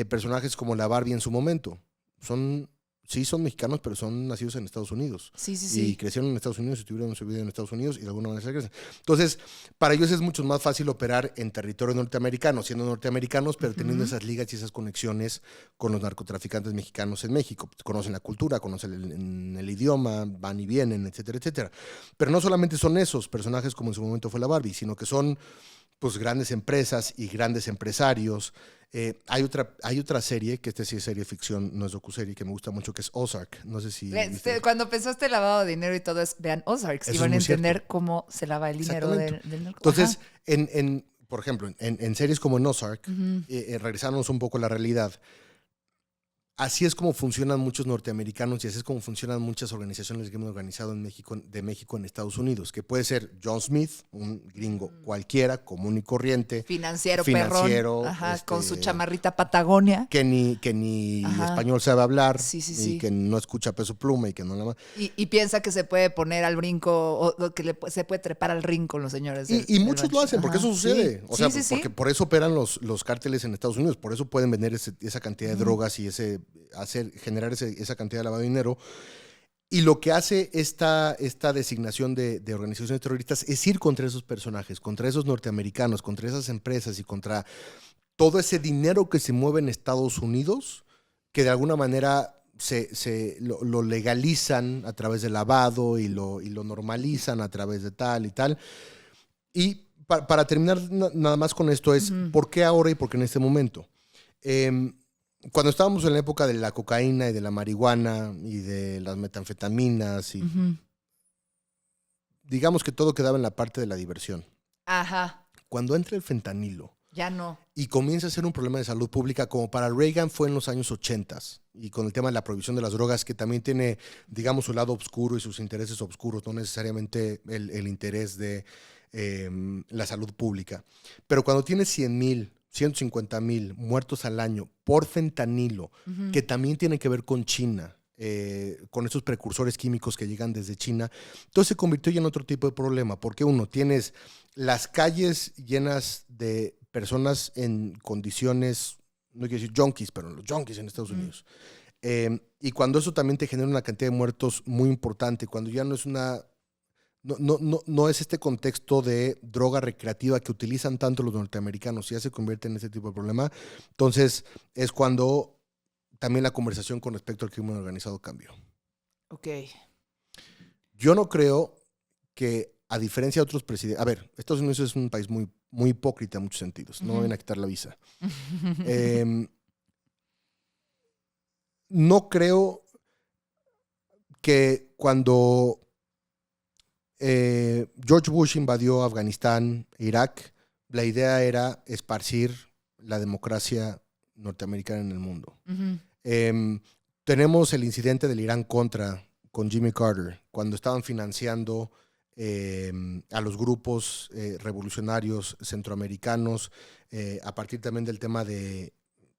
personajes como la Barbie en su momento? Son sí son mexicanos, pero son nacidos en Estados Unidos. Sí, sí, Y sí. crecieron en Estados Unidos y tuvieron su vida en Estados Unidos y de alguna manera se crecen. Entonces, para ellos es mucho más fácil operar en territorio norteamericano, siendo norteamericanos, pero teniendo esas ligas y esas conexiones con los narcotraficantes mexicanos en México. Conocen la cultura, conocen el idioma, van y vienen, etcétera, etcétera. Pero no solamente son esos personajes como en su momento fue la Barbie, sino que son pues grandes empresas y grandes empresarios. Hay otra serie, que esta sí es serie de ficción, no es docuserie, que me gusta mucho, que es Ozark. No sé si... Cuando pensaste lavado de dinero y todo eso, vean Ozark y Eso van a es muy entender cierto. cómo se lava el dinero del narco. Entonces, Ajá. por ejemplo, en series como en Ozark, regresándonos un poco a la realidad, así es como funcionan muchos norteamericanos y así es como funcionan muchas organizaciones que hemos organizado de México en Estados Unidos, que puede ser John Smith, un gringo cualquiera, común y corriente, Financiero, financiero, perrón. Ajá, con su chamarrita Patagonia. que ni Ajá. español sabe hablar, Sí, sí, y sí. que no escucha Peso Pluma y que no la... Y piensa que se puede poner al brinco, o que se puede trepar al ring con los señores. Y del muchos lo rancho. hacen, porque Ajá, eso sucede. sí. O sea, Sí, sí, sí. porque por eso operan los cárteles en Estados Unidos, por eso pueden vender esa cantidad de drogas y generar esa cantidad de lavado de dinero. Y lo que hace esta designación de organizaciones terroristas es ir contra esos personajes, contra esos norteamericanos, contra esas empresas y contra todo ese dinero que se mueve en Estados Unidos, que de alguna manera lo legalizan a través del lavado y lo normalizan a través de tal y tal. Y para terminar nada más con esto es, ¿por qué ahora y por qué en este momento? Cuando estábamos en la época de la cocaína y de la marihuana y de las metanfetaminas, y digamos que todo quedaba en la parte de la diversión. Ajá, Cuando entra el fentanilo ya no. y comienza a ser un problema de salud pública, como para Reagan fue en los años 80, y con el tema de la prohibición de las drogas, que también tiene, digamos, su lado oscuro y sus intereses oscuros, no necesariamente el interés de la salud pública. Pero cuando tienes 100,000, 150,000 muertos al año por fentanilo, que también tiene que ver con China, con esos precursores químicos que llegan desde China, entonces se convirtió ya en otro tipo de problema, porque uno, tienes las calles llenas de personas en condiciones, no quiero decir junkies, pero los junkies en Estados Unidos. Y cuando eso también te genera una cantidad de muertos muy importante, cuando ya no es no es este contexto de droga recreativa que utilizan tanto los norteamericanos y ya se convierte en ese tipo de problema, entonces es cuando también la conversación con respecto al crimen organizado cambió. Ok. Yo no creo que, a diferencia de otros presidentes... A ver, Estados Unidos es un país muy, muy hipócrita en muchos sentidos. No me van a quitar la visa. No creo que cuando George Bush invadió Afganistán e Irak, la idea era esparcir la democracia norteamericana en el mundo. Tenemos el incidente del Irán Contra con Jimmy Carter, cuando estaban financiando a los grupos revolucionarios centroamericanos, a partir también del tema de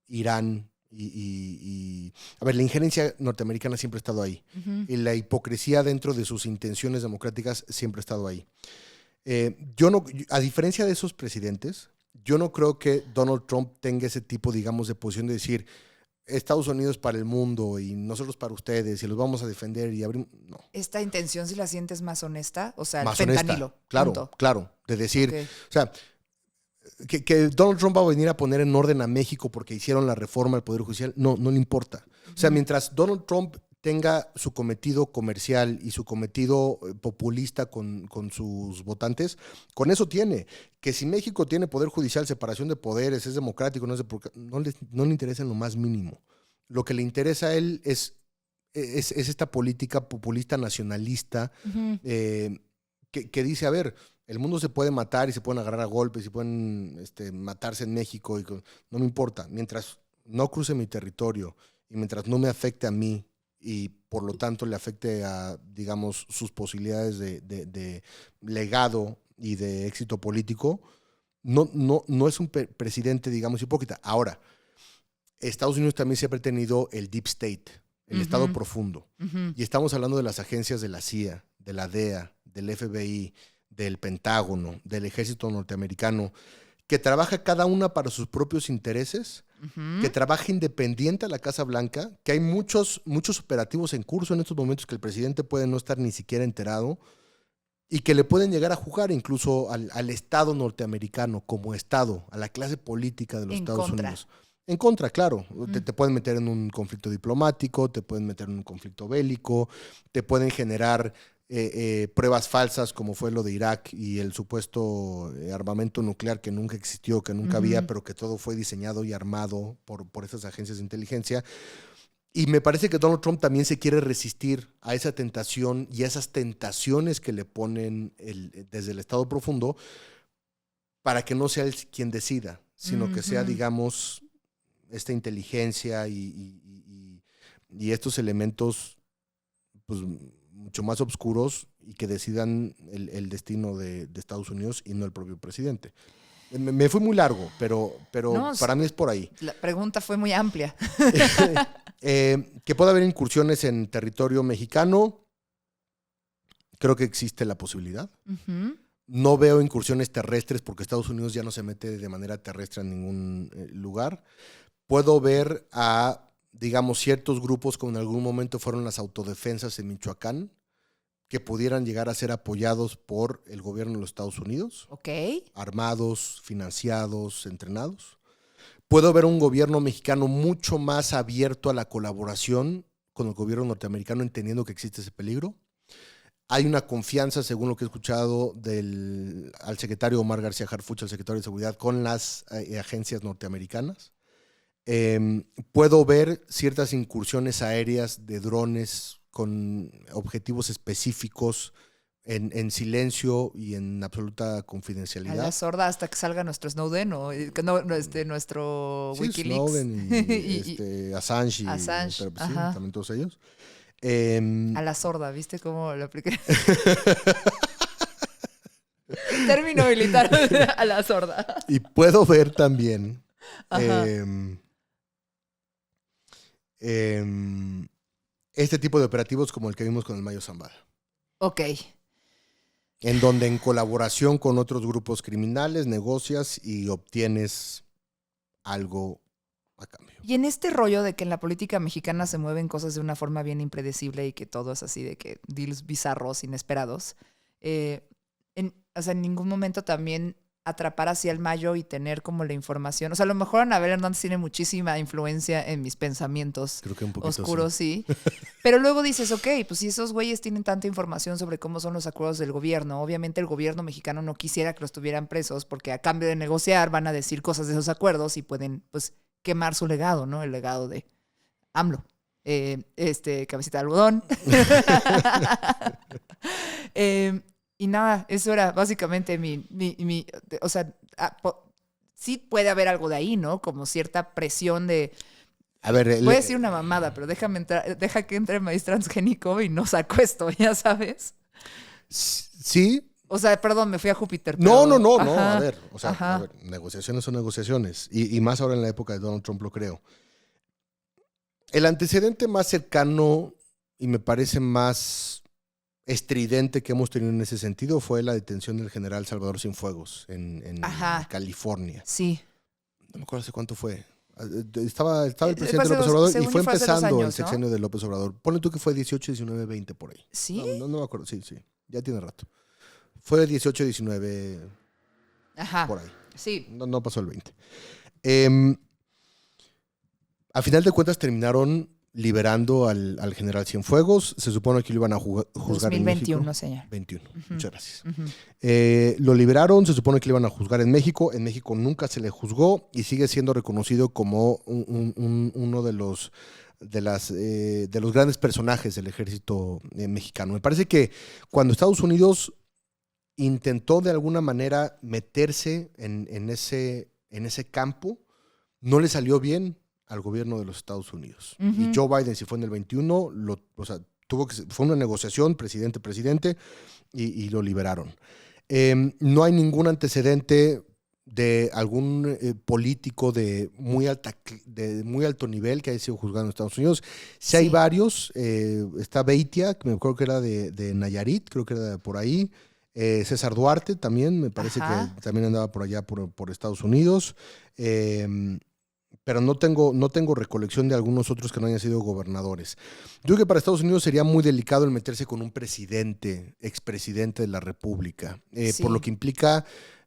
Irán. A ver, la injerencia norteamericana siempre ha estado ahí. Y la hipocresía dentro de sus intenciones democráticas siempre ha estado ahí. A diferencia de esos presidentes, yo no creo que Donald Trump tenga ese tipo, digamos, de posición de decir Estados Unidos para el mundo y nosotros para ustedes y los vamos a defender y abrir. No. ¿Esta intención si la sientes más honesta? O sea, Más el fentanilo. honesta. Claro, punto. claro. De decir, Okay. o sea, que Donald Trump va a venir a poner en orden a México porque hicieron la reforma del Poder Judicial, no le importa. O sea, mientras Donald Trump tenga su cometido comercial y su cometido populista con sus votantes, con eso tiene. Que si México tiene Poder Judicial, separación de poderes, es democrático, no le interesa en lo más mínimo. Lo que le interesa a él es esta política populista nacionalista que dice, a ver, el mundo se puede matar y se pueden agarrar a golpes y pueden matarse en México. No me importa. Mientras no cruce mi territorio y mientras no me afecte a mí y por lo tanto le afecte a, digamos, sus posibilidades de legado y de éxito político, no es un presidente, digamos, hipócrita. Ahora, Estados Unidos también siempre ha tenido el deep state, el estado profundo. Y estamos hablando de las agencias de la CIA, de la DEA, del FBI, del Pentágono, del ejército norteamericano, que trabaja cada una para sus propios intereses, que trabaja independiente a la Casa Blanca, que hay muchos operativos en curso en estos momentos que el presidente puede no estar ni siquiera enterado y que le pueden llegar a jugar incluso al Estado norteamericano como Estado, a la clase política de los Estados Unidos. En contra, claro. Te pueden meter en un conflicto diplomático, te pueden meter en un conflicto bélico, te pueden generar pruebas falsas como fue lo de Irak y el supuesto armamento nuclear que nunca existió, que nunca había, pero que todo fue diseñado y armado por esas agencias de inteligencia. Y me parece que Donald Trump también se quiere resistir a esa tentación y a esas tentaciones que le ponen desde el Estado profundo para que no sea él quien decida, sino que sea, digamos, esta inteligencia y estos elementos pues, mucho más oscuros y que decidan el destino de Estados Unidos y no el propio presidente. Me fui muy largo, pero no, para mí es por ahí. La pregunta fue muy amplia. Que pueda haber incursiones en territorio mexicano, creo que existe la posibilidad. No veo incursiones terrestres porque Estados Unidos ya no se mete de manera terrestre en ningún lugar. Puedo ver a, digamos, ciertos grupos como en algún momento fueron las autodefensas en Michoacán, que pudieran llegar a ser apoyados por el gobierno de los Estados Unidos. Armados, financiados, entrenados. Puedo ver un gobierno mexicano mucho más abierto a la colaboración con el gobierno norteamericano, entendiendo que existe ese peligro. Hay una confianza, según lo que he escuchado, al secretario Omar García Harfuch, al secretario de Seguridad, con las agencias norteamericanas. Puedo ver ciertas incursiones aéreas de drones con objetivos específicos en silencio y en absoluta confidencialidad. A la sorda hasta que salga nuestro Snowden o nuestro sí, Wikileaks. Snowden y Assange, pero, sí, también todos ellos. A la sorda, ¿viste cómo lo apliqué? Término militar, a la sorda. Y puedo ver también este tipo de operativos como el que vimos con el Mayo Zambada. Ok. En donde en colaboración con otros grupos criminales negocias y obtienes algo a cambio. Y en este rollo de que en la política mexicana se mueven cosas de una forma bien impredecible y que todo es así de que deals bizarros, inesperados, en ningún momento también atrapar hacia el Mayo y tener como la información. O sea, a lo mejor Anabel Hernández tiene muchísima influencia en mis pensamientos. Creo que un poquito oscuros, sí. Pero luego dices, ok, pues si esos güeyes tienen tanta información sobre cómo son los acuerdos del gobierno, obviamente el gobierno mexicano no quisiera que los tuvieran presos porque a cambio de negociar van a decir cosas de esos acuerdos y pueden, pues, quemar su legado, ¿no? El legado de AMLO. Cabecita de algodón. Y nada, eso era básicamente o sea, sí puede haber algo de ahí, ¿no? Como cierta presión de... A ver, voy a decir una mamada, pero deja que entre el maíz transgénico y no saco esto, ya sabes. Sí. O sea, perdón, me fui a Júpiter. No, a ver, o sea, a ver, negociaciones son negociaciones. Y más ahora en la época de Donald Trump, lo creo. El antecedente más cercano y me parece más estridente que hemos tenido en ese sentido fue la detención del general Salvador Cienfuegos en California. Sí. No me acuerdo hace cuánto fue. Estaba el presidente López Obrador y fue empezando el sexenio de López Obrador. Ponle tú que fue 18, 19, 20 por ahí. ¿Sí? No me acuerdo, sí. Ya tiene rato. Fue 18, 19 por ahí. Sí. No pasó el 20. A final de cuentas terminaron liberando al general Cienfuegos. Se supone que lo iban a juzgar 2021, en México. Señor. 21, muchas gracias. Lo liberaron, se supone que lo iban a juzgar en México. En México nunca se le juzgó y sigue siendo reconocido como uno de los grandes personajes del ejército mexicano. Me parece que cuando Estados Unidos intentó de alguna manera meterse en ese campo, no le salió bien al gobierno de los Estados Unidos. Y Joe Biden, si fue en el 21, fue una negociación presidente y lo liberaron. No hay ningún antecedente de algún político de muy alto nivel que haya sido juzgado en Estados Unidos. Sí hay varios. Está Beitia, que me acuerdo que era de Nayarit, creo que era de por ahí. César Duarte también, me parece que también andaba por allá por Estados Unidos. pero no tengo recolección de algunos otros que no hayan sido gobernadores. Yo creo que para Estados Unidos sería muy delicado el meterse con un presidente, expresidente de la República, Sí. por lo que implica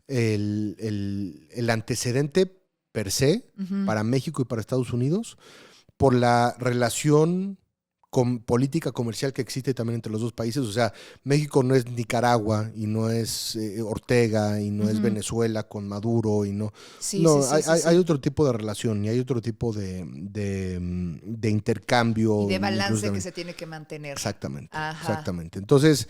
el antecedente per se para México y para Estados Unidos, por la relación política comercial que existe también entre los dos países. O sea, México no es Nicaragua y no es Ortega y no es Venezuela con Maduro y no. Sí, no, sí, sí, hay otro tipo de relación y hay otro tipo de intercambio. Y de balance incluso que se tiene que mantener. Exactamente, Ajá. exactamente. Entonces,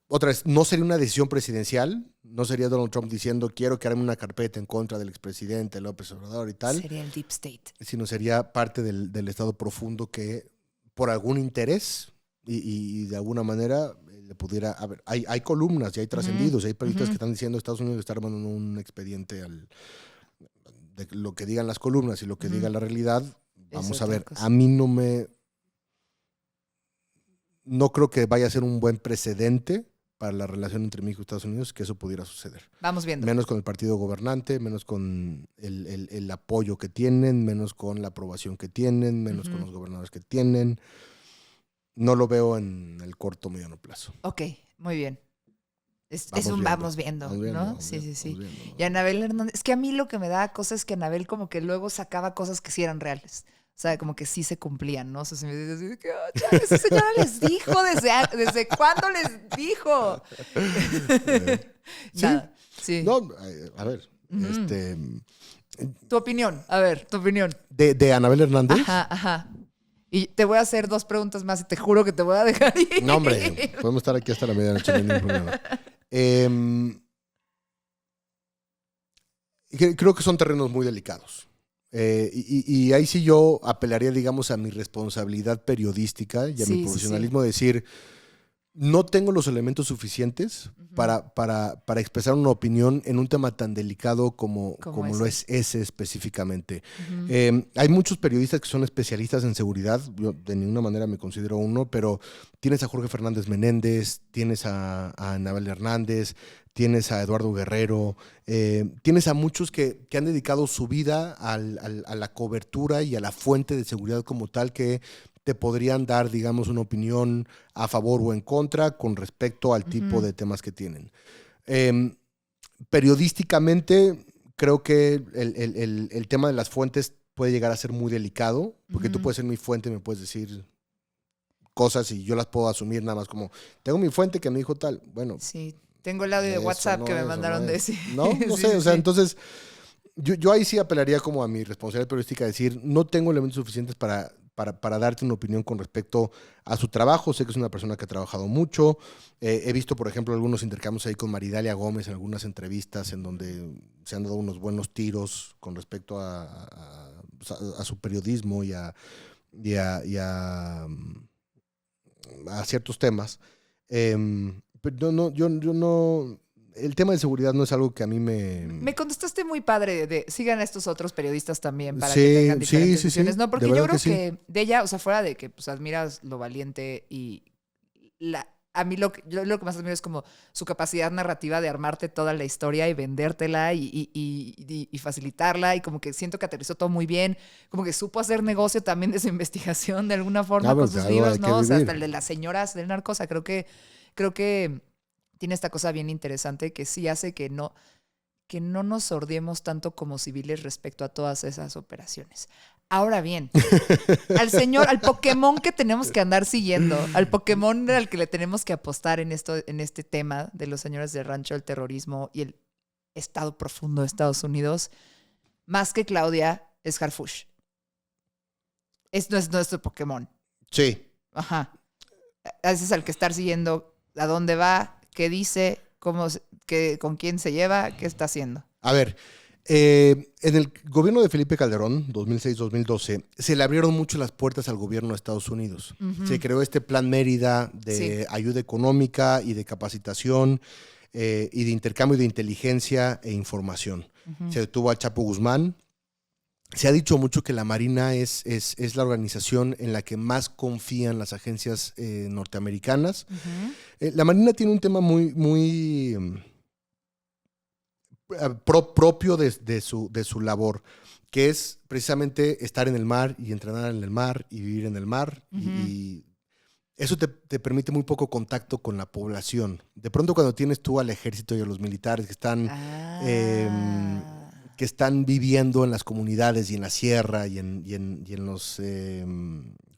otra vez, no sería una decisión presidencial, no sería Donald Trump diciendo quiero que hagan una carpeta en contra del expresidente López Obrador y tal, Sería el deep state. sino sería parte del Estado profundo que por algún interés y de alguna manera le pudiera... A ver, hay columnas y hay trascendidos, y hay periodistas que están diciendo Estados Unidos está armando un expediente de lo que digan las columnas y lo que diga la realidad. Vamos a ver, a mí no creo que vaya a ser un buen precedente para la relación entre México y Estados Unidos que eso pudiera suceder. Vamos viendo. Menos con el partido gobernante, menos con el apoyo que tienen, menos con la aprobación que tienen, menos con los gobernadores que tienen. No lo veo en el corto o mediano plazo. Ok, muy bien. Vamos viendo, Vamos viendo, ¿no? vamos Sí, viendo, sí, sí. vamos viendo. Y Anabel Hernández, es que a mí lo que me da cosa es que Anabel como que luego sacaba cosas que sí eran reales. O sea, como que sí se cumplían, ¿no? O sea, se me dice así de que, chale, esa señora les dijo, ¿desde cuándo les dijo? ¿Sí? Nada, sí. No, a ver, Tu opinión, a ver, tu opinión. de Anabel Hernández. Ajá, ajá. Y te voy a hacer 2 preguntas más y te juro que te voy a dejar ir. No, hombre, podemos estar aquí hasta la medianoche, no hay ningún problema. Creo que son terrenos muy delicados. Y ahí sí yo apelaría, digamos, a mi responsabilidad periodística y a mi profesionalismo de decir, no tengo los elementos suficientes para expresar una opinión en un tema tan delicado como lo es ese específicamente. Hay muchos periodistas que son especialistas en seguridad, yo de ninguna manera me considero uno, pero tienes a Jorge Fernández Menéndez, tienes a Anabel Hernández, tienes a Eduardo Guerrero, tienes a muchos que han dedicado su vida a la cobertura y a la fuente de seguridad como tal, que te podrían dar, digamos, una opinión a favor o en contra con respecto al tipo de temas que tienen. Periodísticamente, creo que el tema de las fuentes puede llegar a ser muy delicado, porque tú puedes ser mi fuente y me puedes decir cosas y yo las puedo asumir nada más como, tengo mi fuente que me dijo tal. Bueno, sí, tengo el audio de WhatsApp que me mandaron decir. No sé, o sea, entonces yo ahí sí apelaría como a mi responsabilidad periodística, decir, no tengo elementos suficientes para darte una opinión con respecto a su trabajo. Sé que es una persona que ha trabajado mucho. He visto, por ejemplo, algunos intercambios ahí con Maridalia Gómez en algunas entrevistas en donde se han dado unos buenos tiros con respecto a su periodismo y a ciertos temas. Pero yo no... El tema de seguridad no es algo que a mí me... Me contestaste muy padre de sigan a estos otros periodistas también para que tengan diferentes visiones. No, porque yo creo que de ella, o sea, fuera de que pues admiras lo valiente y a mí lo que más admiro es como su capacidad narrativa de armarte toda la historia y vendértela y facilitarla, y como que siento que aterrizó todo muy bien, como que supo hacer negocio también de su investigación de alguna forma con sus libros, ¿no? O sea, hasta el de las señoras del narco, o sea, creo que tiene esta cosa bien interesante que sí hace que no nos sordiemos tanto como civiles respecto a todas esas operaciones. Ahora bien, al Pokémon que tenemos que andar siguiendo, al Pokémon al que le tenemos que apostar en este tema de los señores del rancho, el terrorismo y el estado profundo de Estados Unidos, más que Claudia, es Harfush. No es nuestro Pokémon. Sí. Ajá. Ese es al que estar siguiendo a dónde va, qué dice, con quién se lleva, qué está haciendo. A ver, en el gobierno de Felipe Calderón, 2006-2012, se le abrieron mucho las puertas al gobierno de Estados Unidos. Se creó este Plan Mérida de ayuda económica y de capacitación y de intercambio de inteligencia e información. Se detuvo al Chapo Guzmán. Se ha dicho mucho que la Marina es la organización en la que más confían las agencias norteamericanas. La Marina tiene un tema muy propio de su labor, que es precisamente estar en el mar y entrenar en el mar y vivir en el mar. Y eso te permite muy poco contacto con la población. De pronto cuando tienes tú al ejército y a los militares que están viviendo en las comunidades y en la sierra y en los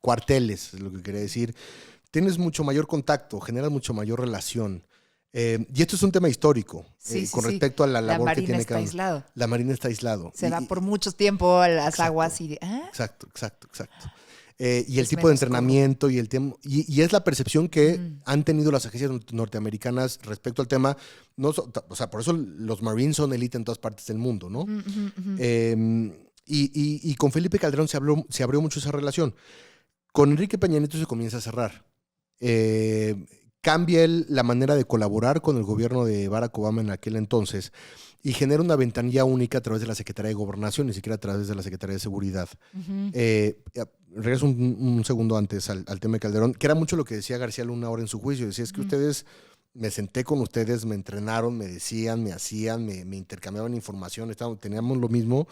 cuarteles, es lo que quería decir, tienes mucho mayor contacto, generas mucho mayor relación. Y esto es un tema histórico con respecto a la labor que tiene cada uno. La Marina está aislado. Se va por mucho tiempo a las aguas y... Exacto. Y el tipo de entrenamiento y el tema, y es la percepción que han tenido las agencias norteamericanas respecto al tema. O sea, por eso los Marines son élite en todas partes del mundo, ¿no? Y con Felipe Calderón se abrió mucho esa relación. Con Enrique Peña Nieto se comienza a cerrar. Cambia la manera de colaborar con el gobierno de Barack Obama en aquel entonces y genera una ventanilla única a través de la Secretaría de Gobernación, ni siquiera a través de la Secretaría de Seguridad. Regreso un segundo antes al tema de Calderón, que era mucho lo que decía García Luna ahora en su juicio. Decía, es que me senté con ustedes, me entrenaron, me decían, me hacían, me intercambiaban información, teníamos lo mismo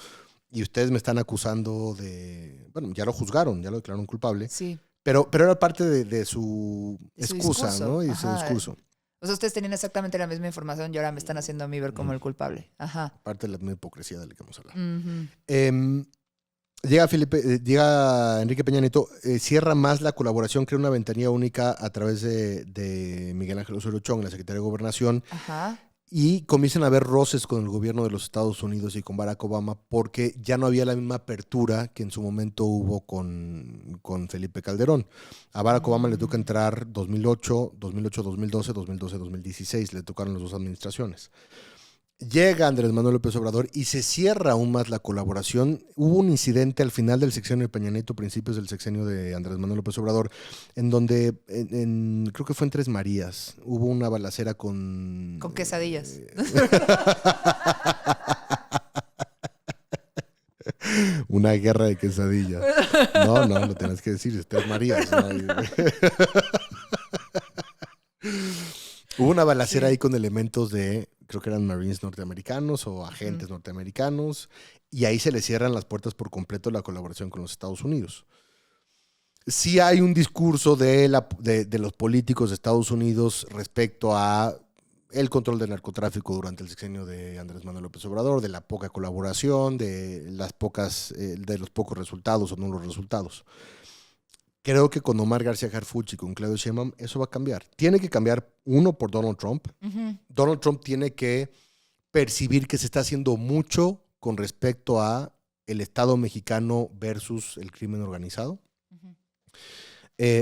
y ustedes me están acusando de... Bueno, ya lo juzgaron, ya lo declararon culpable. Sí. Pero era parte de su excusa, discurso, ¿no? Y su discurso. O sea, ustedes tenían exactamente la misma información y ahora me están haciendo a mí ver como el culpable. Ajá. Parte de la misma hipocresía de la que vamos a hablar. Llega Enrique Peña Nieto, cierra más la colaboración, crea una ventanilla única a través de Miguel Ángel Osorio Chong, la Secretaría de Gobernación. Ajá. Y comienzan a haber roces con el gobierno de los Estados Unidos y con Barack Obama porque ya no había la misma apertura que en su momento hubo con Felipe Calderón. A Barack Obama le toca entrar 2008, 2012, 2016. Le tocaron las dos administraciones. Llega Andrés Manuel López Obrador y se cierra aún más la colaboración. Hubo un incidente al final del sexenio de Peña Nieto, principios del sexenio de Andrés Manuel López Obrador, en donde, creo que fue en Tres Marías, hubo una balacera con... Con quesadillas. Una guerra de quesadillas. No, lo tenés que decir, es Tres Marías. ¿No? Hubo una balacera ahí con elementos de... creo que eran Marines norteamericanos o agentes norteamericanos, y ahí se le cierran las puertas por completo la colaboración con los Estados Unidos. Sí hay un discurso de los políticos de Estados Unidos respecto a el control del narcotráfico durante el sexenio de Andrés Manuel López Obrador, de la poca colaboración, de los pocos resultados o nulos resultados. Creo que con Omar García Harfuch y con Claudio Sheinbaum eso va a cambiar. Tiene que cambiar, uno, por Donald Trump. Donald Trump tiene que percibir que se está haciendo mucho con respecto a el Estado mexicano versus el crimen organizado.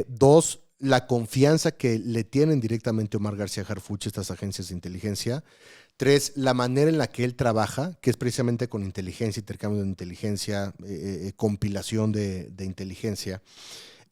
Dos, la confianza que le tienen directamente Omar García Harfuch estas agencias de inteligencia. Tres, la manera en la que él trabaja, que es precisamente con inteligencia, intercambio de inteligencia, compilación de inteligencia.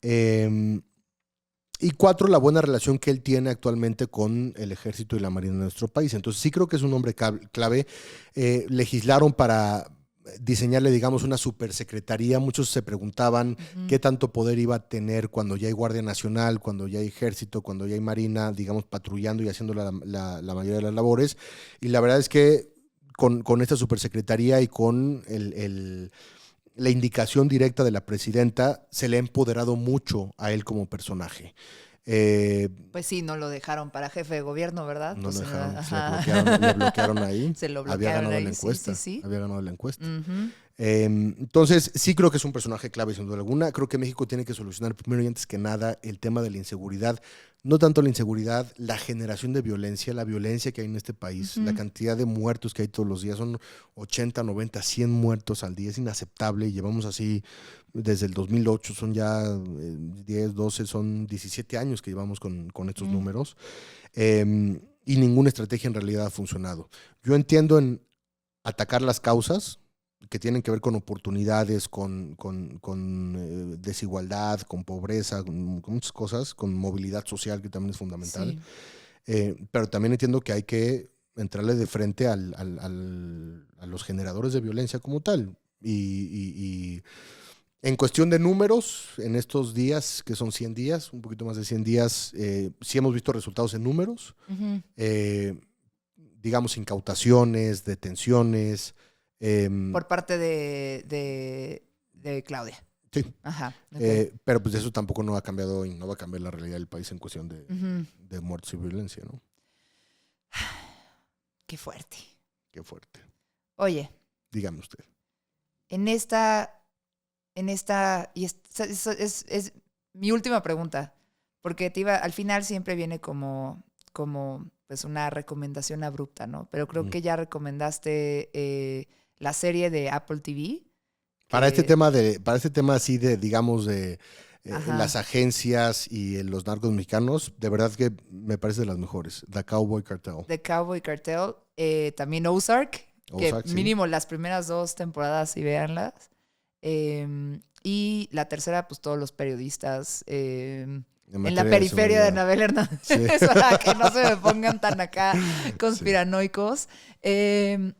Y cuatro, la buena relación que él tiene actualmente con el ejército y la marina de nuestro país. Entonces sí creo que es un hombre clave. Legislaron para diseñarle, digamos, una supersecretaría. Muchos se preguntaban qué tanto poder iba a tener cuando ya hay Guardia Nacional, cuando ya hay ejército, cuando ya hay marina, digamos, patrullando y haciendo la mayoría de las labores. Y la verdad es que con esta supersecretaría y con la indicación directa de la presidenta, se le ha empoderado mucho a él como personaje. Pues sí, no lo dejaron para jefe de gobierno, ¿verdad? No pues lo dejaron, le bloquearon ahí. Se lo bloquearon. Había ganado ahí, la encuesta. sí. Había ganado la encuesta. Entonces, sí creo que es un personaje clave, sin duda alguna. Creo que México tiene que solucionar primero y antes que nada el tema de la inseguridad. No tanto la inseguridad, la generación de violencia, la violencia que hay en este país, la cantidad de muertos que hay todos los días. Son 80, 90, 100 muertos al día. Es inaceptable. Llevamos así desde el 2008. Son ya 10, 12, son 17 años que llevamos con estos números. Y ninguna estrategia en realidad ha funcionado. Yo entiendo en atacar las causas que tienen que ver con oportunidades, con desigualdad, con pobreza, con muchas cosas, con movilidad social, que también es fundamental. Sí. Pero también entiendo que hay que entrarle de frente a los generadores de violencia como tal. Y en cuestión de números, en estos días, que son 100 días, un poquito más de 100 días, sí hemos visto resultados en números. digamos, incautaciones, detenciones. Por parte de Claudia. Sí. Ajá. Okay. Pero pues eso tampoco no ha cambiado y no va a cambiar la realidad del país en cuestión Ujú. de muertes y violencia, ¿no? Qué fuerte. Qué fuerte. Oye, Dígame usted. y es mi última pregunta, porque al final siempre viene como pues una recomendación abrupta, ¿no? Pero creo que ya recomendaste la serie de Apple TV. Para este tema así de, digamos, de Ajá. las agencias y los narcos mexicanos, de verdad que me parece de las mejores. The Cowboy Cartel. The Cowboy Cartel, también Ozark, que Ozark, sí. mínimo las primeras 2 temporadas y véanlas. Y la tercera, pues todos los periodistas en la periferia de Anabel Hernández, sí. Para que no se me pongan tan acá conspiranoicos. Y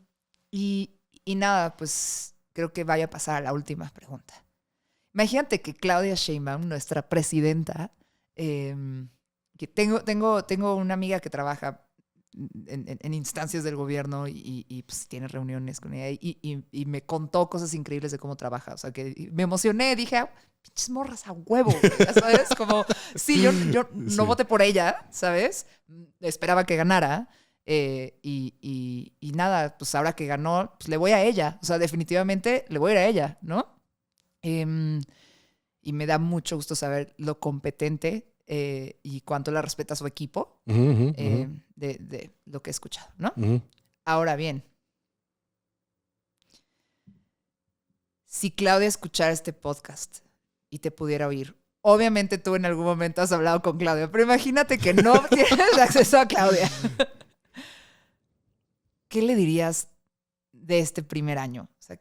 nada, pues creo que vaya a pasar a la última pregunta. Imagínate que Claudia Sheinbaum, nuestra presidenta, que tengo una amiga que trabaja en instancias del gobierno y pues tiene reuniones con ella y me contó cosas increíbles de cómo trabaja. O sea, que me emocioné, dije, pinches morras a huevo, ¿sabes? Como, sí, yo no voté por ella, ¿sabes? Esperaba que ganara. Y nada, pues ahora que ganó, pues le voy a ella. O sea, definitivamente le voy a ir a ella, ¿no? Y me da mucho gusto saber lo competente y cuánto la respeta su equipo de lo que he escuchado, ¿no? Ahora bien, si Claudia escuchara este podcast y te pudiera oír, obviamente tú en algún momento has hablado con Claudia, pero imagínate que no tienes acceso a Claudia. ¿Qué le dirías de este primer año? O sea,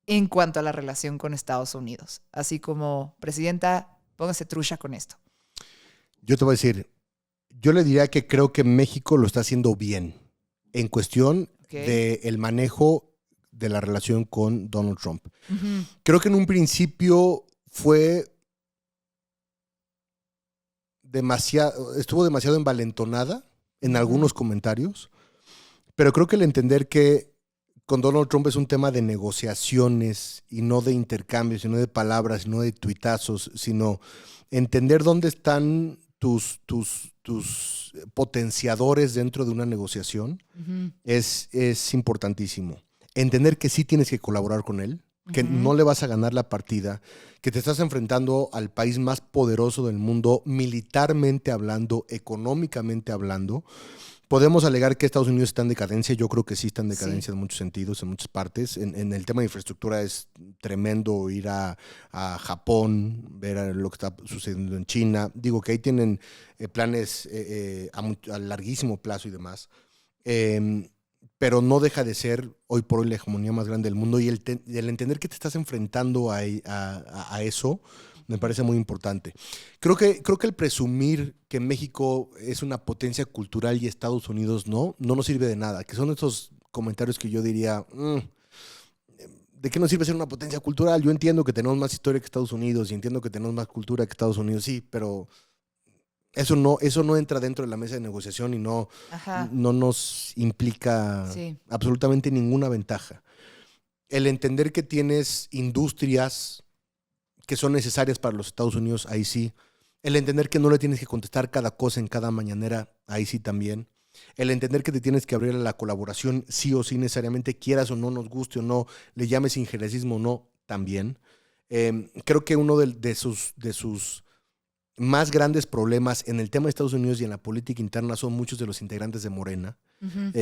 en cuanto a la relación con Estados Unidos. Así como, presidenta, póngase trucha con esto. Yo te voy a decir, yo le diría que creo que México lo está haciendo bien en cuestión del manejo de la relación con Donald Trump. Creo que en un principio estuvo demasiado envalentonada en algunos comentarios, pero creo que el entender que con Donald Trump es un tema de negociaciones y no de intercambios, sino de palabras, sino de tuitazos, sino entender dónde están tus potenciadores dentro de una negociación es importantísimo. Entender que sí tienes que colaborar con él, que no le vas a ganar la partida, que te estás enfrentando al país más poderoso del mundo, militarmente hablando, económicamente hablando. Podemos alegar que Estados Unidos está en decadencia. Yo creo que sí está en decadencia en muchos sentidos, en muchas partes. En el tema de infraestructura es tremendo ir a Japón, ver lo que está sucediendo en China. Digo que ahí tienen planes a larguísimo plazo y demás. Pero no deja de ser hoy por hoy la hegemonía más grande del mundo y el entender que te estás enfrentando a eso me parece muy importante. Creo que el presumir que México es una potencia cultural y Estados Unidos no nos sirve de nada, que son estos comentarios que yo diría, ¿de qué nos sirve ser una potencia cultural? Yo entiendo que tenemos más historia que Estados Unidos y entiendo que tenemos más cultura que Estados Unidos, sí, pero eso no entra dentro de la mesa de negociación y no nos implica absolutamente ninguna ventaja. El entender que tienes industrias que son necesarias para los Estados Unidos, ahí sí. El entender que no le tienes que contestar cada cosa en cada mañanera, ahí sí también. El entender que te tienes que abrir a la colaboración sí o sí necesariamente, quieras o no, nos guste o no, le llames injerencismo o no, también. Creo que uno de sus más grandes problemas en el tema de Estados Unidos y en la política interna son muchos de los integrantes de Morena,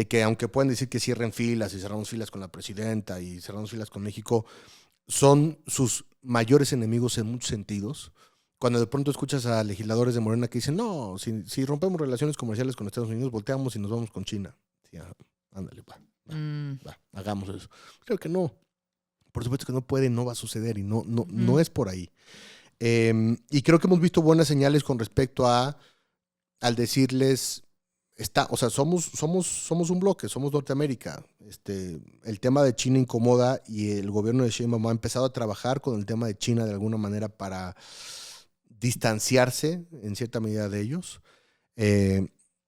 que aunque pueden decir que cierren filas y cerramos filas con la presidenta y cerramos filas con México, son sus mayores enemigos en muchos sentidos. Cuando de pronto escuchas a legisladores de Morena que dicen, no, si rompemos relaciones comerciales con Estados Unidos, volteamos y nos vamos con China. Sí, ándale, va, hagamos eso. Creo que no. Por supuesto que no puede, no va a suceder y no es por ahí. Y creo que hemos visto buenas señales con respecto al decirles, o sea, somos un bloque, somos Norteamérica. El tema de China incomoda y el gobierno de Sheinbaum ha empezado a trabajar con el tema de China de alguna manera para distanciarse en cierta medida de ellos.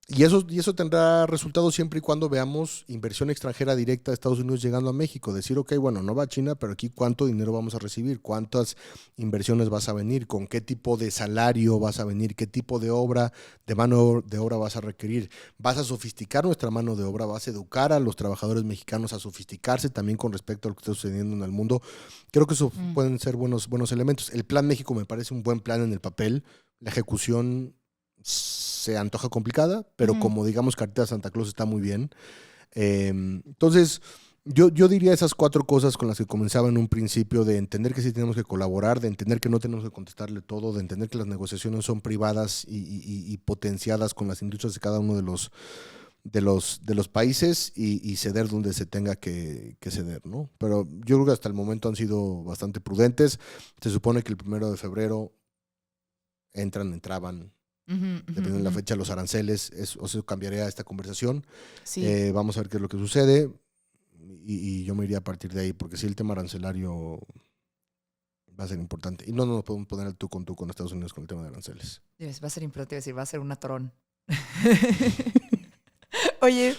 Y eso tendrá resultados siempre y cuando veamos inversión extranjera directa de Estados Unidos llegando a México. Decir, ok, bueno, no va a China, pero aquí cuánto dinero vamos a recibir, cuántas inversiones vas a venir, con qué tipo de salario vas a venir, qué tipo de obra, de mano de obra vas a requerir. Vas a sofisticar nuestra mano de obra, vas a educar a los trabajadores mexicanos a sofisticarse también con respecto a lo que está sucediendo en el mundo. Creo que eso pueden ser buenos elementos. El Plan México me parece un buen plan en el papel. La ejecución se antoja complicada, pero como digamos Cartita de Santa Claus está muy bien. Entonces, yo diría esas 4 cosas con las que comenzaba en un principio, de entender que sí tenemos que colaborar, de entender que no tenemos que contestarle todo, de entender que las negociaciones son privadas y potenciadas con las industrias de cada uno de los países y ceder donde se tenga que ceder, ¿no? Pero yo creo que hasta el momento han sido bastante prudentes. Se supone que el 1 de febrero entraban, dependiendo de la fecha, los aranceles. Eso cambiaría esta conversación. Sí. Vamos a ver qué es lo que sucede y yo me iría a partir de ahí, porque sí, el tema arancelario va a ser importante. Y no nos podemos poner al tú con Estados Unidos con el tema de aranceles. Va a ser importante decir, va a ser un atrón. Oye,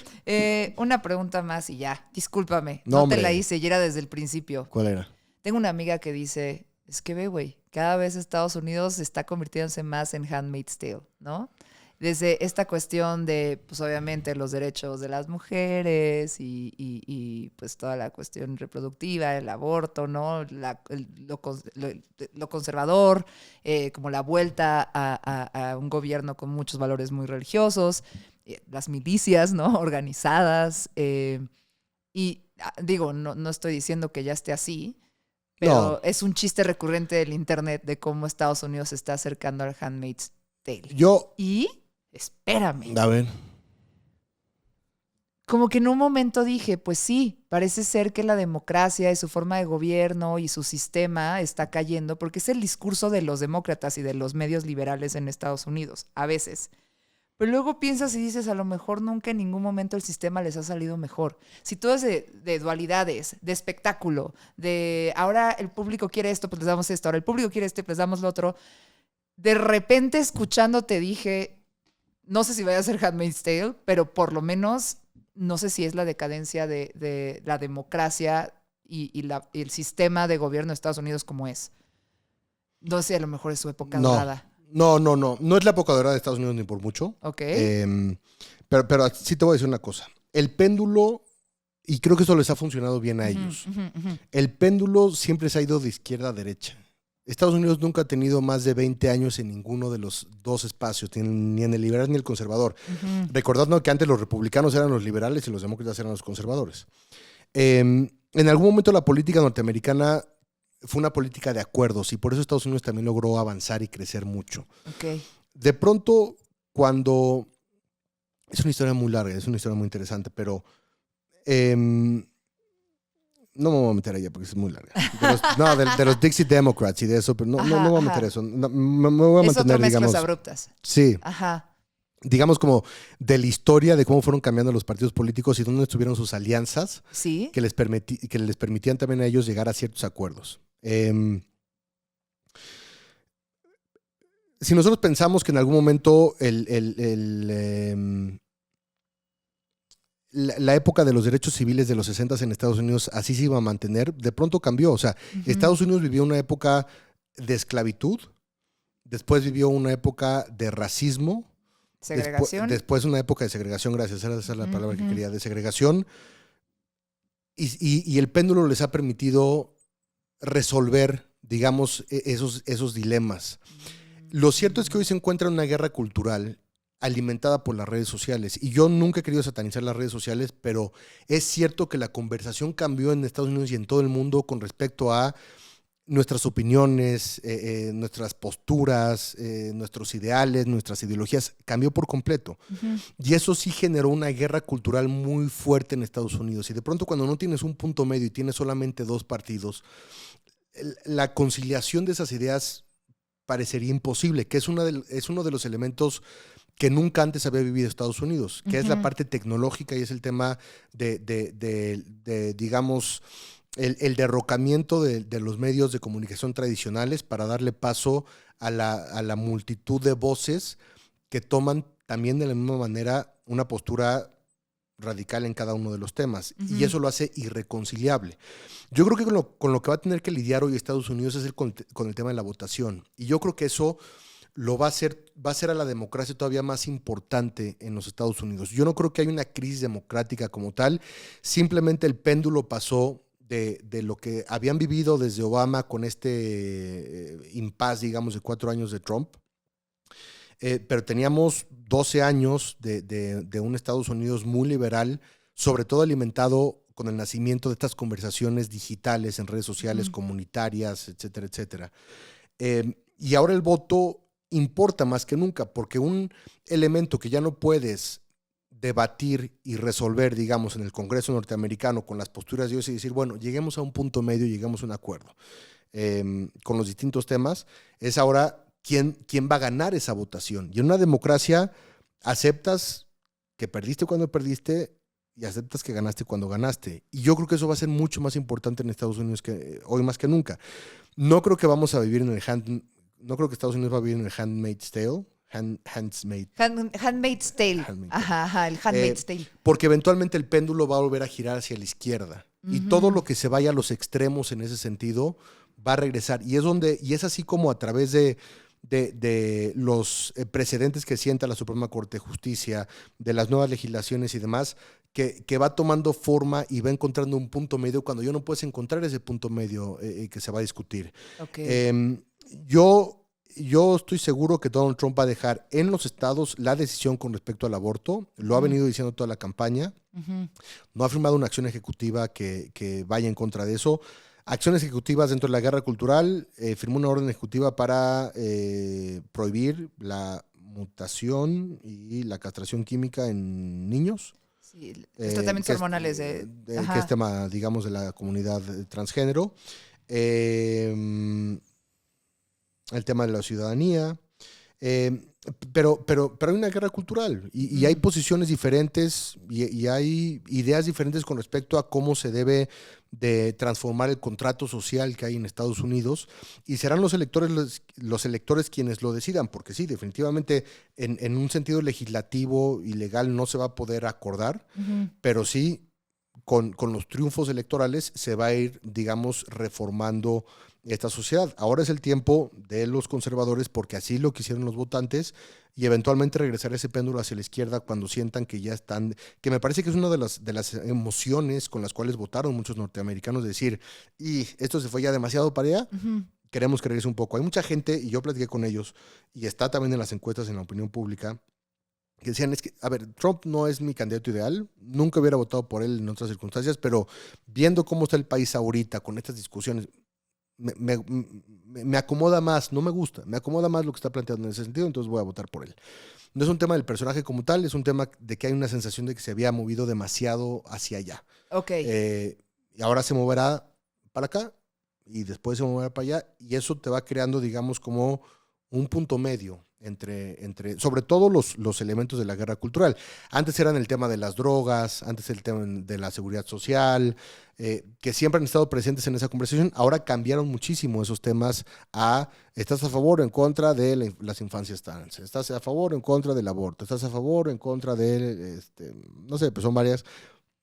una pregunta más y ya. Discúlpame, no te la hice y era desde el principio. ¿Cuál era? Tengo una amiga que dice, es que ve, güey, cada vez Estados Unidos está convirtiéndose más en Handmaid's Tale, ¿no? Desde esta cuestión de, pues obviamente, los derechos de las mujeres y pues toda la cuestión reproductiva, el aborto, ¿no? Lo conservador, como la vuelta a un gobierno con muchos valores muy religiosos, las milicias, ¿no? Organizadas. Y digo, no estoy diciendo que ya esté así, pero no. Es un chiste recurrente del internet de cómo Estados Unidos se está acercando al Handmaid's Tale. Y, espérame. A ver. Como que en un momento dije, pues sí, parece ser que la democracia y su forma de gobierno y su sistema está cayendo, porque es el discurso de los demócratas y de los medios liberales en Estados Unidos, a veces. Pero luego piensas y dices, a lo mejor nunca en ningún momento el sistema les ha salido mejor. Si todo es de dualidades, de espectáculo, de ahora el público quiere esto, pues les damos esto, ahora el público quiere esto, pues les damos lo otro. De repente escuchándote dije, no sé si vaya a ser Handmaid's Tale, pero por lo menos no sé si es la decadencia de la democracia y el sistema de gobierno de Estados Unidos como es. No sé, a lo mejor es su época dorada. No es la época dorada de Estados Unidos ni por mucho. Ok. Pero sí te voy a decir una cosa. El péndulo, y creo que eso les ha funcionado bien a ellos, el péndulo siempre se ha ido de izquierda a derecha. Estados Unidos nunca ha tenido más de 20 años en ninguno de los dos espacios, ni en el liberal ni el conservador. Recordando que antes los republicanos eran los liberales y los demócratas eran los conservadores. En algún momento la política norteamericana fue una política de acuerdos y por eso Estados Unidos también logró avanzar y crecer mucho. Okay. De pronto, cuando... Es una historia muy larga, es una historia muy interesante, pero no me voy a meter allá porque es muy larga. De los Dixie Democrats y de eso, pero no me voy a meter eso. No, me voy a mantener, digamos... abruptas. Sí. Ajá. Digamos como de la historia de cómo fueron cambiando los partidos políticos y dónde estuvieron sus alianzas, ¿sí? que les permitían también a ellos llegar a ciertos acuerdos. Si nosotros pensamos que en algún momento la época de los derechos civiles de los 60s en Estados Unidos así se iba a mantener, de pronto cambió. O sea, Estados Unidos vivió una época de esclavitud, después vivió una época de racismo, segregación. Después una época de segregación, gracias, esa es la palabra que quería, de segregación. Y el péndulo les ha permitido resolver, digamos, esos dilemas. Lo cierto es que hoy se encuentra una guerra cultural alimentada por las redes sociales. Y yo nunca he querido satanizar las redes sociales, pero es cierto que la conversación cambió en Estados Unidos y en todo el mundo con respecto a nuestras opiniones, nuestras posturas, nuestros ideales, nuestras ideologías, cambió por completo. Y eso sí generó una guerra cultural muy fuerte en Estados Unidos. Y de pronto cuando no tienes un punto medio y tienes solamente dos partidos, la conciliación de esas ideas parecería imposible, que es uno de los elementos que nunca antes había vivido Estados Unidos, que es la parte tecnológica y es el tema de digamos, el derrocamiento de los medios de comunicación tradicionales para darle paso a la multitud de voces que toman también de la misma manera una postura radical en cada uno de los temas. Y eso lo hace irreconciliable. Yo creo que con lo que va a tener que lidiar hoy Estados Unidos es con el tema de la votación. Y yo creo que eso lo va a hacer a la democracia todavía más importante en los Estados Unidos. Yo no creo que haya una crisis democrática como tal. Simplemente el péndulo pasó de lo que habían vivido desde Obama con este impasse, digamos, de 4 años de Trump. Pero teníamos 12 años de un Estados Unidos muy liberal, sobre todo alimentado con el nacimiento de estas conversaciones digitales en redes sociales, comunitarias, etcétera, etcétera. Y ahora el voto importa más que nunca, porque un elemento que ya no puedes debatir y resolver, digamos, en el Congreso norteamericano con las posturas de ellos y decir, bueno, lleguemos a un punto medio y lleguemos a un acuerdo con los distintos temas, es ahora quién va a ganar esa votación. Y en una democracia aceptas que perdiste cuando perdiste y aceptas que ganaste cuando ganaste. Y yo creo que eso va a ser mucho más importante en Estados Unidos que hoy más que nunca. No creo que vamos a vivir no creo que Estados Unidos va a vivir en el Handmaid's Tale. Handmaid's Tale. Ajá, el Handmaid's Tale. Porque eventualmente el péndulo va a volver a girar hacia la izquierda. Y todo lo que se vaya a los extremos en ese sentido va a regresar. Y es así como a través de los precedentes que sienta la Suprema Corte de Justicia, de las nuevas legislaciones y demás, que va tomando forma y va encontrando un punto medio cuando ya no puedes encontrar ese punto medio que se va a discutir. Okay. Yo estoy seguro que Donald Trump va a dejar en los estados la decisión con respecto al aborto. Lo ha venido diciendo toda la campaña. No ha firmado una acción ejecutiva que vaya en contra de eso. Acciones ejecutivas dentro de la guerra cultural. Firmó una orden ejecutiva para prohibir la mutación y la castración química en niños. Sí, los tratamientos hormonales. Que es tema, digamos, de la comunidad transgénero. El tema de la ciudadanía, pero hay una guerra cultural y hay posiciones diferentes y hay ideas diferentes con respecto a cómo se debe de transformar el contrato social que hay en Estados Unidos, y serán los electores quienes lo decidan, porque sí, definitivamente en un sentido legislativo y legal no se va a poder acordar, pero sí con los triunfos electorales se va a ir, digamos, reformando esta sociedad. Ahora es el tiempo de los conservadores, porque así lo quisieron los votantes, y eventualmente regresar ese péndulo hacia la izquierda cuando sientan que ya están, que me parece que es una de las emociones con las cuales votaron muchos norteamericanos, decir, y esto se fue ya demasiado para allá, queremos que regrese un poco. Hay mucha gente, y yo platiqué con ellos, y está también en las encuestas en la opinión pública, que decían, es que, a ver, Trump no es mi candidato ideal, nunca hubiera votado por él en otras circunstancias, pero viendo cómo está el país ahorita con estas discusiones, me acomoda más, no me gusta, me acomoda más lo que está planteando en ese sentido, entonces voy a votar por él. No es un tema del personaje como tal, es un tema de que hay una sensación de que se había movido demasiado hacia allá. Y ahora se moverá para acá y después se moverá para allá, y eso te va creando, digamos, como un punto medio entre sobre todo los elementos de la guerra cultural. Antes eran el tema de las drogas, antes el tema de la seguridad social, que siempre han estado presentes en esa conversación. Ahora cambiaron muchísimo esos temas a ¿estás a favor o en contra de las infancias trans? ¿Estás a favor o en contra del aborto? ¿Estás a favor o en contra de, no sé, pues son varias,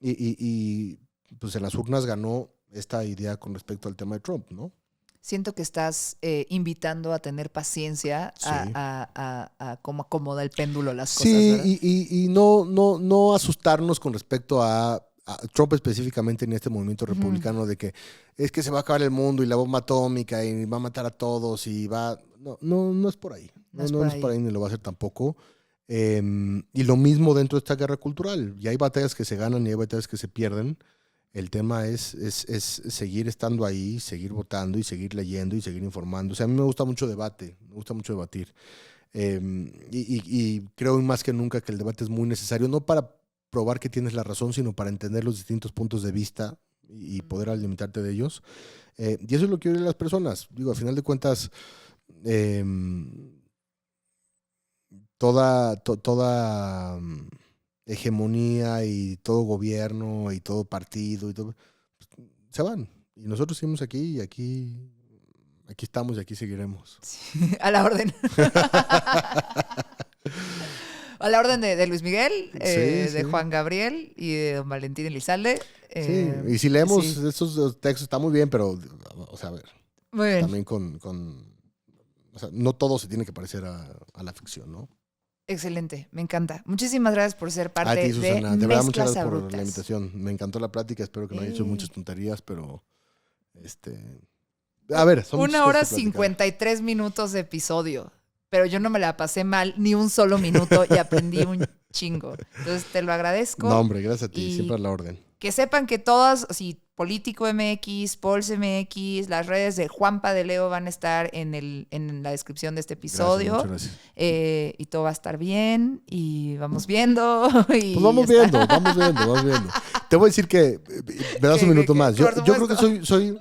y pues en las urnas ganó esta idea con respecto al tema de Trump, ¿no? Siento que estás invitando a tener paciencia, sí, a cómo acomoda el péndulo las cosas, sí, ¿verdad? y no asustarnos con respecto a Trump específicamente en este movimiento republicano, de que es que se va a acabar el mundo y la bomba atómica y va a matar a todos y va... No es por ahí. No es por ahí, ni lo va a hacer tampoco. Y lo mismo dentro de esta guerra cultural. Y hay batallas que se ganan y hay batallas que se pierden. El tema es seguir estando ahí, seguir votando y seguir leyendo y seguir informando. O sea, a mí me gusta mucho debate, me gusta mucho debatir. Y creo más que nunca que el debate es muy necesario, no para probar que tienes la razón, sino para entender los distintos puntos de vista y poder alimentarte de ellos. Y eso es lo que oyen las personas. Digo, al final de cuentas, toda hegemonía y todo gobierno y todo partido y todo, pues, se van. Y nosotros seguimos aquí y aquí estamos y aquí seguiremos. Sí, a la orden. A la orden de Luis Miguel, Sí. de Juan Gabriel y de don Valentín Elizalde. Sí, y si leemos sí. estos textos está muy bien, pero, o sea, a ver, Muy bien. también o sea, no todo se tiene que parecer a la ficción, ¿no? Excelente, me encanta. Muchísimas gracias por ser parte A ti, Susana, de verdad, muchas Mezclas gracias por Abruptas. la invitación. Me encantó la plática, espero que no haya hecho muchas tonterías, pero a ver, son muchas 1 hora cosas que platicar. 53 minutos de episodio, pero yo no me la pasé mal ni un solo minuto y aprendí un chingo. Entonces te lo agradezco. No, hombre, gracias a ti, Y- siempre a la orden. Que sepan que todas, así, Político MX, Pols MX, las redes de Juanpa de Leo van a estar en la descripción de este episodio. Gracias, muchas gracias. Y todo va a estar bien y vamos viendo. Y Pues vamos ya está. vamos viendo. Te voy a decir que me das un minuto más. Yo Por creo que supuesto.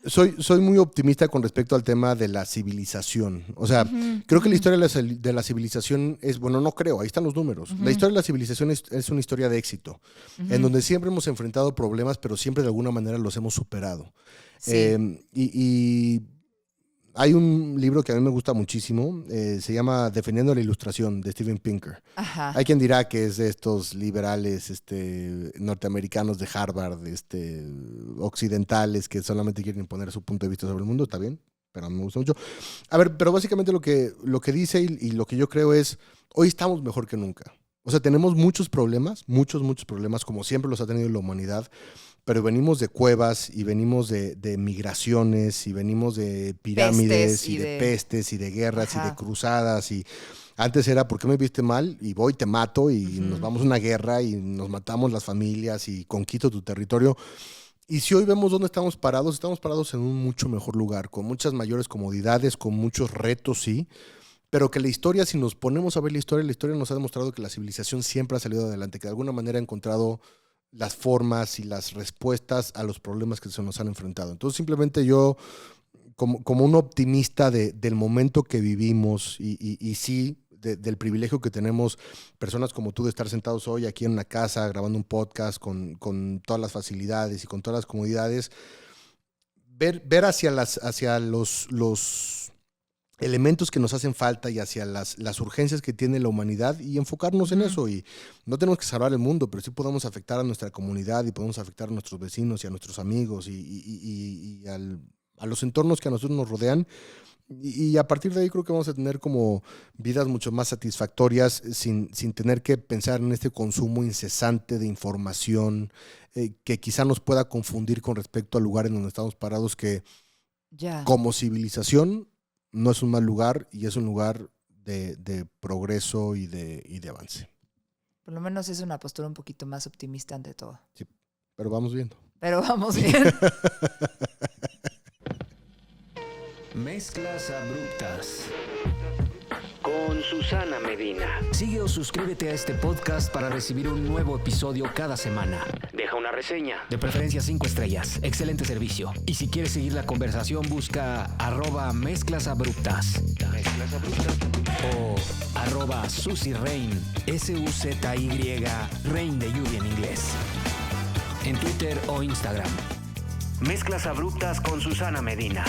soy muy optimista con respecto al tema de la civilización. O sea, creo que la historia de la civilización es, bueno, no creo, ahí están los números. La historia de la civilización es una historia de éxito, en donde siempre hemos enfrentado problemas, pero siempre de alguna manera los hemos superado. Sí. Y hay un libro que a mí me gusta muchísimo, se llama Defendiendo la Ilustración, de Steven Pinker. Ajá. Hay quien dirá que es de estos liberales norteamericanos de Harvard, occidentales, que solamente quieren imponer su punto de vista sobre el mundo. Está bien, pero a mí me gusta mucho. A ver, pero básicamente lo que dice y lo que yo creo es, hoy estamos mejor que nunca. O sea, tenemos muchos problemas, muchos problemas, como siempre los ha tenido la humanidad, pero venimos de cuevas y venimos de migraciones y venimos de pirámides Pestes y de pestes y de guerras y Ajá. de cruzadas y antes era ¿por qué me viste mal? Y voy, te mato y nos vamos a una guerra y nos matamos las familias y conquisto tu territorio. Y si hoy vemos dónde estamos parados en un mucho mejor lugar, con muchas mayores comodidades, con muchos retos, sí, pero que la historia, si nos ponemos a ver la historia nos ha demostrado que la civilización siempre ha salido adelante, que de alguna manera ha encontrado las formas y las respuestas a los problemas que se nos han enfrentado. Entonces simplemente yo, como un optimista del momento que vivimos y sí, del privilegio que tenemos personas como tú de estar sentados hoy aquí en una casa grabando un podcast con todas las facilidades y con todas las comodidades, ver hacia los elementos que nos hacen falta y hacia las urgencias que tiene la humanidad y enfocarnos en eso. Y no tenemos que salvar el mundo, pero sí podemos afectar a nuestra comunidad y podemos afectar a nuestros vecinos y a nuestros amigos y a los entornos que a nosotros nos rodean. Y a partir de ahí creo que vamos a tener como vidas mucho más satisfactorias sin tener que pensar en este consumo incesante de información que quizá nos pueda confundir con respecto al lugar en donde estamos parados, que Ya. como civilización no es un mal lugar y es un lugar de progreso y de avance. Por lo menos es una postura un poquito más optimista ante todo. Pero vamos viendo. Pero vamos bien. Mezclas Abruptas con Susana Medina. Sigue o suscríbete a este podcast para recibir un nuevo episodio cada semana. Deja una reseña, de preferencia 5 estrellas. Excelente servicio. Y si quieres seguir la conversación, busca @mezclasabruptas o @SuzyRain, SUZY, Rain de lluvia en inglés. En Twitter o Instagram. Mezclas Abruptas con Susana Medina.